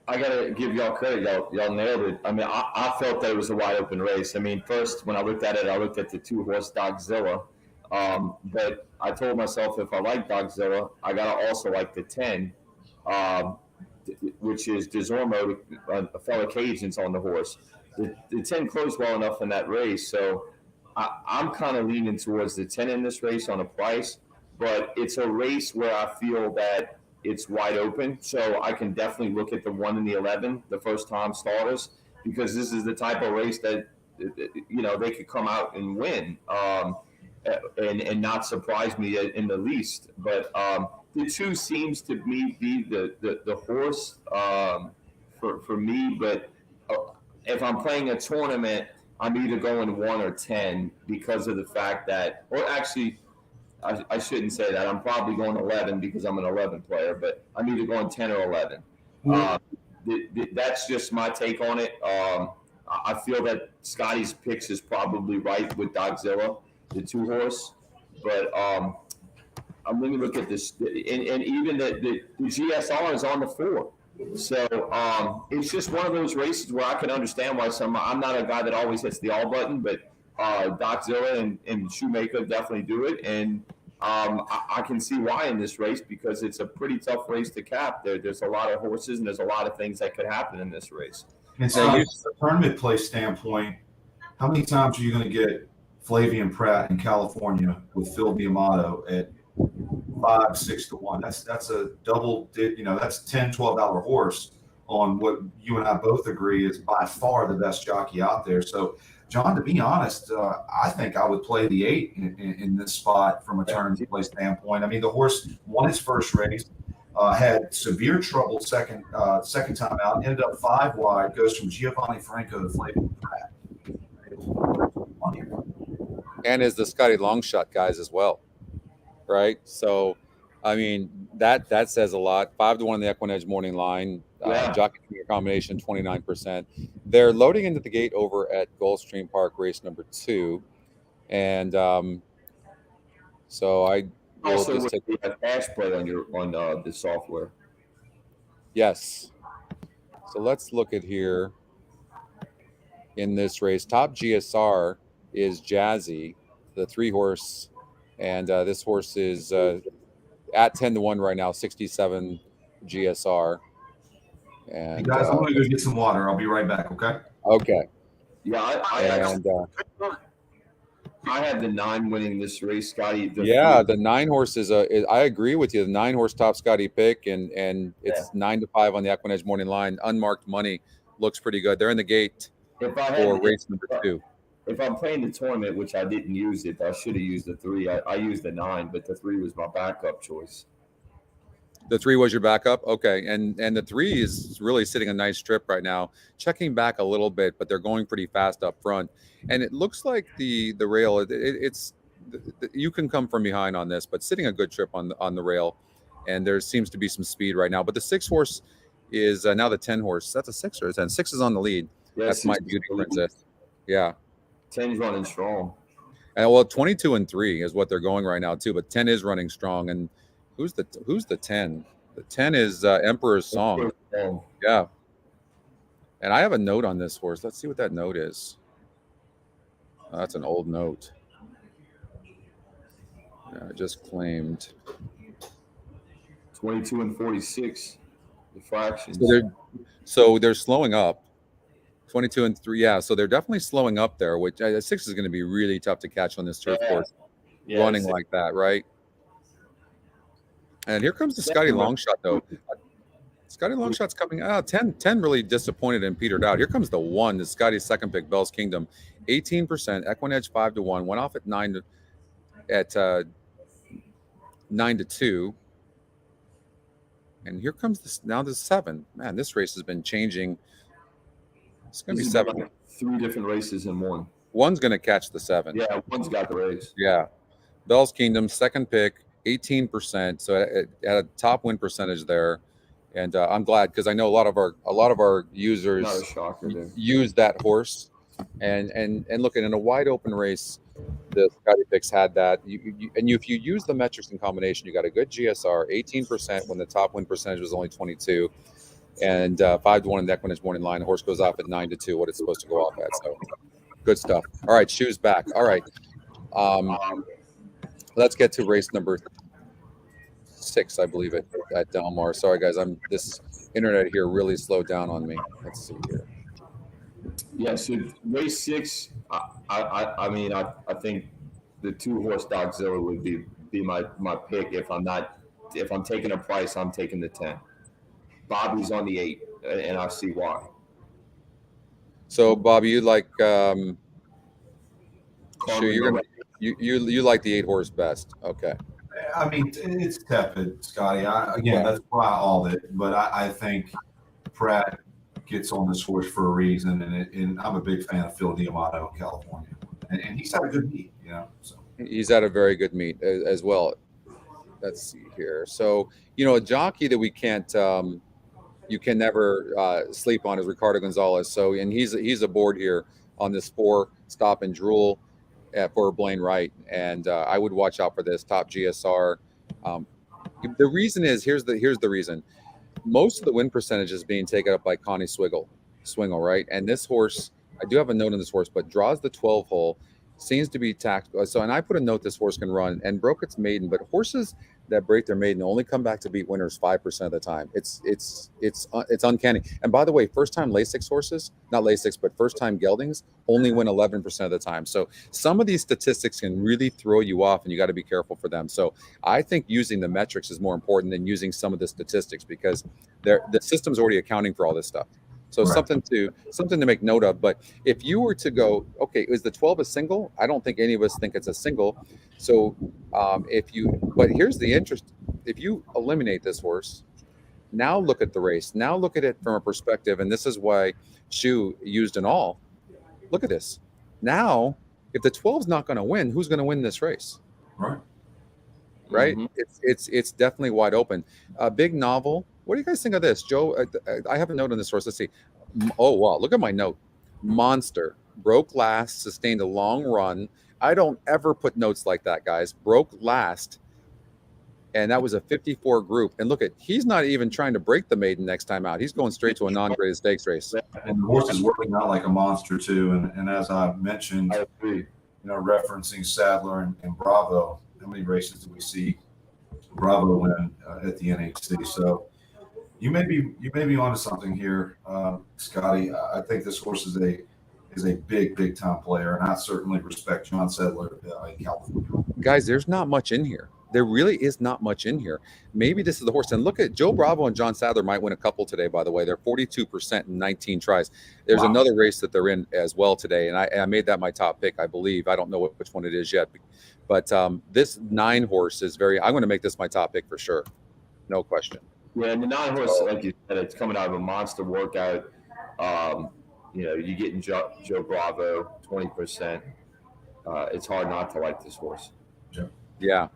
I gotta give y'all credit. Y'all nailed it. I felt that it was a wide open race. First when I looked at it, I looked at the 2 horse Dogzilla. But I told myself if I like Dogzilla, I gotta also like the 10, which is Desormo, a fellow Cajun's on the horse. The 10 closed well enough in that race, so I'm kind of leaning towards the 10 in this race on a price, but it's a race where I feel that it's wide open, so I can definitely look at the 1 and the 11, the first time starters, because this is the type of race that they could come out and win and not surprise me in the least. But the two seems to me be the horse for me. But if I'm playing a tournament, I'm either going 1 or 10 because of the fact that, or actually, I shouldn't say that. I'm probably going 11 because I'm an 11 player, but I'm either going 10 or 11. That's just my take on it. I feel that Scotty's picks is probably right with Dogzilla, the 2 horse, but I'm going to look at this, and even the GSR is on the 4. So it's just one of those races where I can understand why I'm not a guy that always hits the all button, but Doczilla and Shoemaker definitely do it. And I can see why in this race, because it's a pretty tough race to cap. There's a lot of horses and there's a lot of things that could happen in this race. And so, from a tournament play standpoint, how many times are you going to get Flavian Pratt in California with Phil Diamato at 5, 6 to 1? That's a double. That's $10-12 horse on what you and I both agree is by far the best jockey out there. So, John, to be honest, I think I would play the 8 in this spot from a tournament play standpoint. I mean, the horse won its first race, had severe trouble second time out, ended up 5 wide, goes from Giovanni Franco to Flavian Pratt. And is the Scotty Longshot guys as well, right? So, I mean, that says a lot. 5 to 1 in the EquinEdge morning line. Jockey combination 29%. They're loading into the gate over at Gulfstream Park, race number 2, and so I will Also, just take a hash play on the software. Yes. So let's look at here in this race. Top GSR is Jazzy, the 3 horse, and this horse is at 10 to 1 right now, 67 GSR. And hey guys, I'm going to go get some water. I'll be right back. Okay. Okay. Yeah, I had the 9 winning this race, Scotty. The 9 horse is I agree with you. The 9 horse top Scotty pick, and it's 9 to 5 on the EquinEdge morning line. Unmarked money looks pretty good. They're in the gate for race number 2. If I'm playing the tournament, which I didn't use it, I should have used the 3. I used the 9, but the 3 was my backup choice. The 3 was your backup? Okay. And the 3 is really sitting a nice strip right now, checking back a little bit, but they're going pretty fast up front. And it looks like the rail, it's you can come from behind on this, but sitting a good trip on the rail. And there seems to be some speed right now. But the 6 horse is now the 10 horse. That's a 6 or a 10. 6 is on the lead. Yeah, that's my beauty princess. Yeah. 10's running strong. And well, 22 and 3 is what they're going right now too. But 10 is running strong. And who's the 10? The 10 is Emperor's Song. Yeah. And I have a note on this horse. Let's see what that note is. Oh, that's an old note. Yeah, I just claimed 22 and 46. The fractions. So they're slowing up. 22 and 3. Yeah. So they're definitely slowing up there, which 6 is going to be really tough to catch on this turf course. Yeah, running like that, right? And here comes the Scotty Longshot, though. Scotty Longshot's coming out. 10 really disappointed and petered out. Here comes the 1, the Scotty's second pick, Bell's Kingdom. 18%, EquinEdge 5 to 1, went off at 9 to 2. And here comes now the 7. Man, this race has been changing. It's going to be 7. Like 3 different races in one. One's going to catch the 7. Yeah, one's got the race. Yeah. Bell's Kingdom, second pick, 18%. So it had a top win percentage there. And I'm glad, because I know a lot of our users use that horse. And looking in a wide open race, the Scotty picks had that. If you use the metrics in combination, you got a good GSR, 18% when the top win percentage was only 22, and 5 to 1 in the EquinEdge morning line. The horse goes off at 9 to 2, what it's supposed to go off at. So good stuff. All right, shoes back. All right, let's get to race number 6, I believe, at Del Mar. Sorry guys, this internet here really slowed down on me. Let's see here. Yeah, so race 6, I mean, I think the 2 horse Dogzilla would be my pick. If I'm taking a price, I'm taking the 10. Bobby's on the 8, and I see why. So Bobby, you like you like the 8 horse best. Okay. I mean, it's tepid, Scotty. That's why all that. But I think Pratt gets on this horse for a reason, and I'm a big fan of Phil Diamato in California, and he's had a good meet, So He's had a very good meet as well. Let's see here. So, a jockey that we can't, you can never sleep on is Ricardo Gonzalez. So, and he's aboard here on this 4 stop and drool for Blaine Wright. And I would watch out for this top GSR. The reason is, here's the reason. Most of the win percentage is being taken up by Connie Swingle, right? And this horse, I do have a note on this horse, but draws the 12 hole, seems to be tactical. So, and I put a note this horse can run and broke its maiden, but horses that break their maiden only come back to beat winners 5% of the time. It's uncanny. And by the way, first time Lasix horses, not Lasix, but first time geldings only win 11% of the time. So some of these statistics can really throw you off, and you got to be careful for them. So I think using the metrics is more important than using some of the statistics, because the system's already accounting for all this stuff. So right. something to make note of. But if you were to go, okay, is the 12 a single? I don't think any of us think it's a single. So but here's the interest. If you eliminate this horse, now look at the race. Now look at it from a perspective, and this is why Shu used an all. Look at this. Now, if the 12's not going to win, who's going to win this race? Right. Right. Mm-hmm. It's definitely wide open. Big Novel. What do you guys think of this, Joe? I have a note on this horse. Let's see. Oh wow, look at my note. Monster broke last, sustained a long run. I don't ever put notes like that, guys. Broke last, and that was a 54 group. And look he's not even trying to break the maiden next time out. He's going straight to a non-graded stakes race. And the horse is working out like a monster too. And as I mentioned, referencing Sadler and Bravo. How many races do we see Bravo win at the NHC? So you may be onto something here, Scotty. I think this horse is a big time player, and I certainly respect John Sadler in California. Guys, there's not much in here. There really is not much in here. Maybe this is the horse. And look at Joe Bravo and John Sadler might win a couple today, by the way. They're 42% in 19 tries. There's another race that they're in as well today, and I made that my top pick, I believe. I don't know which one it is yet. But this 9 horse is I'm going to make this my top pick for sure. No question. Yeah, and the 9 horse, like you said, it's coming out of a monster workout. You're getting Joe Bravo 20%. It's hard not to like this horse. Yeah.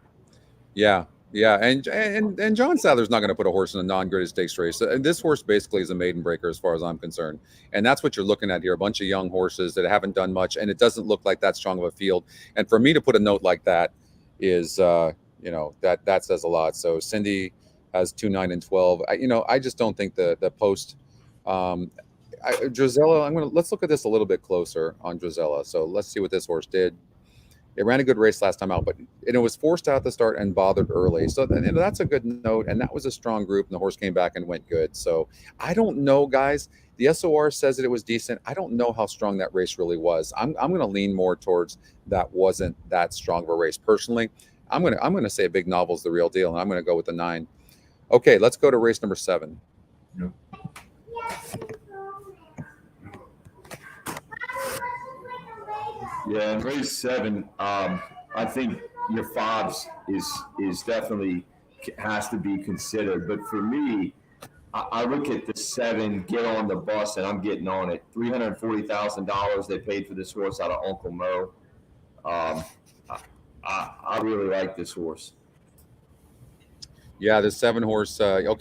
And John Sadler's not going to put a horse in a non-graded stakes race. And this horse basically is a maiden breaker as far as I'm concerned. And that's what you're looking at here, a bunch of young horses that haven't done much, and it doesn't look like that strong of a field. And for me to put a note like that is, that says a lot. So Cindy has 2, 9, and 12. I just don't think the post Drizella, let's look at this a little bit closer on Drizella. So let's see what this horse did. It ran a good race last time out, but it was forced out at the start and bothered early. So that's a good note, and that was a strong group, and the horse came back and went good. So I don't know, guys. The SOR says that it was decent. I don't know how strong that race really was. I'm going to lean more towards that wasn't that strong of a race. Personally, I'm going to say Big Novel's the real deal, and I'm going to go with the 9. Okay, let's go to race number 7. Yep. Yeah, in race 7, I think your 5s is definitely has to be considered. But for me, I look at the 7, get on the bus, and I'm getting on it. $340,000 they paid for this horse out of Uncle Mo. I really like this horse. Yeah, the 7 horse. The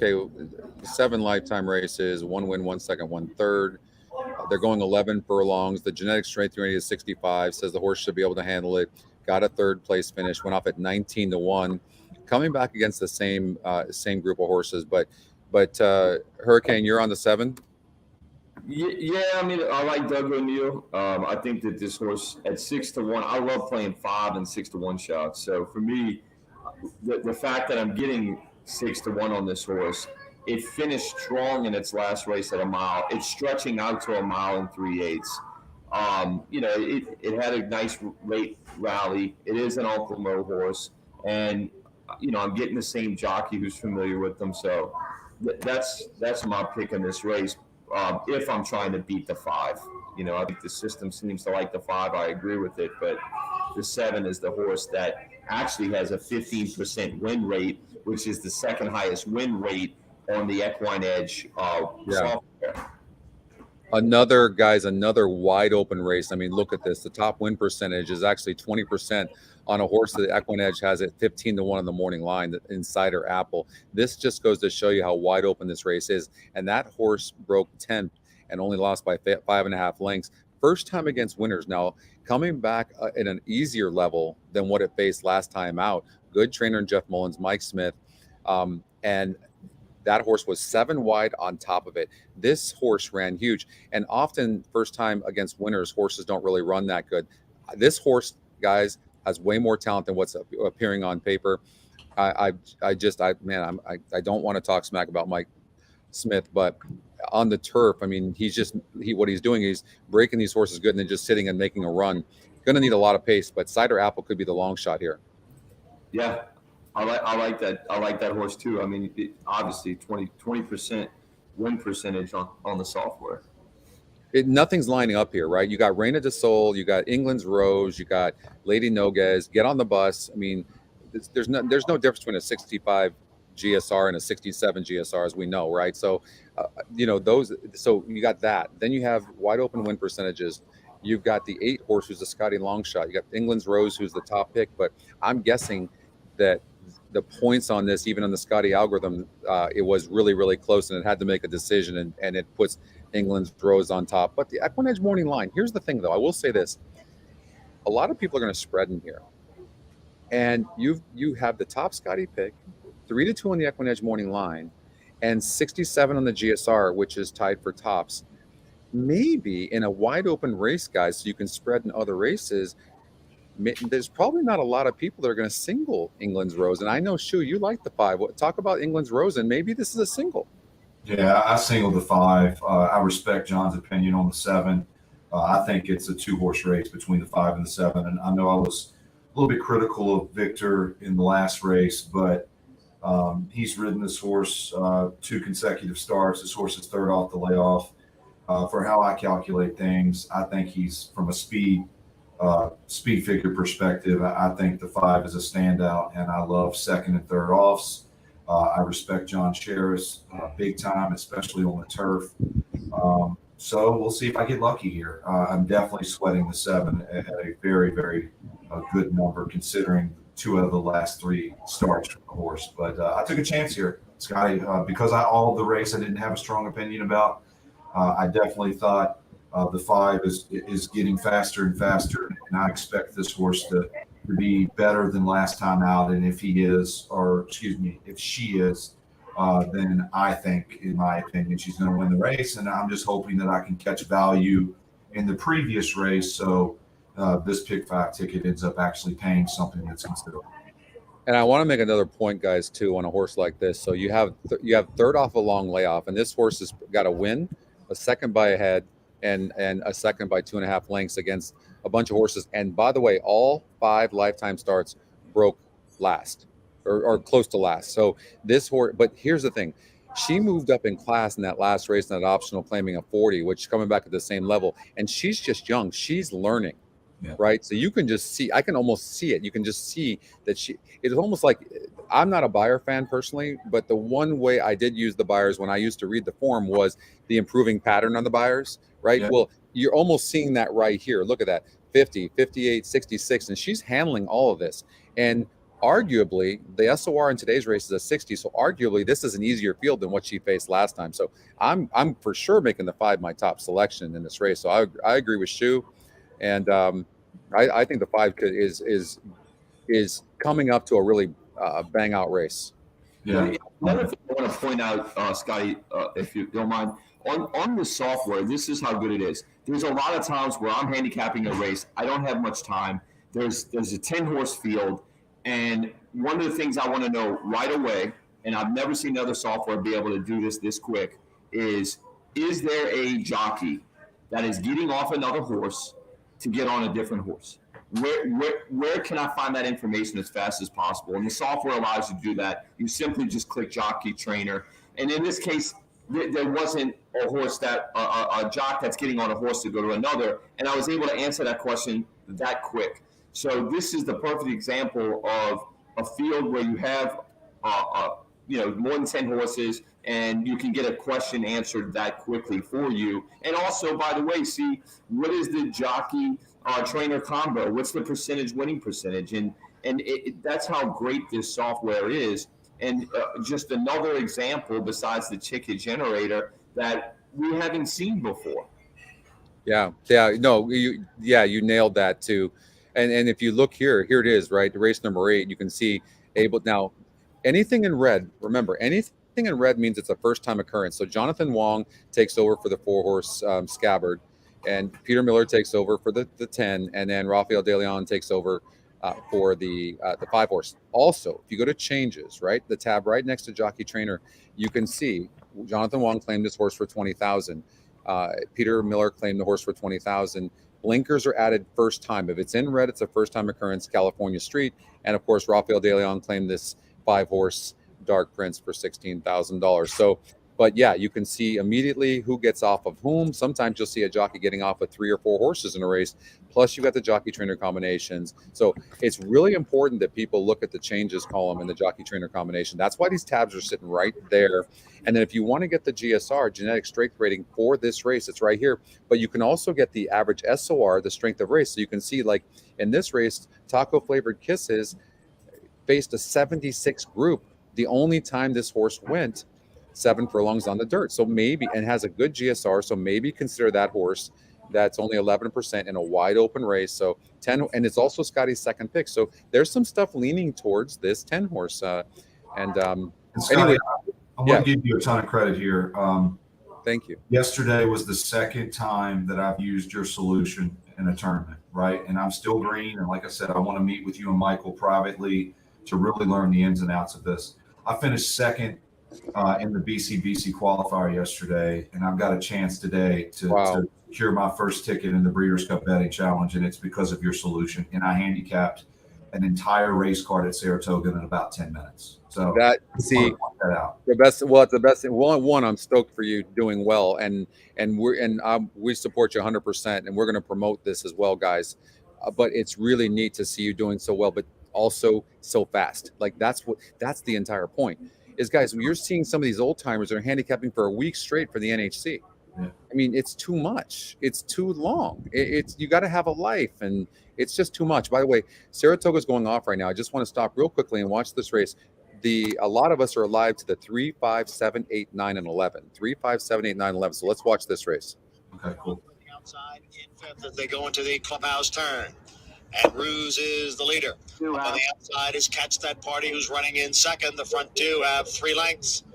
7 lifetime races: 1 win, 1 second, 1 third. They're going 11 furlongs. The genetic strength rating is 65. Says the horse should be able to handle it. Got a 3rd place finish. Went off at 19-1. Coming back against the same group of horses, but Hurricane, you're on the 7. Yeah. I mean, I like Doug O'Neill. I think that this horse at 6-1. I love playing 5 and 6-1 shots. So for me, the fact that I'm getting 6-1 on this horse. It finished strong in its last race at a mile. It's stretching out to a mile and 3/8. It had a nice late rally. It is an Uncle Mo horse, and I'm getting the same jockey who's familiar with them. So that's my pick in this race. If I'm trying to beat the 5, I think the system seems to like the 5. I agree with it, but the 7 is the horse that actually has a 15% win rate, which is the second highest win rate on the EquinEdge software. Another wide open race. I mean, look at this. The top win percentage is actually 20% on a horse that EquinEdge has at 15-1 on the morning line, the Insider Apple. This just goes to show you how wide open this race is. And that horse broke 10th and only lost by 5.5 lengths. First time against winners. Now, coming back in an easier level than what it faced last time out. Good trainer in Jeff Mullins, Mike Smith. And that horse was 7 wide on top of it. This horse ran huge. And often, first time against winners, horses don't really run that good. This horse, guys, has way more talent than what's appearing on paper. I don't want to talk smack about Mike Smith, but on the turf, I mean, what he's doing, he's breaking these horses good and then just sitting and making a run. Going to need a lot of pace, but Cider Apple could be the long shot here. Yeah. I like that. I like that horse too. I mean, obviously 20% win percentage on the software. Nothing's lining up here, right? You got Reina de Sol, you got England's Rose, you got Lady Noguez. Get on the bus. I mean, there's no difference between a 65 GSR and a 67 GSR, as we know, right? So, So you got that. Then you have wide open win percentages. You've got the 8 horse, who's the Scotty long shot. You got England's Rose, who's the top pick. But I'm guessing that the points on this, even on the Scotty algorithm, it was really, really close, and it had to make a decision, and it puts England's Rose on top. But the EquinEdge morning line, here's the thing, though. I will say this. A lot of people are going to spread in here. And you have the top Scotty pick, 3-2 on the EquinEdge morning line, and 67 on the GSR, which is tied for tops. Maybe in a wide open race, guys, so you can spread in other races, there's probably not a lot of people that are going to single England's Rose. And I know, Shu, you like the 5. Talk about England's Rose, and maybe this is a single. Yeah, I singled the 5. I respect John's opinion on the 7. I think it's a 2-horse race between the 5 and the 7. And I know I was a little bit critical of Victor in the last race, but he's ridden this horse 2 consecutive starts. This horse is 3rd off the layoff. For how I calculate things, I think he's, from a speed figure perspective, I think the 5 is a standout, and I love 2nd and 3rd offs. I respect John Sherris big time, especially on the turf. So we'll see if I get lucky here. I'm definitely sweating the 7 at a very, very good number, considering 2 out of the last 3 starts from the horse. But I took a chance here, Scotty, because all of the race I didn't have a strong opinion about. I definitely thought the 5 is getting faster and faster, and I expect this horse to be better than last time out. And if she is, then I think, in my opinion, she's going to win the race. And I'm just hoping that I can catch value in the previous race, so this pick 5 ticket ends up actually paying something that's considerable. And I want to make another point, guys, too, on a horse like this. So you have 3rd off a long layoff, and this horse has got a win, a 2nd by a head, and a 2nd by 2.5 lengths against a bunch of horses. And by the way, all 5 lifetime starts broke last or close to last. So this horse, but here's the thing. She moved up in class in that last race in that optional, claiming a 40, which is coming back at the same level. And she's just young. She's learning. Yeah. Right. So you can just see, I can almost see it. You can just see that it's almost like, I'm not a Beyer fan personally, but the one way I did use the Beyers when I used to read the form was the improving pattern on the Beyers. Right. Yeah. Well, you're almost seeing that right here. Look at that. 50, 58, 66. And she's handling all of this. And arguably the SOR in today's race is a 60. So arguably this is an easier field than what she faced last time. So I'm for sure making the 5 my top selection in this race. So I agree with Shu. And I think the 5 is coming up to a really bang out race. Yeah. Another thing I want to point out, Scotty, if you don't mind, on the software, this is how good it is. There's a lot of times where I'm handicapping a race. I don't have much time. There's a 10-horse field, and one of the things I want to know right away, and I've never seen other software be able to do this quick, is there a jockey that is getting off another horse to get on a different horse? Where can I find that information as fast as possible? And the software allows you to do that. You simply just click jockey trainer. And in this case, there wasn't a horse a jock that's getting on a horse to go to another. And I was able to answer that question that quick. So this is the perfect example of a field where you have, more than 10 horses, and you can get a question answered that quickly for you. And also, by the way, see what is the jockey trainer combo? What's the winning percentage? And that's how great this software is. And just another example besides the ticket generator that we haven't seen before. Yeah, no, you nailed that too. And if you look here it is, right? Race number 8, you can see now anything in red. Remember, anything in red means it's a first time occurrence. So Jonathan Wong takes over for the 4-horse Scabbard, and Peter Miller takes over for the 10, and then Rafael De Leon takes over for the 5-horse. Also, if you go to changes, right, the tab right next to jockey trainer, you can see Jonathan Wong claimed this horse for 20,000. Peter Miller claimed the horse for 20,000. Blinkers are added first time. If it's in red, it's a first time occurrence, California Street. And of course, Rafael De Leon claimed this 5-horse Dark Prince for $16,000. So, but yeah, you can see immediately who gets off of whom. Sometimes you'll see a jockey getting off of 3 or 4 horses in a race. Plus, you got the jockey trainer combinations. So it's really important that people look at the changes column in the jockey trainer combination. That's why these tabs are sitting right there. And then if you want to get the GSR, genetic strength rating for this race, it's right here. But you can also get the average SOR, the strength of race. So you can see, like in this race, Taco Flavored Kisses faced a 76 group. The only time this horse went 7 furlongs on the dirt. So maybe, and has a good GSR. So maybe consider that horse. That's only 11% in a wide open race. So 10, and it's also Scotty's second pick. So there's some stuff leaning towards this 10 horse. Scotty, Anyway, I want to give you a ton of credit here. Thank you. Yesterday was the second time that I've used your solution in a tournament, right? And I'm still green. And like I said, I want to meet with you and Michael privately to really learn the ins and outs of this. I finished second in the BCBC qualifier yesterday, and I've got a chance today to secure my first ticket in the Breeders' Cup Betting Challenge, and it's because of your solution. And I handicapped an entire race card at Saratoga in about 10 minutes. So that out. The best. Well, it's the best. One, I'm stoked for you doing well, and we support you 100%, and we're going to promote this as well, guys. But it's really neat to see you doing so well, but also so fast. Like that's the entire point. Is, guys, you're seeing some of these old timers that are handicapping for a week straight for the NHC. Yeah. I mean, it's too much. It's too long. You got to have a life, and it's just too much. By the way, Saratoga's going off right now. I just want to stop real quickly and watch this race. A lot of us are alive to the 3, 5, 7, 8, 9, and 11. 3, 5, 7, 8, 9, 11. So let's watch this race. Okay, cool. Outside in 5th as they go into the clubhouse turn. And Ruse is the leader. On the outside is Catch That Party, who's running in 2nd. The front 2 have 3 lengths.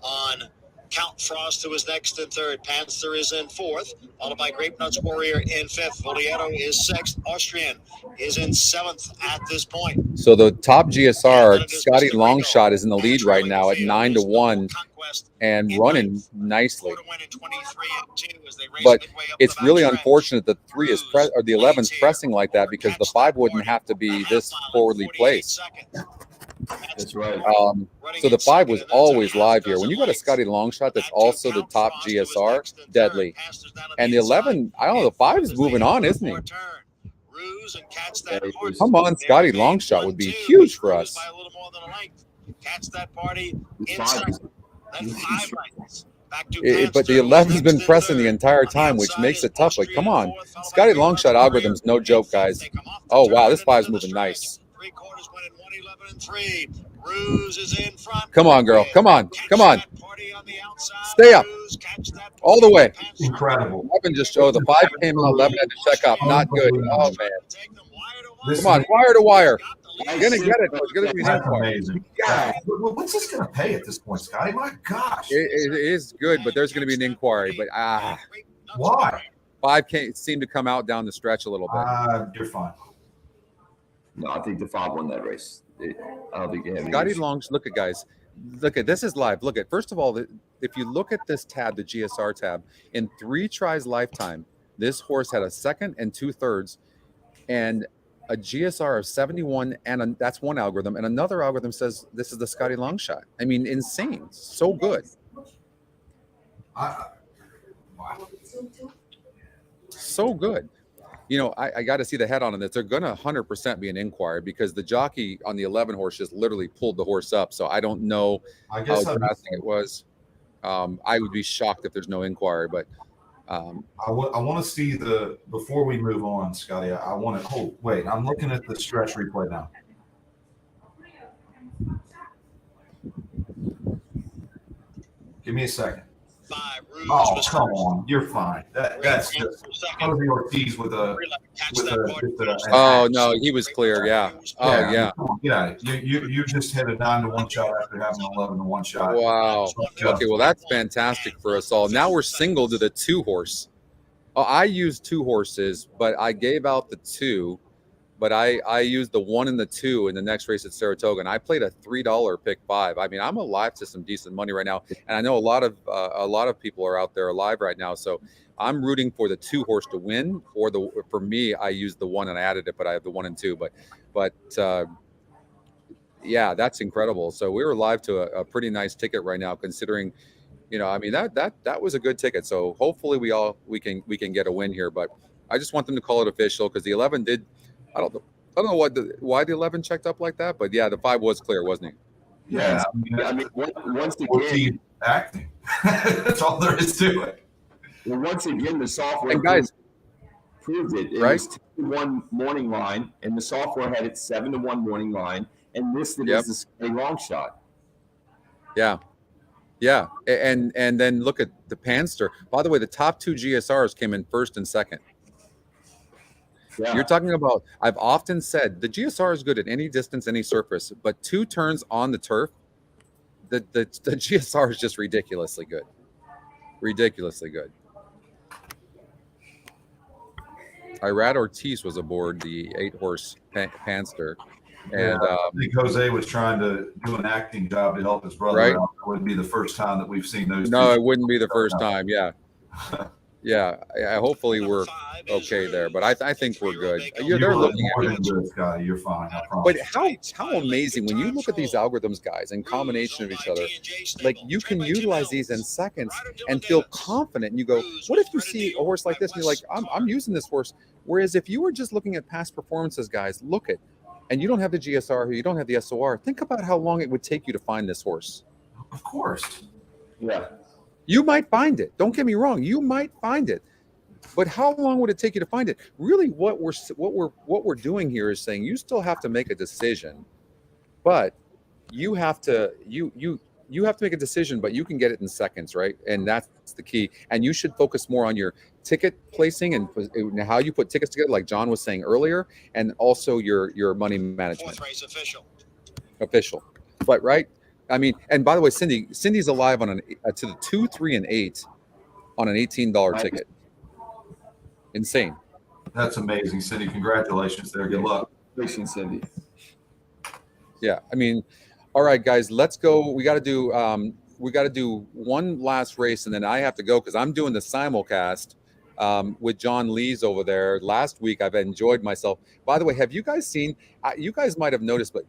On Count Frost, who is next in 3rd. Panther is in 4th, followed by Grape Nuts Warrior in 5th. Voliero is 6th. Austrian is in 7th at this point. So the top GSR, Scotty Longshot, is in the lead right now at 9-1 and running nicely. But it's really unfortunate that 3 is or the 11's pressing like that, because the 5 wouldn't have to be this forwardly placed. That's right. So the 5 was always live here. When you got a Scotty Longshot that's also the top GSR, deadly. And the 11, I don't know, the 5 is moving on, isn't he? Come on, Scotty Longshot would be huge for us. Catch That Party inside. Then 5 lengths. But the 11's been pressing the entire time, which makes it tough. Like, come on. Scotty Longshot algorithm's no joke, guys. Oh, wow, this 5's moving nice. 3/4 winning 111 and 3. Ruse is in front. Come on, girl. Come on. Come on. Stay up. All the way. Incredible. 11 just showed the 5 came in, 11 had to check up. Not good. Oh, man. Come on, wire to wire. You're going to get it. It's going to be That's amazing. Yeah. What's this going to pay at this point, Scotty? My gosh. It is good, but there's going to be an inquiry. But why? 5 can't seem to come out down the stretch a little bit. You're fine. No, I think the 5 won that race. I don't think you have any Scotty issue. Long, look at, guys. Look at this is live. Look at, first of all, if you look at this tab, the GSR tab, in 3 tries lifetime, this horse had a 2nd and 2/3 and a GSR of 71, and that's one algorithm, and another algorithm says this is the Scotty Longshot. I mean, insane. So good. Wow. So good. I got to see the head on this. They're going to 100% be an inquiry because the jockey on the 11 horse just literally pulled the horse up. So I don't know I guess how drastic it was. I would be shocked if there's no inquiry, but I want to see before we move on, Scotty. I want to. Oh, wait, I'm looking at the stretch replay now. Give me a second. 5, Rouge Oh, was come first. on, you're fine. That's just Second. Jose Ortiz with a. Catch with that a- party. with a- oh no, he was clear. Yeah. Oh yeah. Come on, yeah. You just hit a 9-1 shot after having an 11-1 shot. Wow. Okay, well that's fantastic for us all. Now we're single to the 2 horse. Oh, I used 2 horses, but I gave out the 2. But I used the 1 and the 2 in the next race at Saratoga, and I played a $3 pick 5. I mean, I'm alive to some decent money right now, and I know a lot of people are out there alive right now. So I'm rooting for the 2 horse to win, or for me, I used the 1 and I added it, but I have the 1 and 2. But yeah, that's incredible. So we were live to a pretty nice ticket right now, considering, I mean that was a good ticket. So hopefully we can get a win here. But I just want them to call it official because the 11 did. I don't know why the 11 checked up like that, but yeah, the 5 was clear, wasn't he? Yeah, I mean, once again, Ortiz acting. That's all there is to it. once again, the software And guys, proved it. It right? was 2-1 morning line, and the software had it 7-1 morning line, and listed as the Scotty long shot. Yeah. And then look at the Panster. By the way, the top 2 GSRs came in first and second. Yeah. You're talking about, I've often said the GSR is good at any distance, any surface, but 2 turns on the turf, the GSR is just ridiculously good. Ridiculously good. Irad Ortiz was aboard the 8 horse Panster. And I think Jose was trying to do an acting job to help his brother right? out. It wouldn't be the first time that we've seen those. No, 2. it wouldn't be the first time. Yeah. Yeah. Hopefully we're okay there, but I think we're good. They're looking at more than good, Scotty. You're fine. I But promise. how amazing when you look at these algorithms, guys, in combination of each other, like you can utilize these in seconds and feel confident. And you go, what if you see a horse like this and you're like, I'm using this horse. Whereas if you were just looking at past performances, guys, look at, and you don't have the GSR or you don't have the SOR, think about how long it would take you to find this horse. Of course. Yeah. You might find it. Don't get me wrong. You might find it. But how long would it take you to find it? Really, what we're doing here is saying you still have to make a decision, but you have to make a decision, but you can get it in seconds, right? And that's the key. And you should focus more on your ticket placing and how you put tickets together, like John was saying earlier, and also your money management. 4th race Official. But right. I mean, and by the way, Cindy's alive on to the 2, 3, and 8 on an $18 ticket. Insane. That's amazing, Cindy. Congratulations there. Good luck. Congratulations, Cindy. Yeah. I mean, all right, guys, let's go. We got to do one last race, and then I have to go because I'm doing the simulcast with John Lees over there. Last week, I've enjoyed myself. By the way, have you guys seen? You guys might have noticed, but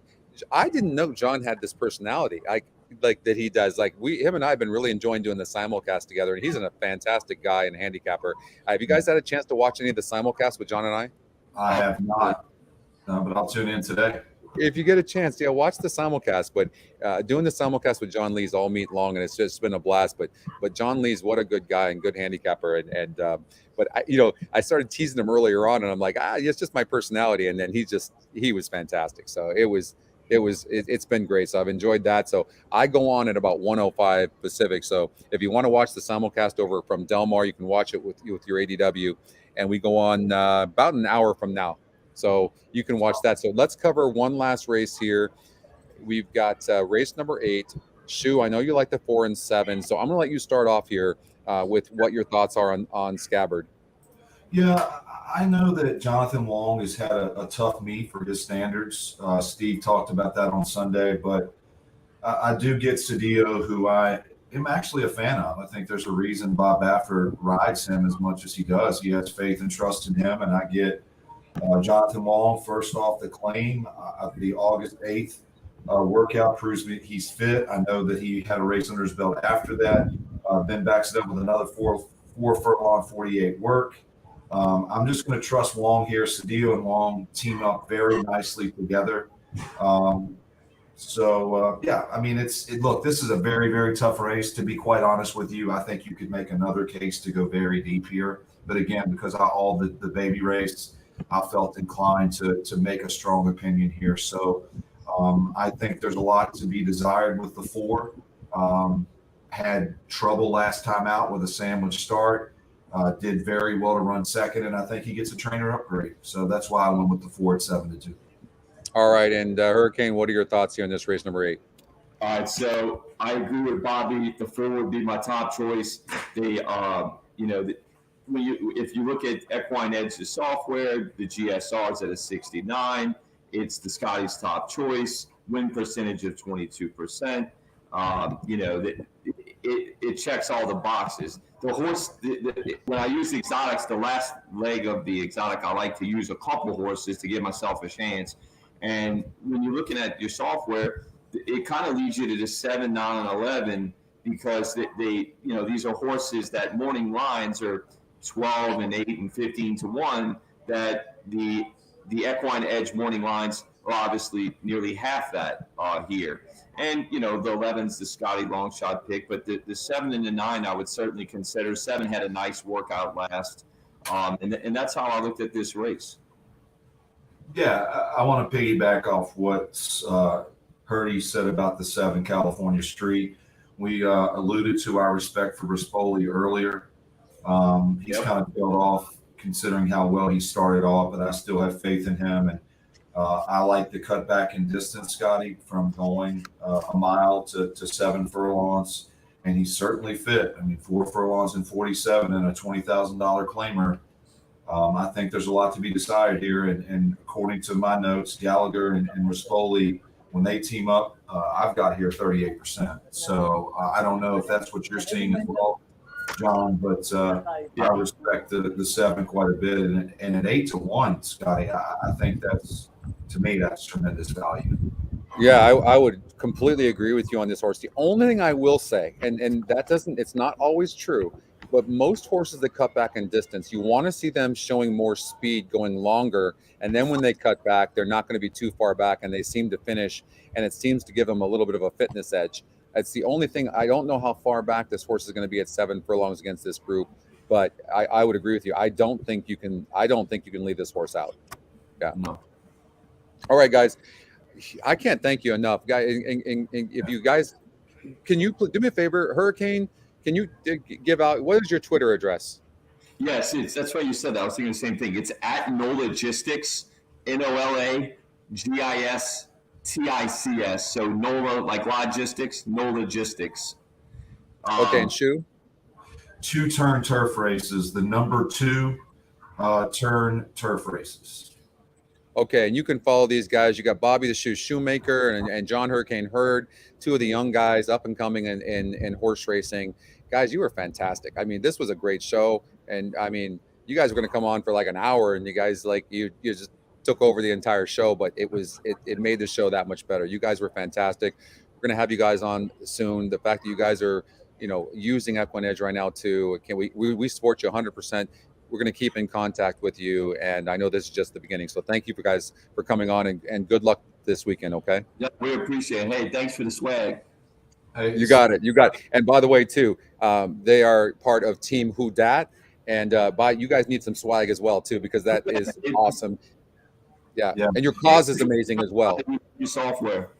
I didn't know John had this personality. Like that he does. Like him and I have been really enjoying doing the simulcast together, and he's a fantastic guy and handicapper. Have you guys had a chance to watch any of the simulcasts with John and I? I have not, but I'll tune in today. If you get a chance, watch the simulcast. But doing the simulcast with John Lees all meet long, and it's just been a blast. But John Lees, what a good guy and good handicapper. But I started teasing him earlier on, and I'm like, it's just my personality. And then he was fantastic. So it's been great. So I've enjoyed that. So I go on at about 1:05 Pacific. So if you want to watch the simulcast over from Del Mar, you can watch it with your ADW, and we go on about an hour from now. So you can watch that. So let's cover one last race here. We've got race number 8. Shu, I know you like the 4 and 7. So I'm going to let you start off here with what your thoughts are on Scabbard. Yeah, I know that Jonathan Wong has had a tough meet for his standards. Steve talked about that on Sunday, but I do get Cedillo, who I am actually a fan of. I think there's a reason Bob Baffert rides him as much as he does. He has faith and trust in him, and I get Jonathan Wong first off the claim. The August 8th workout proves me he's fit. I know that he had a race under his belt after that. Then backs it up with another 4 furlong 48 work. I'm just going to trust Wong here. Cedillo and Wong team up very nicely together. Yeah, I mean, look, this is a very, very tough race. To be quite honest with you, I think you could make another case to go very deep here. But again, because of all the baby race, I felt inclined to make a strong opinion here. So I think there's a lot to be desired with the 4. Had trouble last time out with a sandwich start. Did very well to run second, and I think he gets a trainer upgrade. So that's why I went with the 4 at 7-2. All right, and Hurricane, what are your thoughts here on this race number 8? All right, so I agree with Bobby. The 4 would be my top choice. They, if you look at EquinEdge, the software, the GSR is at a 69. It's the Scotty's top choice. Win percentage of 22%. It checks all the boxes. The horse, when I use the exotics, the last leg of the exotic, I like to use a couple horses to give myself a chance. And when you're looking at your software, it kind of leads you to the 7, 9, and 11 because these are horses that morning lines are 12 and 8 and 15 to 1. That the EquinEdge morning lines are obviously nearly half that here. And, the 11's the Scotty long shot pick, but the 7 and the 9 I would certainly consider. 7 had a nice workout last, and that's how I looked at this race. Yeah, I want to piggyback off what Hurdy said about the 7 California Street. We alluded to our respect for Rispoli earlier. He's kind of tailed off considering how well he started off, but I still have faith in him. And I like the cut back in distance, Scotty, from going a mile to 7 furlongs. And he's certainly fit. I mean, 4 furlongs and 47 and a $20,000 claimer. I think there's a lot to be decided here. And according to my notes, Gallagher and Rispoli, when they team up, I've got here 38%. So I don't know if that's what you're seeing as well, John, but I respect the 7 quite a bit. And at 8-1, Scotty, I think to me, that's tremendous value. Yeah, I would completely agree with you on this horse. The only thing I will say, and it's not always true, but most horses that cut back in distance, you want to see them showing more speed, going longer, and then when they cut back, they're not going to be too far back, and they seem to finish, and it seems to give them a little bit of a fitness edge. That's the only thing. I don't know how far back this horse is going to be at 7 furlongs against this group, but I would agree with you. I don't think you can leave this horse out. Yeah. No. All right, guys. I can't thank you enough, guys. And if you guys, can you do me a favor, Hurricane? Can you give out, what is your Twitter address? Yes, that's why you said that. I was thinking the same thing. It's at NOLAGistics, NOLAGISTICS. So NOLA, like logistics, NOLAGistics. Okay, and Shoe? 2-turn turf races, the number 2 turn turf races. Okay, and you can follow these guys. You got Bobby the Shoe Shoemaker and John Hurricane Hurd, 2 of the young guys up and coming in horse racing. Guys, you were fantastic. I mean, this was a great show. And I mean, you guys were going to come on for like an hour, and you guys you just took over the entire show, but it made the show that much better. You guys were fantastic. We're going to have you guys on soon. The fact that you guys are, using EquinEdge right now too, we support you 100%. We're going to keep in contact with you, and I know this is just the beginning. So thank you guys for coming on, and good luck this weekend, okay? Yeah, we appreciate it. Hey, thanks for the swag. Hey, You got it. And by the way, too, they are part of Team Who Dat, and you guys need some swag as well, too, because that is awesome. Yeah, and your cause is amazing as well. Your software.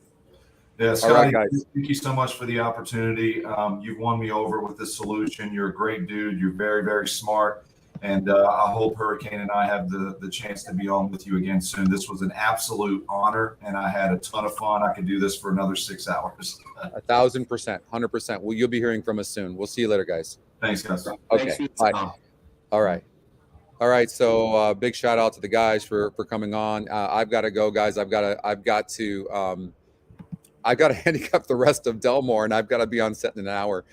Yeah, Scotty, All right, guys. Thank you so much for the opportunity. You've won me over with this solution. You're a great dude. You're very, very smart. And I hope Hurricane and I have the chance to be on with you again soon. This was an absolute honor, and I had a ton of fun. I could do this for another 6 hours. 1,000%, 100%. Well, you'll be hearing from us soon. We'll see you later, guys. Thanks, guys. Okay. Bye. All right. So big shout out to the guys for coming on. I've got to go, guys. I've got to handicap the rest of Delmore, and I've got to be on set in an hour.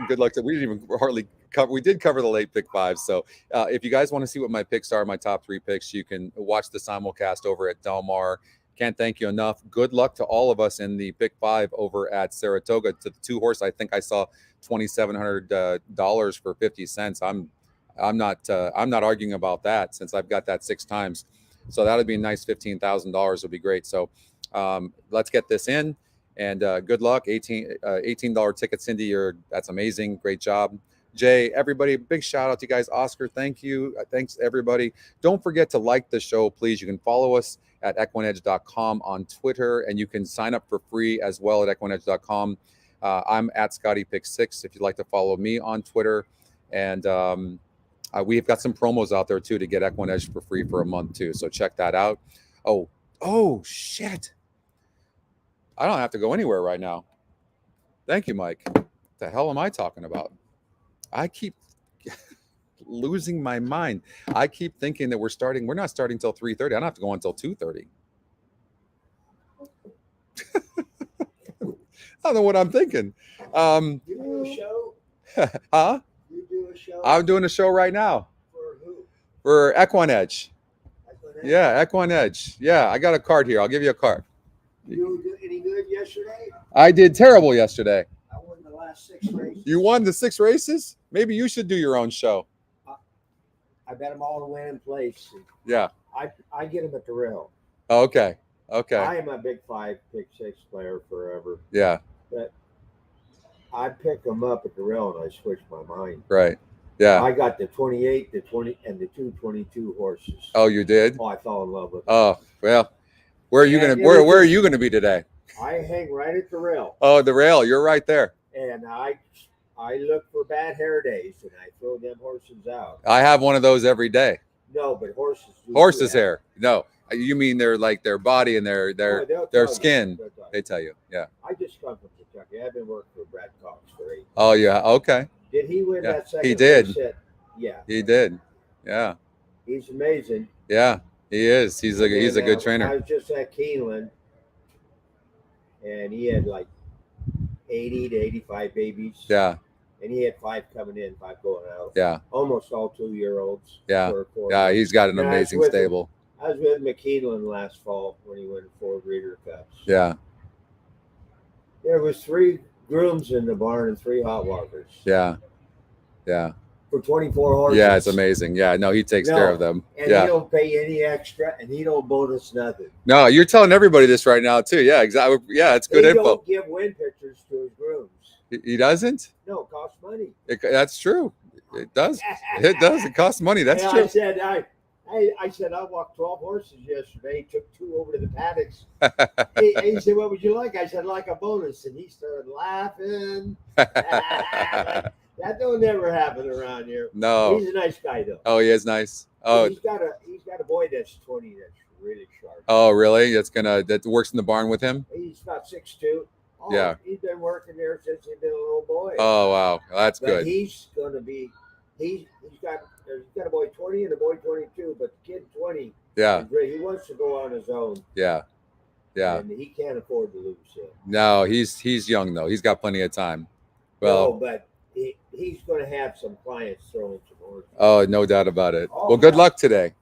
Good luck we didn't even hardly cover. We did cover the late pick 5. So if you guys want to see what my picks are, my top 3 picks, you can watch the simulcast over at Delmar. Can't thank you enough. Good luck to all of us in the pick 5 over at Saratoga. To the 2 horse, I think I saw $2,700 for 50 cents. I'm not arguing about that since I've got that 6 times. So that would be a nice $15,000 would be great. So let's get this in, and good luck. $18 ticket, Cindy. That's amazing. Great job. Jay, everybody, big shout out to you guys. Oscar, thank you. Thanks everybody. Don't forget to like the show, please. You can follow us at EquinEdge.com on Twitter, and you can sign up for free as well at EquinEdge.com. I'm at ScottyPick6 if you'd like to follow me on Twitter. And we've got some promos out there too to get EquinEdge for free for a month too. So check that out. Oh shit. I don't have to go anywhere right now. Thank you, Mike. What the hell am I talking about? I keep losing my mind. I keep thinking that we're not starting till 3:30. I don't have to go until 2:30. I don't know what I'm thinking. You do a show? Huh? You do a show? I'm doing a show right now. For who? For EquinEdge. EquinEdge? Yeah, EquinEdge. Yeah, I got a card here. I'll give you a card. You do any good yesterday? I did terrible yesterday. I won the last 6 races. You won the 6 races? Maybe you should do your own show. I bet them all to win in place. Yeah. I get them at the rail. Okay. I am a big 5, pick 6 player forever. Yeah. But I pick them up at the rail and I switch my mind. Right. Yeah. I got the 28, the 20, and the 222 horses. Oh, you did? Oh, I fell in love with them. Oh, well. Where are you gonna be today? I hang right at the rail. Oh, the rail. You're right there. And I look for bad hair days and I throw them horses out. I have one of those every day. No, but horses. Horses' hair. No, you mean their body and their skin. They tell you. Yeah. I just come from Kentucky. I've been working for Brad Cox for 8 years. Oh yeah. Okay. Did he win Yeah, that second? he did. race? Yeah. He did. Yeah. He's amazing. Yeah. He is. He's a good I trainer. was just at Keeneland, and he had like 80 to 85 babies. Yeah. And he had 5 coming in, 5 going out. Yeah. Almost all 2-year-olds. Yeah. For Yeah. He's got an And I was amazing with him. stable. I was with McKeever last fall when he won 4 breeder cups. Yeah. There was 3 grooms in the barn and 3 hot walkers. Yeah. Yeah. For 24 horses. Yeah. It's amazing. Yeah. No, he takes care of them. And Yeah. he don't pay any extra, and he don't bonus nothing. No, you're telling everybody this right now too. Yeah. Exactly. Yeah. It's good He info. don't give win pictures to his grooms. He doesn't. No, it costs money. That's true. It does. It does. It costs money. That's And true. I said I walked 12 horses yesterday. Took 2 over to the paddocks. He said, "What would you like?" I said, "I'd like a bonus." And he started laughing. That don't never happen around here. No. He's a nice guy though. Oh, he is nice. Oh. He's got a boy that's 20 that's really sharp. Oh, really? That works in the barn with him? He's about 6'2". Oh, Yeah. He's been working there since he's been a little boy. Oh, wow. That's But good. he's going to be. He's got a boy 20 and a boy 22, but the kid 20. Yeah. He wants to go on his own. Yeah. Yeah. And he can't afford to lose him. No, he's young though. He's got plenty of time. Well, No, but he's going to have some clients throwing some horses. oh, no doubt about it. Oh, Well, good yeah. luck today.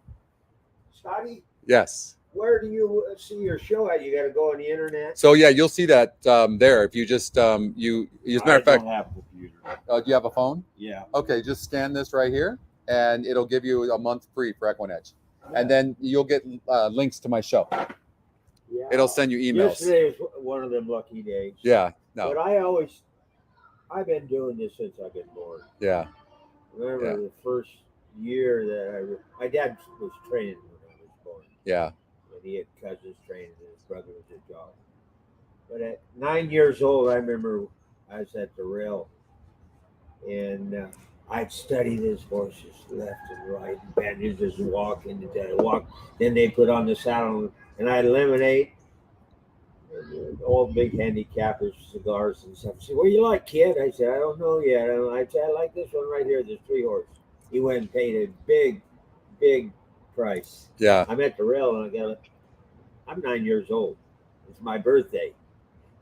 Scotty, Yes. where do you see your show at? You got to go on the internet. So yeah, you'll see that there. If you just you as a matter of fact, have a computer. do you have a phone? Yeah. Okay, just scan this right here, and it'll give you a month free for EquinEdge, and then you'll get links to my show. Yeah. It'll send you emails. Yesterday was one of them lucky days. Yeah. No. But I've been doing this since I've been born. Yeah. Remember the first year that my dad was training when I was born. Yeah. And he had cousins training and his brother was a job. But at 9 years old, I remember I was at the rail and I'd study his horses left and right, bandages and walking, then they put on the saddle and I'd eliminate all big handicappers, cigars and stuff. I said, "What do you like, kid?" I said, "I don't know yet." I said, "I like this one right here, this 3 horse." He went and paid a big price. Yeah. I'm at the rail and I'm 9 years old. It's my birthday.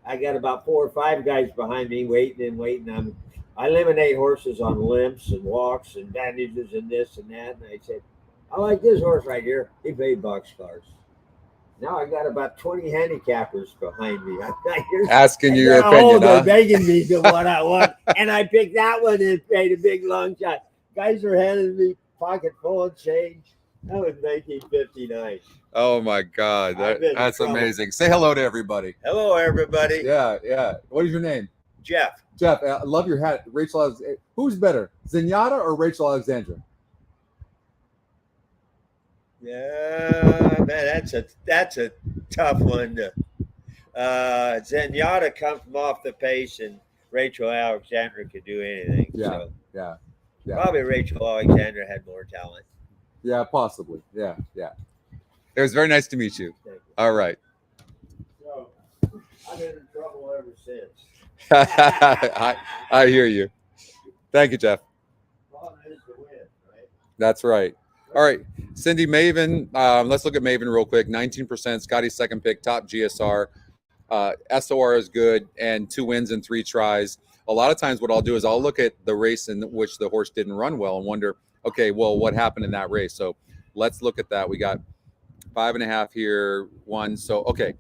I got about 4 or 5 guys behind me waiting. I eliminate horses on limps and walks and bandages and this and that. And I said, "I like this horse right here." He paid boxcars. Now I got about 20 handicappers behind me. I'm 9 years old. Asking you your opinion, They're huh? begging me to what I want. And I picked that one and paid a big long shot. Guys are handing me pocket full of change. That was 1959. Oh my God, I've been in that's trouble. amazing. Say hello to everybody. Hello, everybody. Yeah. What is your name? Jeff. Jeff. I love your hat. Rachel, who's better, Zenyatta or Rachel Alexandra? Yeah, man, that's a tough one. Zenyatta come from off the pace, and Rachel Alexandra could do anything. Yeah. Probably Rachel Alexandra had more talent. Yeah, possibly. Yeah. It was very nice to meet you. Thank you. All right. So, I've been in trouble ever since. I hear you. Thank you, Jeff. Problem is to win, right? That's right. All right, Cindy Maven. Let's look at Maven real quick. 19%. Scotty's second pick, top GSR. SOR is good, and 2 wins in 3 tries. A lot of times what I'll do is I'll look at the race in which the horse didn't run well and wonder, okay, well, what happened in that race? So let's look at that. We got 5.5 here, 1. So, okay.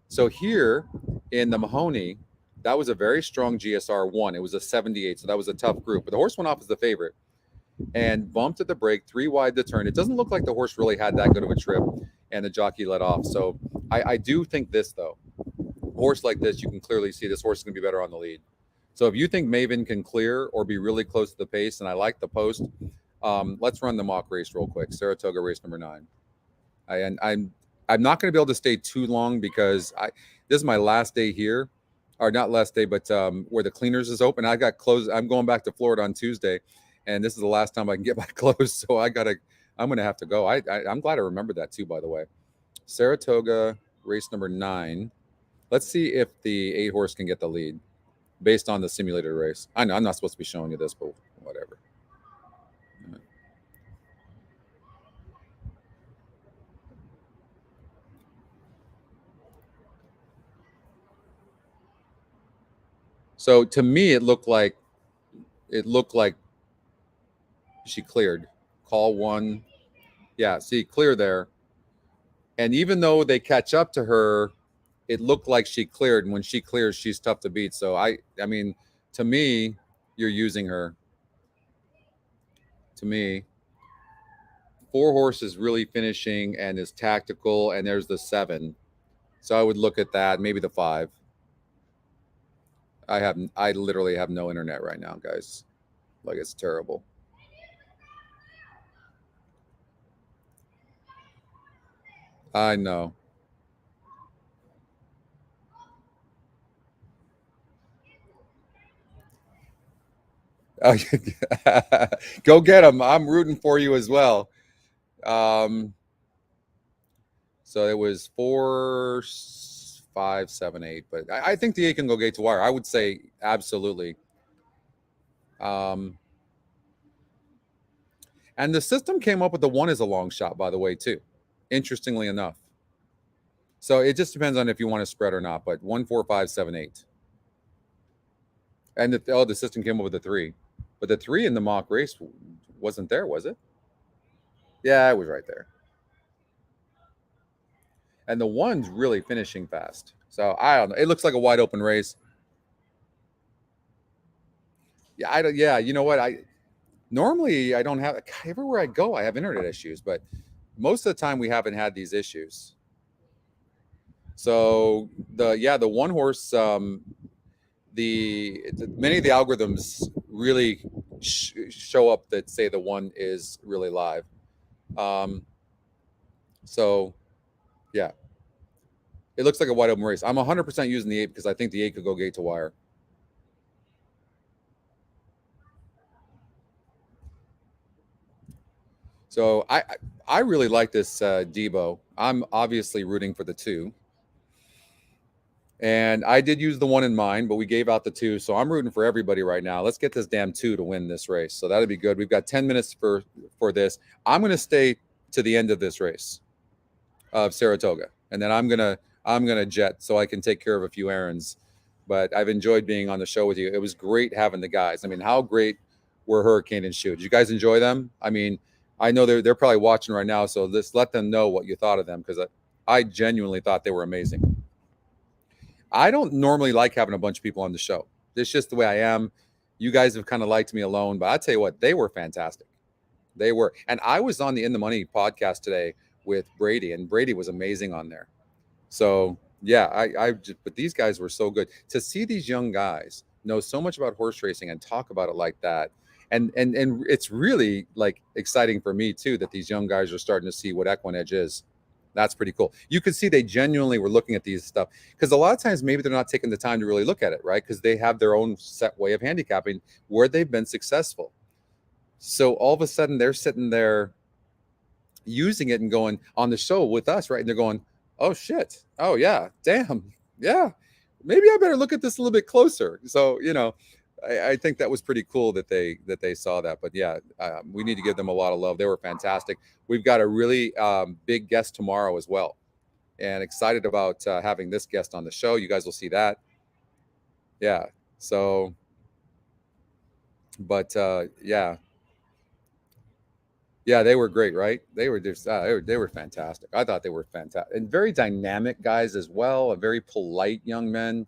So here in the Mahoney, that was a very strong GSR 1. It was a 78, so that was a tough group. But the horse went off as the favorite and bumped at the break, 3 wide the turn. It doesn't look like the horse really had that good of a trip, and the jockey let off. So I do think this, though. A horse like this, you can clearly see this horse is going to be better on the lead. So if you think Maven can clear or be really close to the pace, and I like the post, let's run the mock race real quick. Saratoga race number 9. I'm not going to be able to stay too long because this is my last day here, or not last day, but where the cleaners is open. I got closed. I'm going back to Florida on Tuesday, and this is the last time I can get my clothes. So I'm going to have to go. I'm glad I remembered that too, by the way. Saratoga race number 9. Let's see if the 8 horse can get the lead based on the simulated race. I know I'm not supposed to be showing you this, but whatever. So to me, it looked like she cleared. Call 1. Yeah, see, clear there. And even though they catch up to her, it looked like she cleared. And when she clears, she's tough to beat. So I mean, to me, you're using her. To me, 4 horses really finishing and is tactical, and there's the 7. So I would look at that, maybe the 5. I literally have no internet right now, guys. Like, it's terrible. I know. Go get them. I'm rooting for you as well. So it was 4, 5, 7, 8, but I think the 8 can go gate to wire. I would say absolutely. And the system came up with the 1 as a long shot, by the way, too. Interestingly enough. So it just depends on if you want to spread or not. But 1, 4, 5, 7, 8. And the system came up with the 3. But the 3 in the mock race wasn't there, was it? Yeah, it was right there. And the 1's really finishing fast. So I don't know. It looks like a wide open race. Yeah, you know what? Normally I don't have, everywhere I go, I have internet issues, but most of the time we haven't had these issues. So the 1 horse, many of the algorithms really show up that say the 1 is really live. So yeah, it looks like a wide open race. I'm 100% using the 8 because I think the 8 could go gate to wire. So I really like this Debo. I'm obviously rooting for the 2. And I did use the 1 in mind, but we gave out the 2. So I'm rooting for everybody right now. Let's get this damn 2 to win this race. So that'd be good. We've got 10 minutes for this. I'm going to stay to the end of this race of Saratoga. And then I'm going to jet so I can take care of a few errands. But I've enjoyed being on the show with you. It was great having the guys. I mean, how great were Hurricane and Shoe? Did you guys enjoy them? I mean, I know they're probably watching right now, so just let them know what you thought of them, because I genuinely thought they were amazing. I don't normally like having a bunch of people on the show. It's just the way I am. You guys have kind of liked me alone, but I'll tell you what, they were fantastic. They were. And I was on the In the Money podcast today with Brady, and Brady was amazing on there. So yeah, but these guys were so good to see these young guys know so much about horse racing and talk about it like that. And it's really like exciting for me too that these young guys are starting to see what EquinEdge is. That's pretty cool. You could see they genuinely were looking at these stuff because a lot of times maybe they're not taking the time to really look at it, right? Because they have their own set way of handicapping where they've been successful. So all of a sudden they're sitting there using it and going on the show with us, right? And they're going, oh shit, oh yeah, damn, yeah, maybe I better look at this a little bit closer. So I think that was pretty cool that they saw that. But yeah, we need to give them a lot of love. They were fantastic. We've got a really big guest tomorrow as well, and excited about having this guest on the show. You guys will see that. Yeah. So, but yeah, they were great, right? They were just they were fantastic. I thought they were fantastic and very dynamic guys as well. Very polite young men.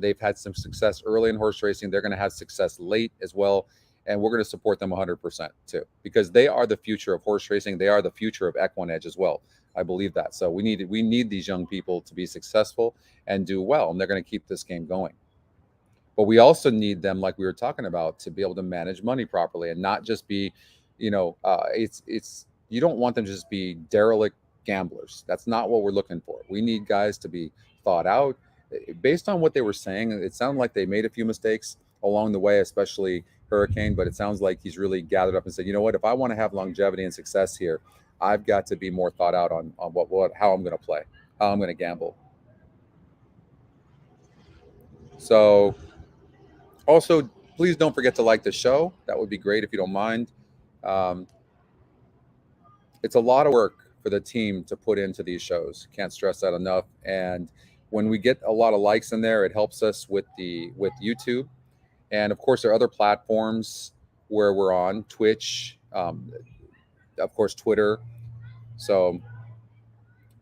They've had some success early in horse racing. They're going to have success late as well, and we're going to support them 100% too, because they are the future of horse racing. They are the future of EquinEdge as well. I believe that. So we need these young people to be successful and do well, and they're going to keep this game going. But we also need them, like we were talking about, to be able to manage money properly and not just be, it's you don't want them to just be derelict gamblers. That's not what we're looking for. We need guys to be thought out. Based on what they were saying, it sounded like they made a few mistakes along the way, especially Hurricane, but it sounds like he's really gathered up and said, you know what, if I want to have longevity and success here, I've got to be more thought out on how I'm going to play, how I'm going to gamble. So also, please don't forget to like the show. That would be great if you don't mind. It's a lot of work for the team to put into these shows. Can't stress that enough. And when we get a lot of likes in there, it helps us with YouTube. And of course, there are other platforms where we're on, Twitch, of course, Twitter. So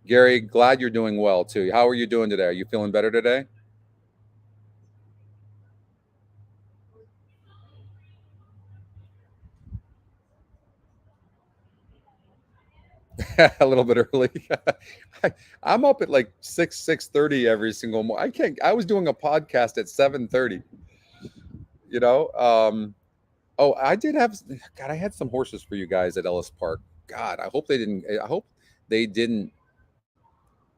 Gary, glad you're doing well too. How are you doing today? Are you feeling better today? A little bit early. I'm up at like 6:30 every single morning. I was doing a podcast at 7:30. Oh, I did have. God, I had some horses for you guys at Ellis Park. God, I hope they didn't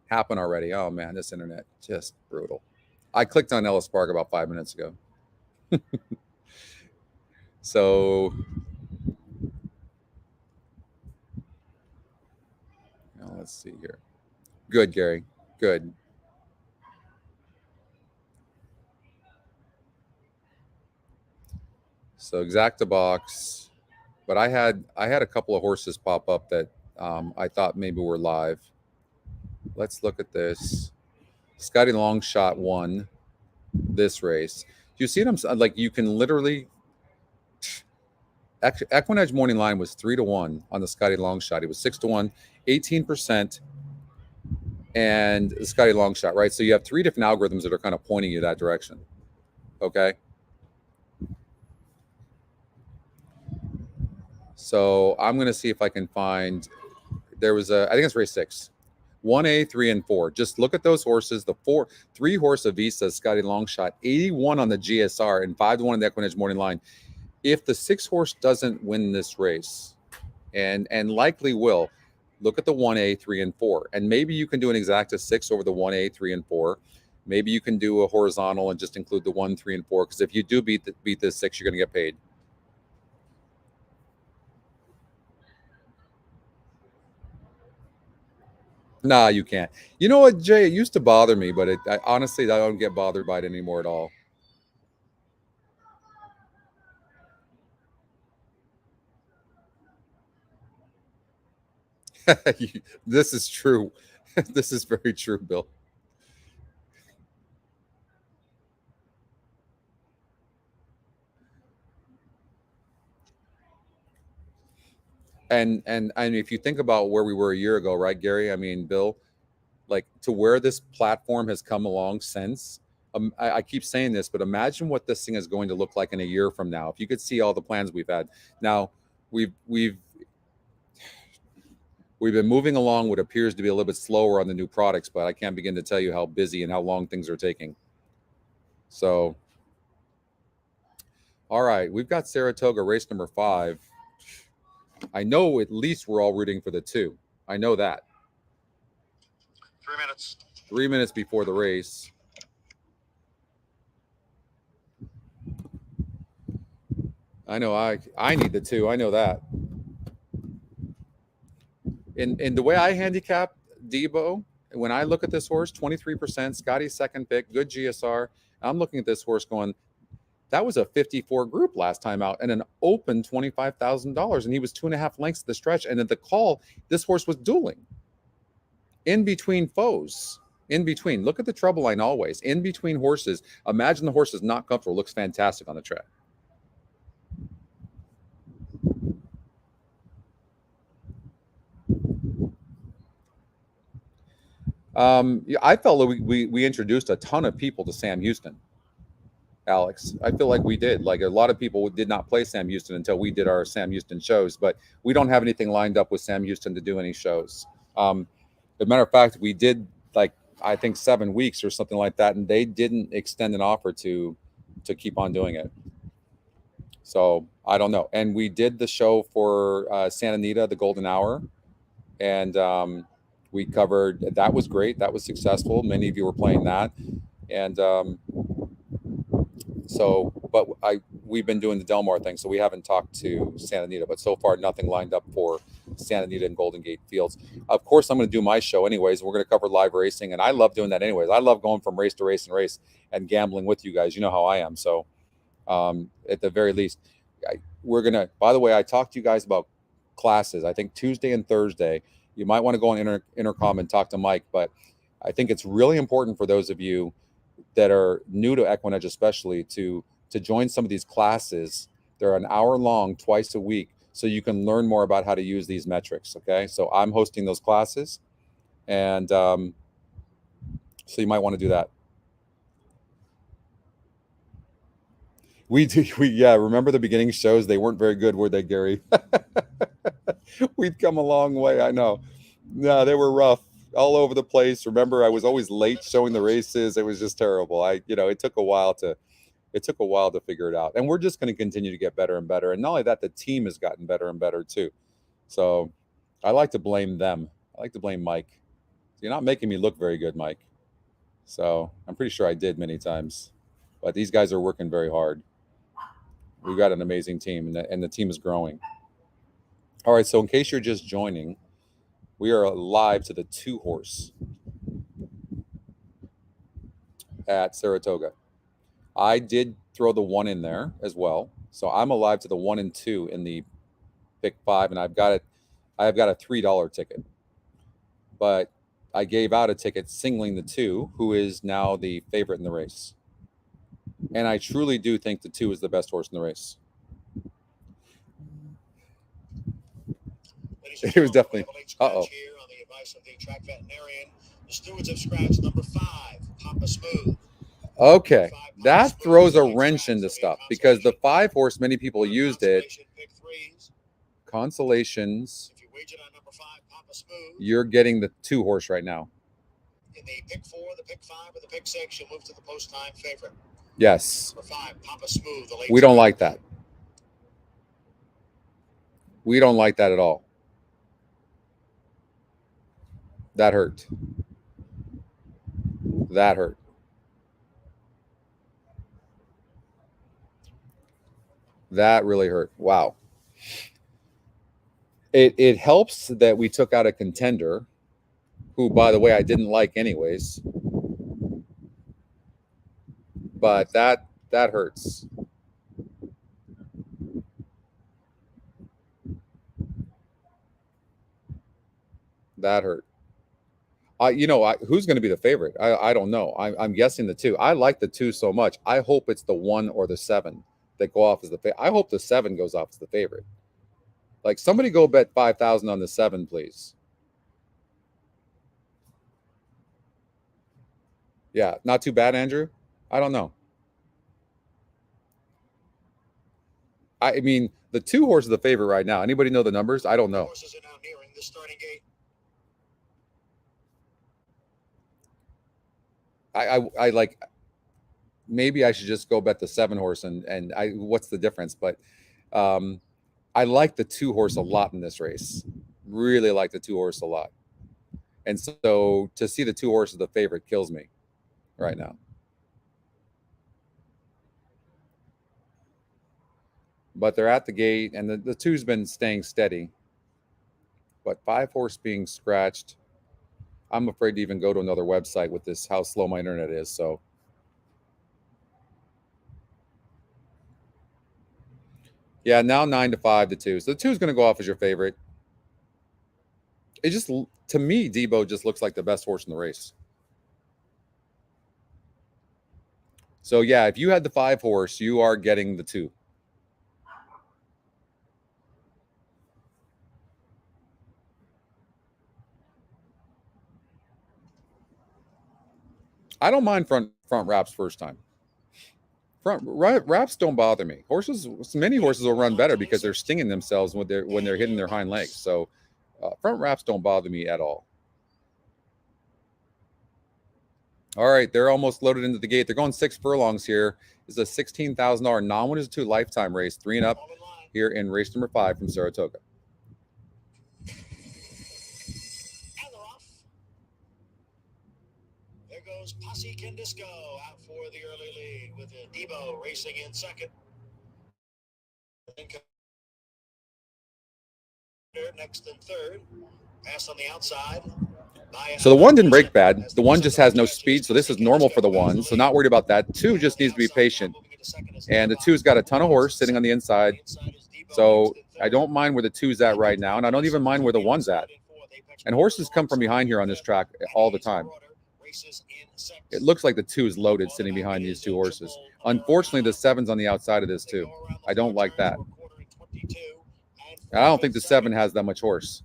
happen already. Oh man, this internet just brutal. I clicked on Ellis Park about 5 minutes ago. So. Let's see here. Good, Gary. Good. So exacta box, but I had a couple of horses pop up that I thought maybe were live. Let's look at this. Scotty Longshot won this race. Do you see them? Like you can literally. EquinEdge morning line was 3-1 on the Scotty Longshot. He was 6-1, 18%, and the Scotty Longshot, right? So you have three different algorithms that are kind of pointing you that direction. Okay. So I'm going to see if I can find. There was I think it's race 6, 1A, 3, and 4. Just look at those horses. The 3 horse Avisa, Scotty Longshot, 81 on the GSR and 5-1 in the EquinEdge morning line. If the 6 horse doesn't win this race, and likely will, look at the 1A, 3, and 4. And maybe you can do an exacta 6 over the 1A, 3, and 4. Maybe you can do a horizontal and just include the 1, 3, and 4. Because if you do beat the 6, you're going to get paid. Nah, you can't. You know what, Jay? It used to bother me, but honestly, I don't get bothered by it anymore at all. This is true. This is very true, Bill. And if you think about where we were a year ago, right, Gary? I mean, Bill, like to where this platform has come along since. I keep saying this, but imagine what this thing is going to look like in a year from now. If you could see all the plans we've had. Now, we've been moving along what appears to be a little bit slower on the new products, but I can't begin to tell you how busy and how long things are taking. So, all right, we've got Saratoga race number 5. I know at least we're all rooting for the 2. I know that. 3 minutes. 3 minutes before the race. I know I need the 2. I know that. In the way I handicap Debo, when I look at this horse, 23%, Scotty's second pick, good GSR. I'm looking at this horse going, that was a 54 group last time out and an open $25,000. And he was 2.5 lengths of the stretch. And at the call, this horse was dueling in between foes. In between. Look at the trouble line always. In between horses. Imagine the horse is not comfortable. Looks fantastic on the track. I felt like we introduced a ton of people to Sam Houston, Alex. I feel like we did. Like a lot of people did not play Sam Houston until we did our Sam Houston shows, but we don't have anything lined up with Sam Houston to do any shows. As a matter of fact, we did like, I think 7 weeks or something like that, and they didn't extend an offer to keep on doing it. So I don't know. And we did the show for Santa Anita, the Golden Hour, and we covered, that was great. That was successful. Many of you were playing that. And we've been doing the Del Mar thing, so we haven't talked to Santa Anita, but so far nothing lined up for Santa Anita and Golden Gate Fields. Of course, I'm going to do my show anyways. We're going to cover live racing, and I love doing that anyways. I love going from race to race and race and gambling with you guys. You know how I am. So at the very least, we're going to, by the way, I talked to you guys about classes, I think Tuesday and Thursday. You might want to go on intercom and talk to Mike, but I think it's really important for those of you that are new to EquinEdge, especially to join some of these classes. They're an hour long, twice a week, so you can learn more about how to use these metrics. Okay, so I'm hosting those classes, and so you might want to do that. Yeah. Remember the beginning shows? They weren't very good, were they, Gary? We've come a long way. I know. No, they were rough all over the place. Remember, I was always late showing the races. It was just terrible. It took a while to figure it out. And we're just going to continue to get better and better. And not only that, the team has gotten better and better too. So I like to blame them. I like to blame Mike. You're not making me look very good, Mike. So I'm pretty sure I did many times. But these guys are working very hard. We've got an amazing team, and the team is growing. All right, so in case you're just joining, we are live to the 2-horse at Saratoga. I did throw the 1 in there as well. So I'm alive to the 1 and 2 in the pick 5, and I've got a $3 ticket. But I gave out a ticket singling the 2, who is now the favorite in the race. And I truly do think the 2 is the best horse in the race. It was definitely. Uh-oh. Here on the advice of the track veterinarian, the stewards have scratched number 5, Papa Smooth. Okay, that throws a wrench into stuff because the 5-horse, many people used it. Consolations. If you wagered on number 5, Papa Smooth, you're getting the 2-horse right now. in the pick 4, the pick 5, or the pick 6, you'll move to the post time favorite. Yes. Number 5, Papa Smooth. The late we don't like that. We don't like that at all. That hurt. That hurt. That really hurt. Wow. It helps that we took out a contender who, by the way, I didn't like anyways. But that hurts. That hurt. Who's going to be the favorite? I don't know. I'm guessing the 2. I like the 2 so much. I hope it's the 1 or the 7 that go off as the favorite. I hope the 7 goes off as the favorite. Like, somebody go bet 5,000 on the 7, please. Yeah, not too bad, Andrew. I don't know. I mean, the 2 horse is the favorite right now. Anybody know the numbers? I don't know. Horses are now nearing the starting gate. I like, maybe I should just go bet the 7 horse and what's the difference? But I like the 2 horse a lot in this race. Really like the 2 horse a lot. And so to see the 2 horse as the favorite kills me right now. But they're at the gate, and the 2's been staying steady. But 5 horse being scratched, I'm afraid to even go to another website with this, how slow my internet is. So yeah, now 9-5 to 2. So the 2 is going to go off as your favorite. It just, to me, Debo just looks like the best horse in the race. So yeah, if you had the 5 horse, you are getting the 2. I don't mind front wraps first time. Front wraps don't bother me. Horses, many horses will run better because they're stinging themselves when they're hitting their hind legs. So front wraps don't bother me at all. All right, they're almost loaded into the gate. They're going 6 furlongs here. This is a $16,000 non-winners 2 lifetime race, 3 and up here in race number 5 from Saratoga. There goes Posse Kendisco out for the early lead with Debo racing in second. Next and third. Pass on the outside. So the 1 didn't break bad. The 1 just has no speed, so this is normal for the 1. So not worried about that. 2 just needs to be patient. And the 2's got a ton of horse sitting on the inside. So I don't mind where the 2's at right now, and I don't even mind where the 1's at. And horses come from behind here on this track all the time. It looks like the 2 is loaded sitting behind these 2 horses. Unfortunately, the 7's on the outside of this too. I don't like that. I don't think the 7 has that much horse.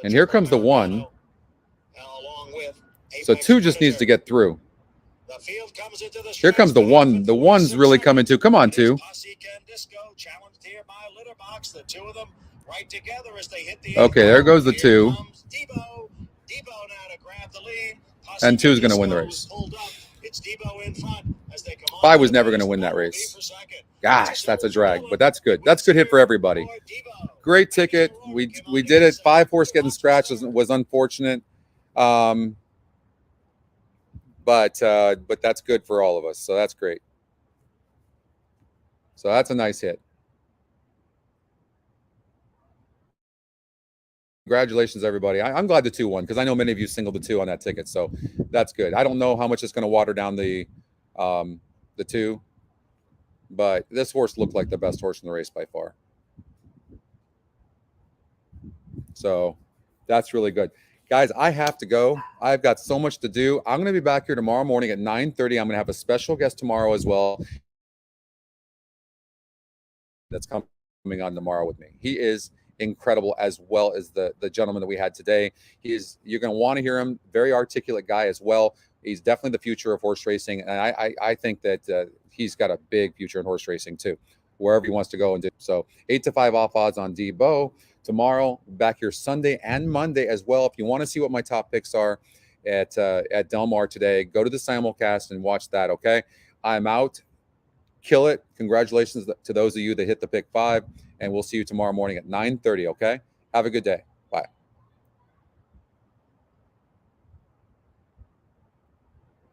And here comes the 1. So 2 just needs to get through. Here comes the 1. The 1's really coming too. Come on, 2. Okay, there goes the 2. And 2 is going to win the race. 5 was never going to win that race. Gosh, that's a drag, but that's good. That's a good hit for everybody. Great ticket. We did it. 5 horse getting scratched was unfortunate, but that's good for all of us. So that's great. So that's a nice hit. Congratulations, everybody. I'm glad the 2 won because I know many of you singled the 2 on that ticket. So that's good. I don't know how much it's going to water down the 2, but this horse looked like the best horse in the race by far. So that's really good. Guys, I have to go. I've got so much to do. I'm going to be back here tomorrow morning at 9:30. I'm going to have a special guest tomorrow as well. That's coming on tomorrow with me. He is incredible, as well as the gentleman that we had today. You're going to want to hear him. Very articulate guy as well. He's definitely the future of horse racing, and I think that he's got a big future in horse racing too, wherever he wants to go and do. So 8-5 off odds on Debo tomorrow. Back here Sunday and Monday as well. If you want to see what my top picks are at Del Mar today, go to the simulcast and watch that. Okay, I'm out. Kill it. Congratulations to those of you that hit the pick 5, and we'll see you tomorrow morning at 9:30. Okay, have a good day.